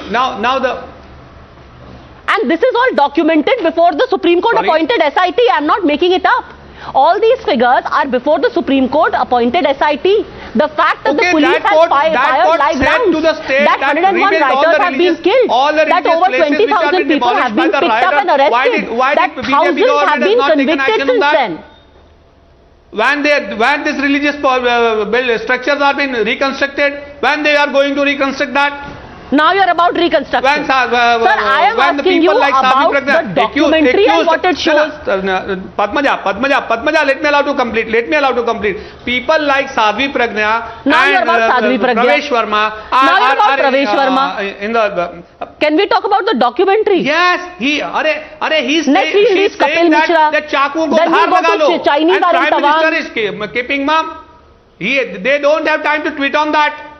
And this is all documented before the Supreme Court appointed SIT. I'm not making it up. All these figures are before the Supreme Court appointed SIT. The fact that the police has fired live rounds, that 101 rioters have been killed, that over 20,000 people have been picked up and arrested, that thousands have been convicted since then. When these religious structures are being reconstructed, when they are going to reconstruct that, Now you're about reconstruction. Sir, I am asking you about the documentary and what it shows. Padmaja, let me allow to complete. People like Sadhvi Pragna now you're about Sadhvi Pragna. Pravesh Verma. Now you're about Pravesh Verma. Can we talk about the documentary? Yes, he's Next we release Kapil Mishra. that chaku ko then dhar we go laga to lo. Chinese And Prime Tawang. Minister is keeping mum. They don't have time to tweet on that.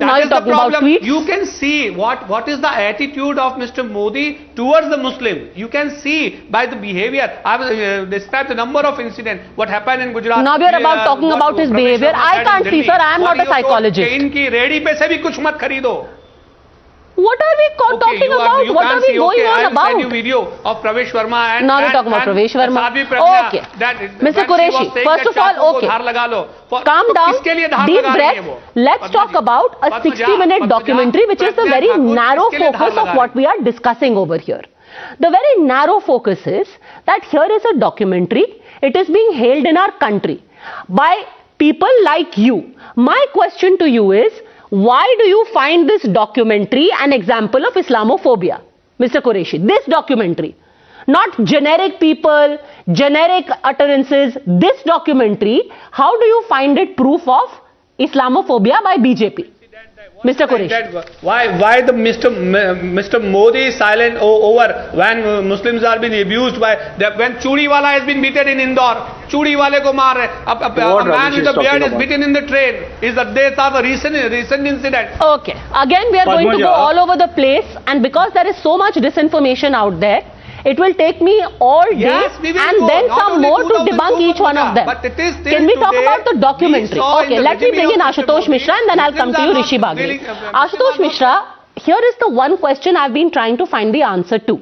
Now you're talking about tweets. You can see what is the attitude of Mr. Modi towards the Muslim. You can see by the behavior. I will describe the number of incidents. What happened in Gujarat. Now we are about talking about his behavior. I can't see, sir. I am not a psychologist. इनकी ready पे से भी कुछ मत खरीदो. What are we talking about? What are we going on about? I will send you video of Pravesh Verma and now we're talking about Pravesh Verma. Okay. Mr. Qureshi, first of all, okay. Calm down, deep breath. Let's talk about a 60-minute documentary, which is the very narrow focus of what we are discussing over here. The very narrow focus is that here is a documentary. It is being hailed in our country by people like you. My question to you is, why do you find this documentary an example of Islamophobia? Mr. Qureshi, this documentary, not generic people, generic utterances, this documentary, how do you find it proof of Islamophobia by BJP? Mr. Qureshi. Why the Mr. Modi is silent over when Muslims are being abused by when Churiwala has been beaten in Indore? Churiwale ko maar a man with a beard is beaten in the train. Is that they are the recent incident? Okay. Again, we are going to go all over the place, and because there is so much disinformation out there, it will take me all day and then some more to debunk each one of them. Can we talk about the documentary? Okay, let me bring in Ashutosh Mishra and then I'll come to you, Rishi Bagri. Ashutosh Mishra, here is the one question I've been trying to find the answer to.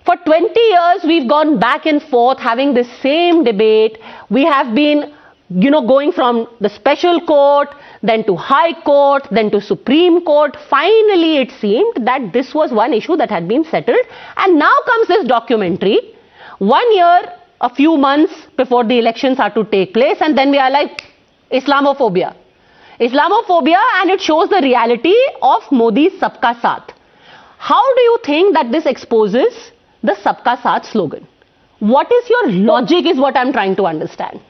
For 20 years, we've gone back and forth having this same debate. We have been, going from the special court, then to High Court, then to Supreme Court. Finally, it seemed that this was one issue that had been settled. And now comes this documentary, 1 year, a few months before the elections are to take place. And then we are like, Islamophobia. Islamophobia, and it shows the reality of Modi's Sabka Saath. How do you think that this exposes the Sabka Saath slogan? What is your logic is what I'm trying to understand.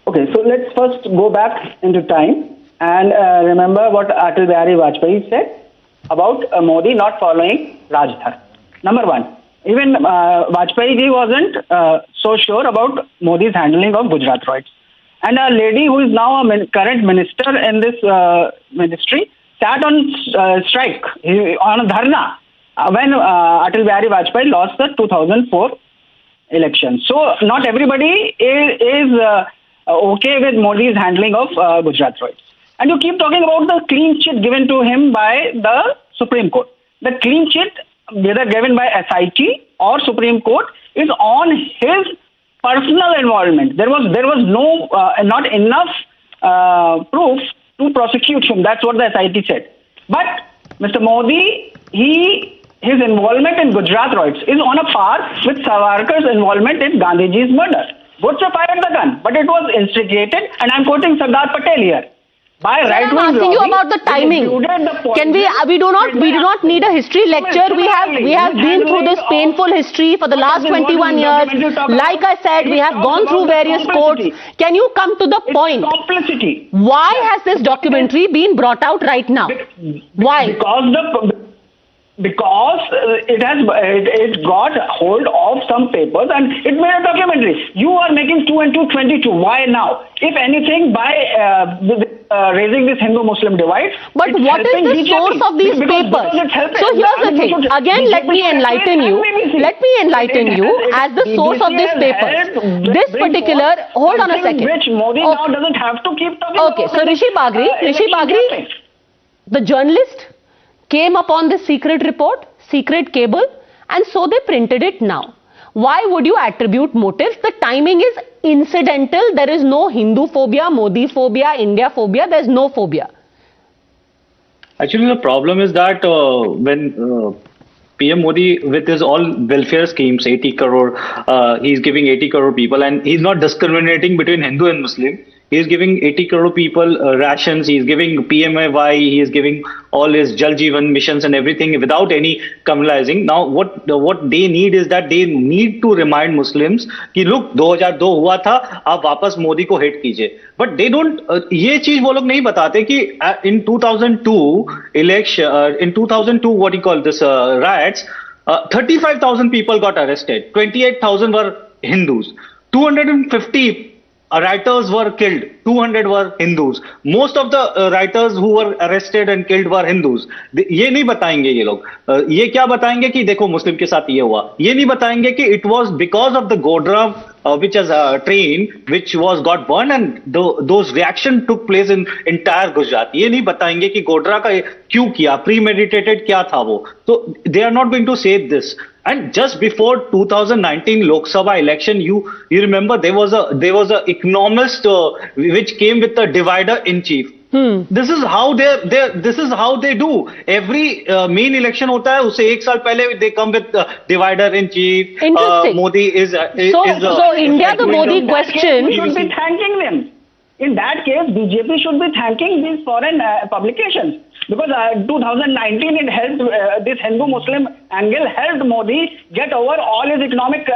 Okay, so let's first go back into time and remember what Atal Bihari Vajpayee said about Modi not following Rajdhar. Number one, even Vajpayee ji wasn't so sure about Modi's handling of Gujarat riots. And a lady who is now a current minister in this ministry sat on strike, on a dharna, when Atal Bihari Vajpayee lost the 2004 election. So not everybody is okay with Modi's handling of Gujarat riots. And you keep talking about the clean chit given to him by the Supreme Court. The clean chit, whether given by SIT or Supreme Court, is on his personal involvement. There was no not enough proof to prosecute him. That's what the SIT said. But Mr. Modi, his involvement in Gujarat riots is on a par with Savarkar's involvement in Gandhiji's murder. Both fired the gun, but it was instigated, and I'm quoting Sardar Patel here. By right-wing I'm asking you about the timing. Can we do not need a history lecture. We have been through this painful history for the last 21 years. Like I said, we have gone through various courts. Can you come to the point? Why has this documentary been brought out right now? Why? Because it got hold of some papers and it made a documentary. You are making 2 and 2 22. Why now? If anything, by raising this Hindu-Muslim divide. But what is the source of these papers? So here's the thing. Again, let me enlighten you. Let me enlighten you as the source of this paper. This particular. Hold on a second. Which Modi now doesn't have to keep talking. Okay. So Rishi Bagri, the journalist came upon this secret report, secret cable, and so they printed it now. Why would you attribute motives? The timing is incidental. There is no Hindu phobia, Modi phobia, India phobia. There is no phobia. Actually, the problem is that when PM Modi, with his all welfare schemes, 80 crore, he's giving 80 crore people, and he's not discriminating between Hindu and Muslim. He is giving 80 crore people rations. He is giving PMAY. He is giving all his Jal Jeevan missions and everything without any communalizing. Now, what they need is that they need to remind Muslims कि look 2002 हुआ था, आप वापस मोदी को hate कीजिए. But they don't. ये चीज वो लोग नहीं बताते कि in 2002 election, in 2002 what do you call this riots, 35,000 people got arrested. 28,000 were Hindus. 250 writers were killed. 200 were Hindus. Most of the writers who were arrested and killed were Hindus. ये नहीं बताएंगे ये लोग. ये क्या बताएंगे कि देखो मुस्लिम के साथ ये हुआ. ये नहीं बताएंगे कि it was because of the Godra which is a train which got burned and those reaction took place in entire Gujarat. ये नहीं बताएंगे कि Godra का क्यों किया, premeditated क्या था वो. So they are not going to say this. And just before 2019 Lok Sabha election, you remember there was a economist which came with a divider in chief. This is how they do. Every main election hota hai, usse ek saal pehle they come with divider in chief. Interesting. Modi is so India the Modi question. We should be thanking them. In that case, BJP should be thanking these foreign publications. Because 2019 it helped, this Hindu-Muslim angle helped Modi get over all his economic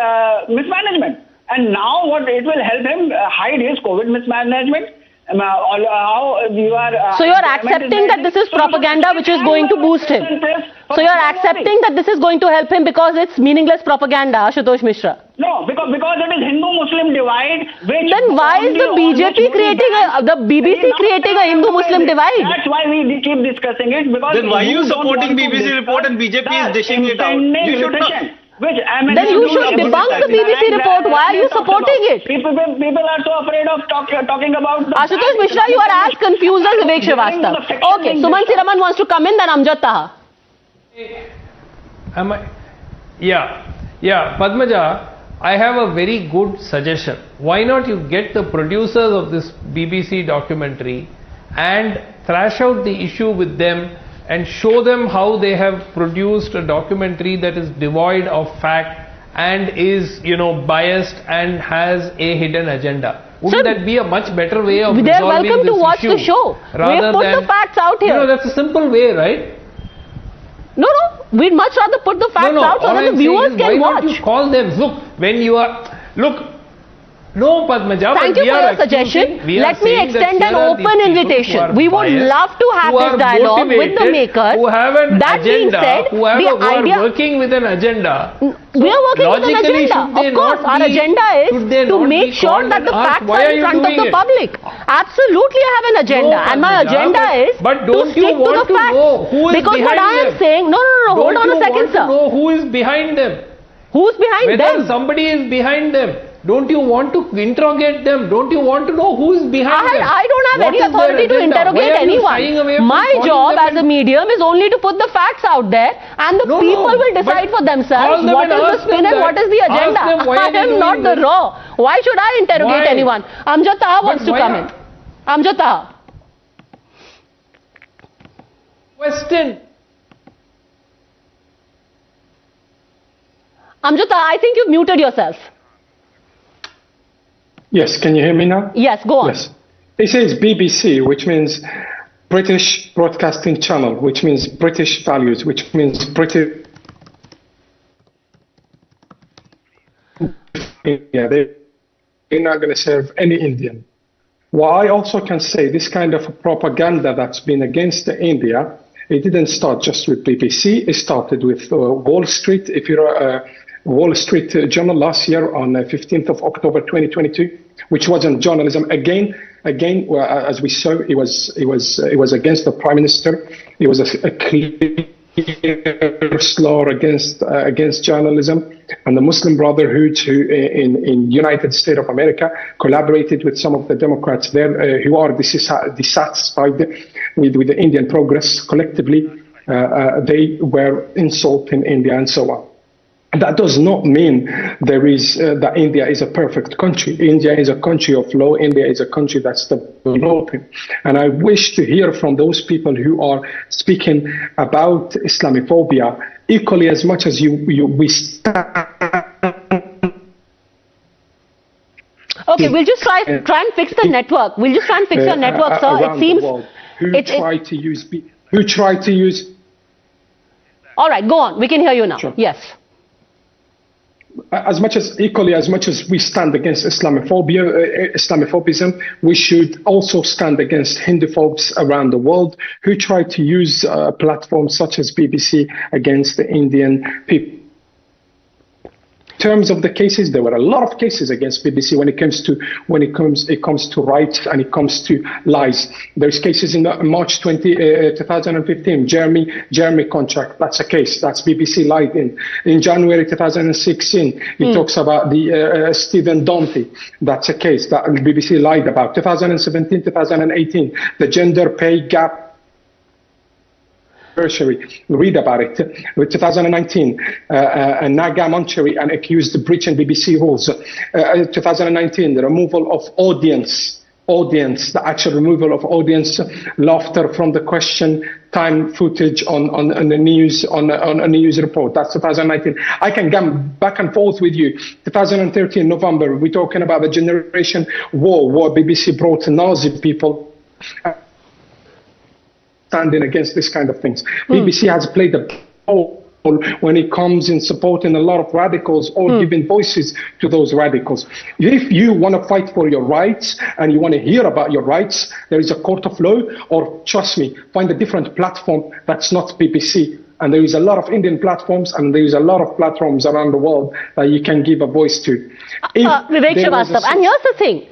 mismanagement. And now what it will help him hide his COVID mismanagement. How you are, so you are accepting that this is propaganda which is going to boost him. So you are accepting that this is going to help him because it's meaningless propaganda, Ashutosh Mishra. No, because it is Hindu-Muslim divide. Which then why is the BJP creating the BBC creating a Hindu-Muslim divide? That's why we keep discussing it. Because then why are you supporting BBC report and BJP is dishing it out? You should not. Then you should debunk the BBC report. Why are you supporting it? People are so afraid of talking about. Ashutosh Mishra, you are as confused as Vivek Srivastava. Okay, Suman Siraman wants to come in, then Amjad Taha. Yeah, Padmaja, I have a very good suggestion. Why not you get the producers of this BBC documentary and thrash out the issue with them and show them how they have produced a documentary that is devoid of fact and is, biased and has a hidden agenda. Wouldn't that be a much better way of resolving this issue? They're welcome to watch the show. We have put the facts out here. That's a simple way, right? No, we'd much rather put the facts out so that the viewers can watch. Why don't you call them? Look, when you are... No, Padmaja. Thank you for your suggestion. Let me extend an open invitation. We would love to have this dialogue with the makers. Who have an that agenda, being said, who are working with an agenda. We are working with an agenda. Of course, our agenda is to make sure that the facts are in front of the public. Absolutely, I have an agenda, and my agenda is to stick to the facts. Because what I am saying, no, hold on a second, sir. Know who is behind them? Who's behind them? Whether somebody is behind them. Don't you want to interrogate them? Don't you want to know who is behind them? I don't have any authority to interrogate anyone. My job as a medium is only to put the facts out there and the people will decide for themselves what is the spin and what is the agenda. I am not the raw. Why should I interrogate anyone? Amjad Taha wants to come in. Amjad Taha. Question. Amjad Taha, I think you've muted yourself. Yes, can you hear me now? Yes, go on. Yes. It says BBC, which means British Broadcasting Channel, which means British values, which means British. Yeah, they're not going to serve any Indian. What I also can say, this kind of propaganda that's been against India, it didn't start just with BBC. It started with Wall Street. If you're a Wall Street Journal last year on 15th of October 2022, which wasn't journalism. Again, as we saw, it was against the Prime Minister. It was a clear slur against journalism. And the Muslim Brotherhood, who in United States of America collaborated with some of the Democrats there, who are dissatisfied with the Indian progress collectively. They were insulting India and so on. That does not mean that India is a perfect country. India is a country of law. India is a country that's developing. And I wish to hear from those people who are speaking about Islamophobia equally as much as we stand. Okay, we'll just try and fix the network. We'll just try and fix your network, sir. It seems who tried to use. All right, go on. We can hear you now. Sure. Yes. As much as we stand against Islamophobism, we should also stand against Hinduphobes around the world who try to use platforms such as BBC against the Indian people. In terms of the cases, there were a lot of cases against BBC when it comes to rights and it comes to lies. There's cases in March 2015, Jeremy contract. That's a case. That's BBC lied in. In January 2016, it talks about the Stephen Dante. That's a case that BBC lied about. 2017, 2018, the gender pay gap. Read about it. With 2019, Naga Mancheri and accused the breach in BBC rules. 2019, the removal of audience, the actual removal of audience, laughter from the question time footage on the news on a news report. That's 2019. I can go back and forth with you. 2013 November, we're talking about the generation war where BBC brought Nazi people. Standing against this kind of things. BBC has played a role when it comes in supporting a lot of radicals or giving voices to those radicals. If you want to fight for your rights and you want to hear about your rights, there is a court of law, or trust me, find a different platform that's not BBC. And there is a lot of Indian platforms and there is a lot of platforms around the world that you can give a voice to. Vivek Srivastava, and here's the thing.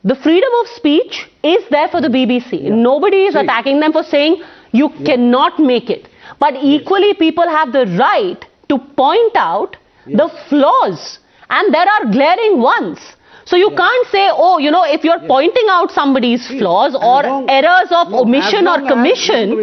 The freedom of speech is there for the BBC. Yeah. Nobody is attacking them for saying you cannot make it. But equally, people have the right to point out the flaws. And there are glaring ones. So you can't say, oh, you know, if you're pointing out somebody's flaws or errors of omission or commission,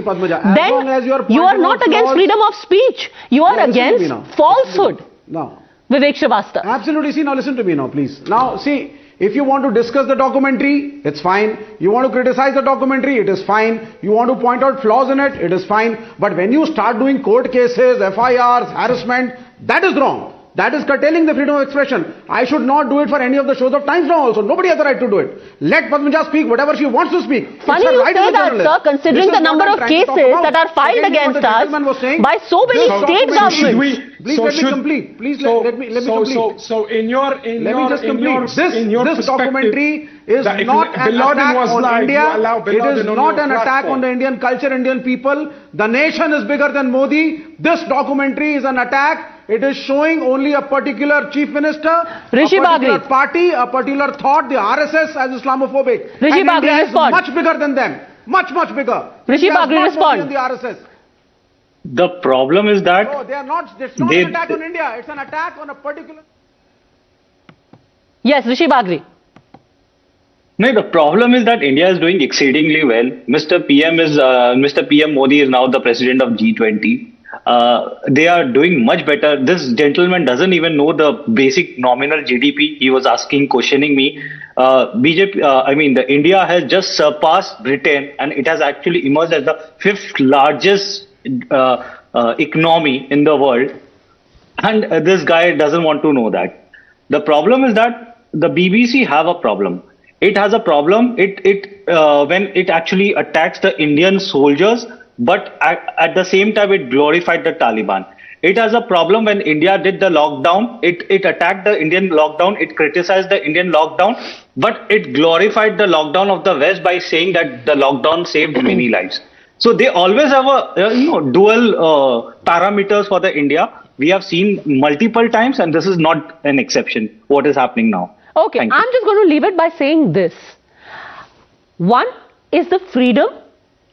then you are not against freedom of speech. You are against falsehood. No. Vivek Srivastava. Absolutely. See, now listen to me now, please. Now, see. If you want to discuss the documentary, it's fine. You want to criticize the documentary, it is fine. You want to point out flaws in it, it is fine. But when you start doing court cases, FIRs, harassment, that is wrong. That is curtailing the freedom of expression. I should not do it for any of the shows of Times now also. Nobody has the right to do it. Let Padmaja speak whatever she wants to speak. Funny you say that, sir, considering the number of cases that are filed against us by so many state governments. Please let me complete. Please let me complete. So in your this documentary is not an attack on India. It is not an attack on the Indian culture, Indian people. The nation is bigger than Modi. This documentary is an attack. It is showing only a particular chief minister, a particular party, a particular thought, the RSS as Islamophobic. Rishi Bagri, is much bigger than them. Much bigger. Rishi Bagri, respond. The RSS. The problem is that... No, they are not. It's not an attack on India. It's an attack on a particular... Yes, Rishi Bagri. No, the problem is that India is doing exceedingly well. Mr. PM Modi is now the president of G20. They are doing much better. This gentleman doesn't even know the basic nominal GDP. He was questioning me. India has just surpassed Britain, and it has actually emerged as the 5th largest economy in the world. And this guy doesn't want to know that. The problem is that the BBC have a problem. It has a problem when it actually attacks the Indian soldiers, but at the same time it glorified the Taliban. It has a problem when India did the lockdown. It attacked the Indian lockdown. It criticized the Indian lockdown, but it glorified the lockdown of the West by saying that the lockdown saved many lives. So they always have a dual parameters for the India. We have seen multiple times, and this is not an exception. What is happening now? Okay, I'm just going to leave it by saying this. One is the freedom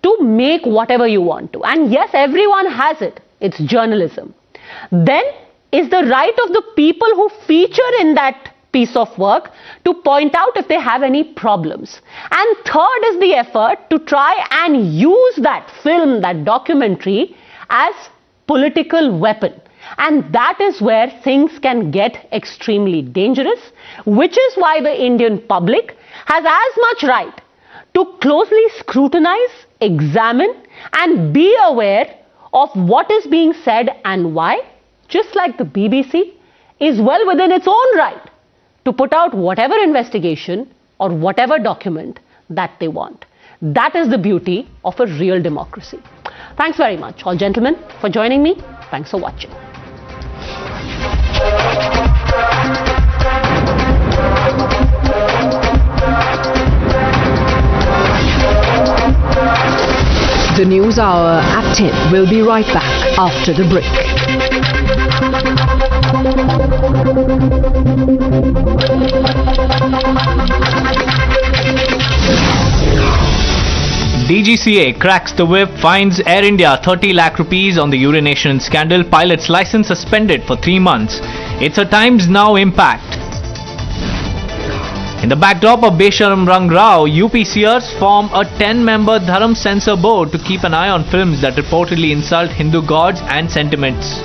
to make whatever you want to. And yes, everyone has it. It's journalism. Then is the right of the people who feature in that piece of work to point out if they have any problems. And third is the effort to try and use that film, that documentary, as political weapon. And that is where things can get extremely dangerous, which is why the Indian public has as much right to closely scrutinize, examine, and be aware of what is being said and why, just like the BBC is well within its own right to put out whatever investigation or whatever document that they want. That is the beauty of a real democracy. Thanks very much, all gentlemen, for joining me. Thanks for watching. The News Hour at 10 will be right back after the break. DGCA cracks the whip, fines Air India 30 lakh rupees on the urination scandal, pilot's license suspended for 3 months. It's a Times Now impact. In the backdrop of Besharam Rang Rao, UPCers form a 10-member Dharam censor board to keep an eye on films that reportedly insult Hindu gods and sentiments.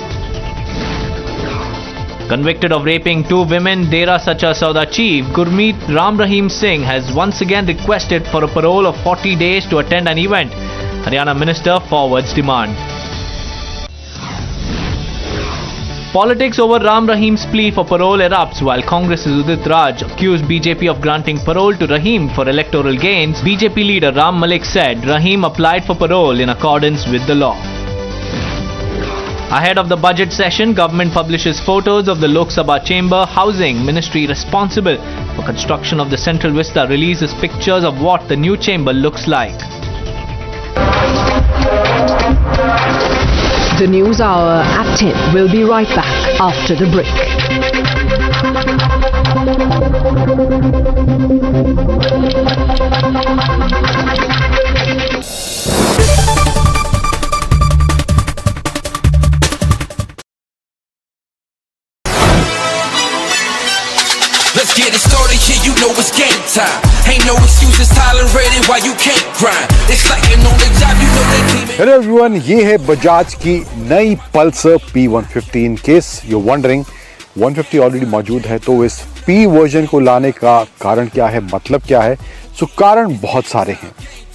Convicted of raping 2 women, Dera Sacha Sauda chief Gurmeet Ram Rahim Singh has once again requested for a parole of 40 days to attend an event. Haryana minister forwards demand. Politics over Ram Rahim's plea for parole erupts while Congress's Udit Raj accused BJP of granting parole to Rahim for electoral gains. BJP leader Ram Malik said Rahim applied for parole in accordance with the law. Ahead of the budget session, government publishes photos of the Lok Sabha chamber. Housing Ministry responsible for construction of the Central Vista releases pictures of what the new chamber looks like. The News Hour at 10 will be right back after the break. Let's get it started here, you know it's game time. Ain't no excuses tolerated while you can't grind. It's like you're on the job, you know that team. Hello everyone, ये है बजाज की नई Pulsar P150. In case you're wondering, 150 already मौजूद है, तो इस P version को लाने का कारण क्या है, मतलब क्या है? सो कारण बहुत सारे हैं.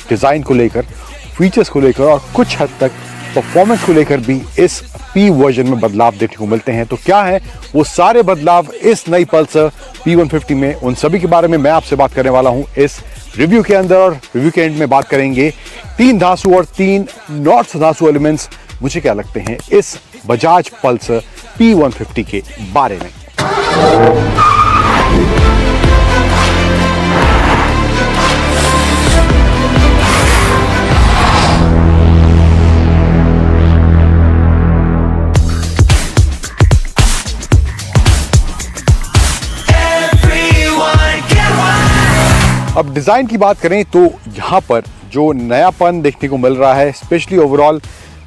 डिजाइन को लेकर, फीचर्स को लेकर और कुछ हद तक परफॉर्मेंस को लेकर भी इस P वर्जन में बदलाव देखने को मिलते हैं. तो क्या है वो सारे बदलाव इस नई पल्सर P150 में, उन सभी के बारे में मैं आपसे बात करने वाला हूं इस रिव्यू के अंदर. और रिव्यू के एंड में बात करेंगे 3 धांसू और 3 नॉट धांसू एलिमेंट्स मुझे क्या लगते हैं इस बजाज पल्सर P150 के बारे में. अब डिज़ाइन की बात करें तो यहाँ पर जो नयापन देखने को मिल रहा है, स्पेशली ओवरऑल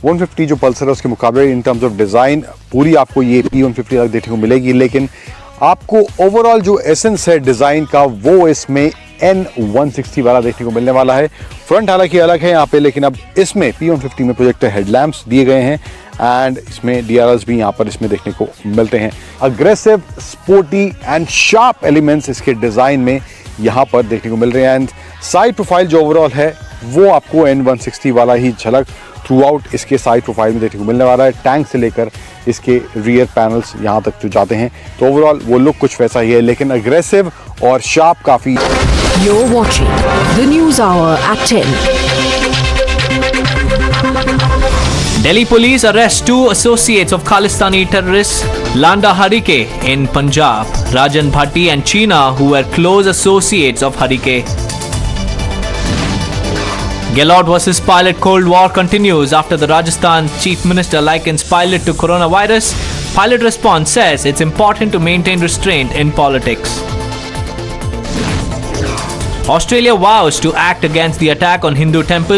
150 जो पल्सर है उसके मुकाबले इन टर्म्स ऑफ डिज़ाइन पूरी आपको ये P150 तक देखने को मिलेगी. लेकिन आपको ओवरऑल जो एसेंस है डिज़ाइन का वो इसमें N160 वाला देखने को मिलने वाला है. फ्रंट हालांकि अलग है यहाँ पे, लेकिन अब इसमें P150 में प्रोजेक्टर हेडलैम्प्स दिए गए हैं एंड इसमें DRLs भी यहाँ पर इसमें देखने को मिलते हैं. Aggressive, sporty and sharp elements इसके डिज़ाइन में यहाँ पर देखने को मिल रहे हैं. एंड साइड प्रोफाइल जो ओवरऑल है वो आपको N160 वाला ही झलक थ्रू आउट इसके साइड प्रोफाइल में देखने को मिलने वाला है. टैंक से लेकर इसके रियर पैनल्स यहाँ तक जो जाते हैं तो ओवरऑल वो लुक कुछ वैसा ही है, लेकिन अग्रेसिव और शार्प काफी. You're watching the News Hour at 10. Delhi police arrest 2 associates of Khalistani terrorists Landa Harike in Punjab, Rajan Bhatti and Cheena, who were close associates of Harike. Gehlot versus pilot Cold War continues after the Rajasthan Chief Minister likens pilot to coronavirus. Pilot response says it's important to maintain restraint in politics. Australia vows to act against the attack on Hindu temple.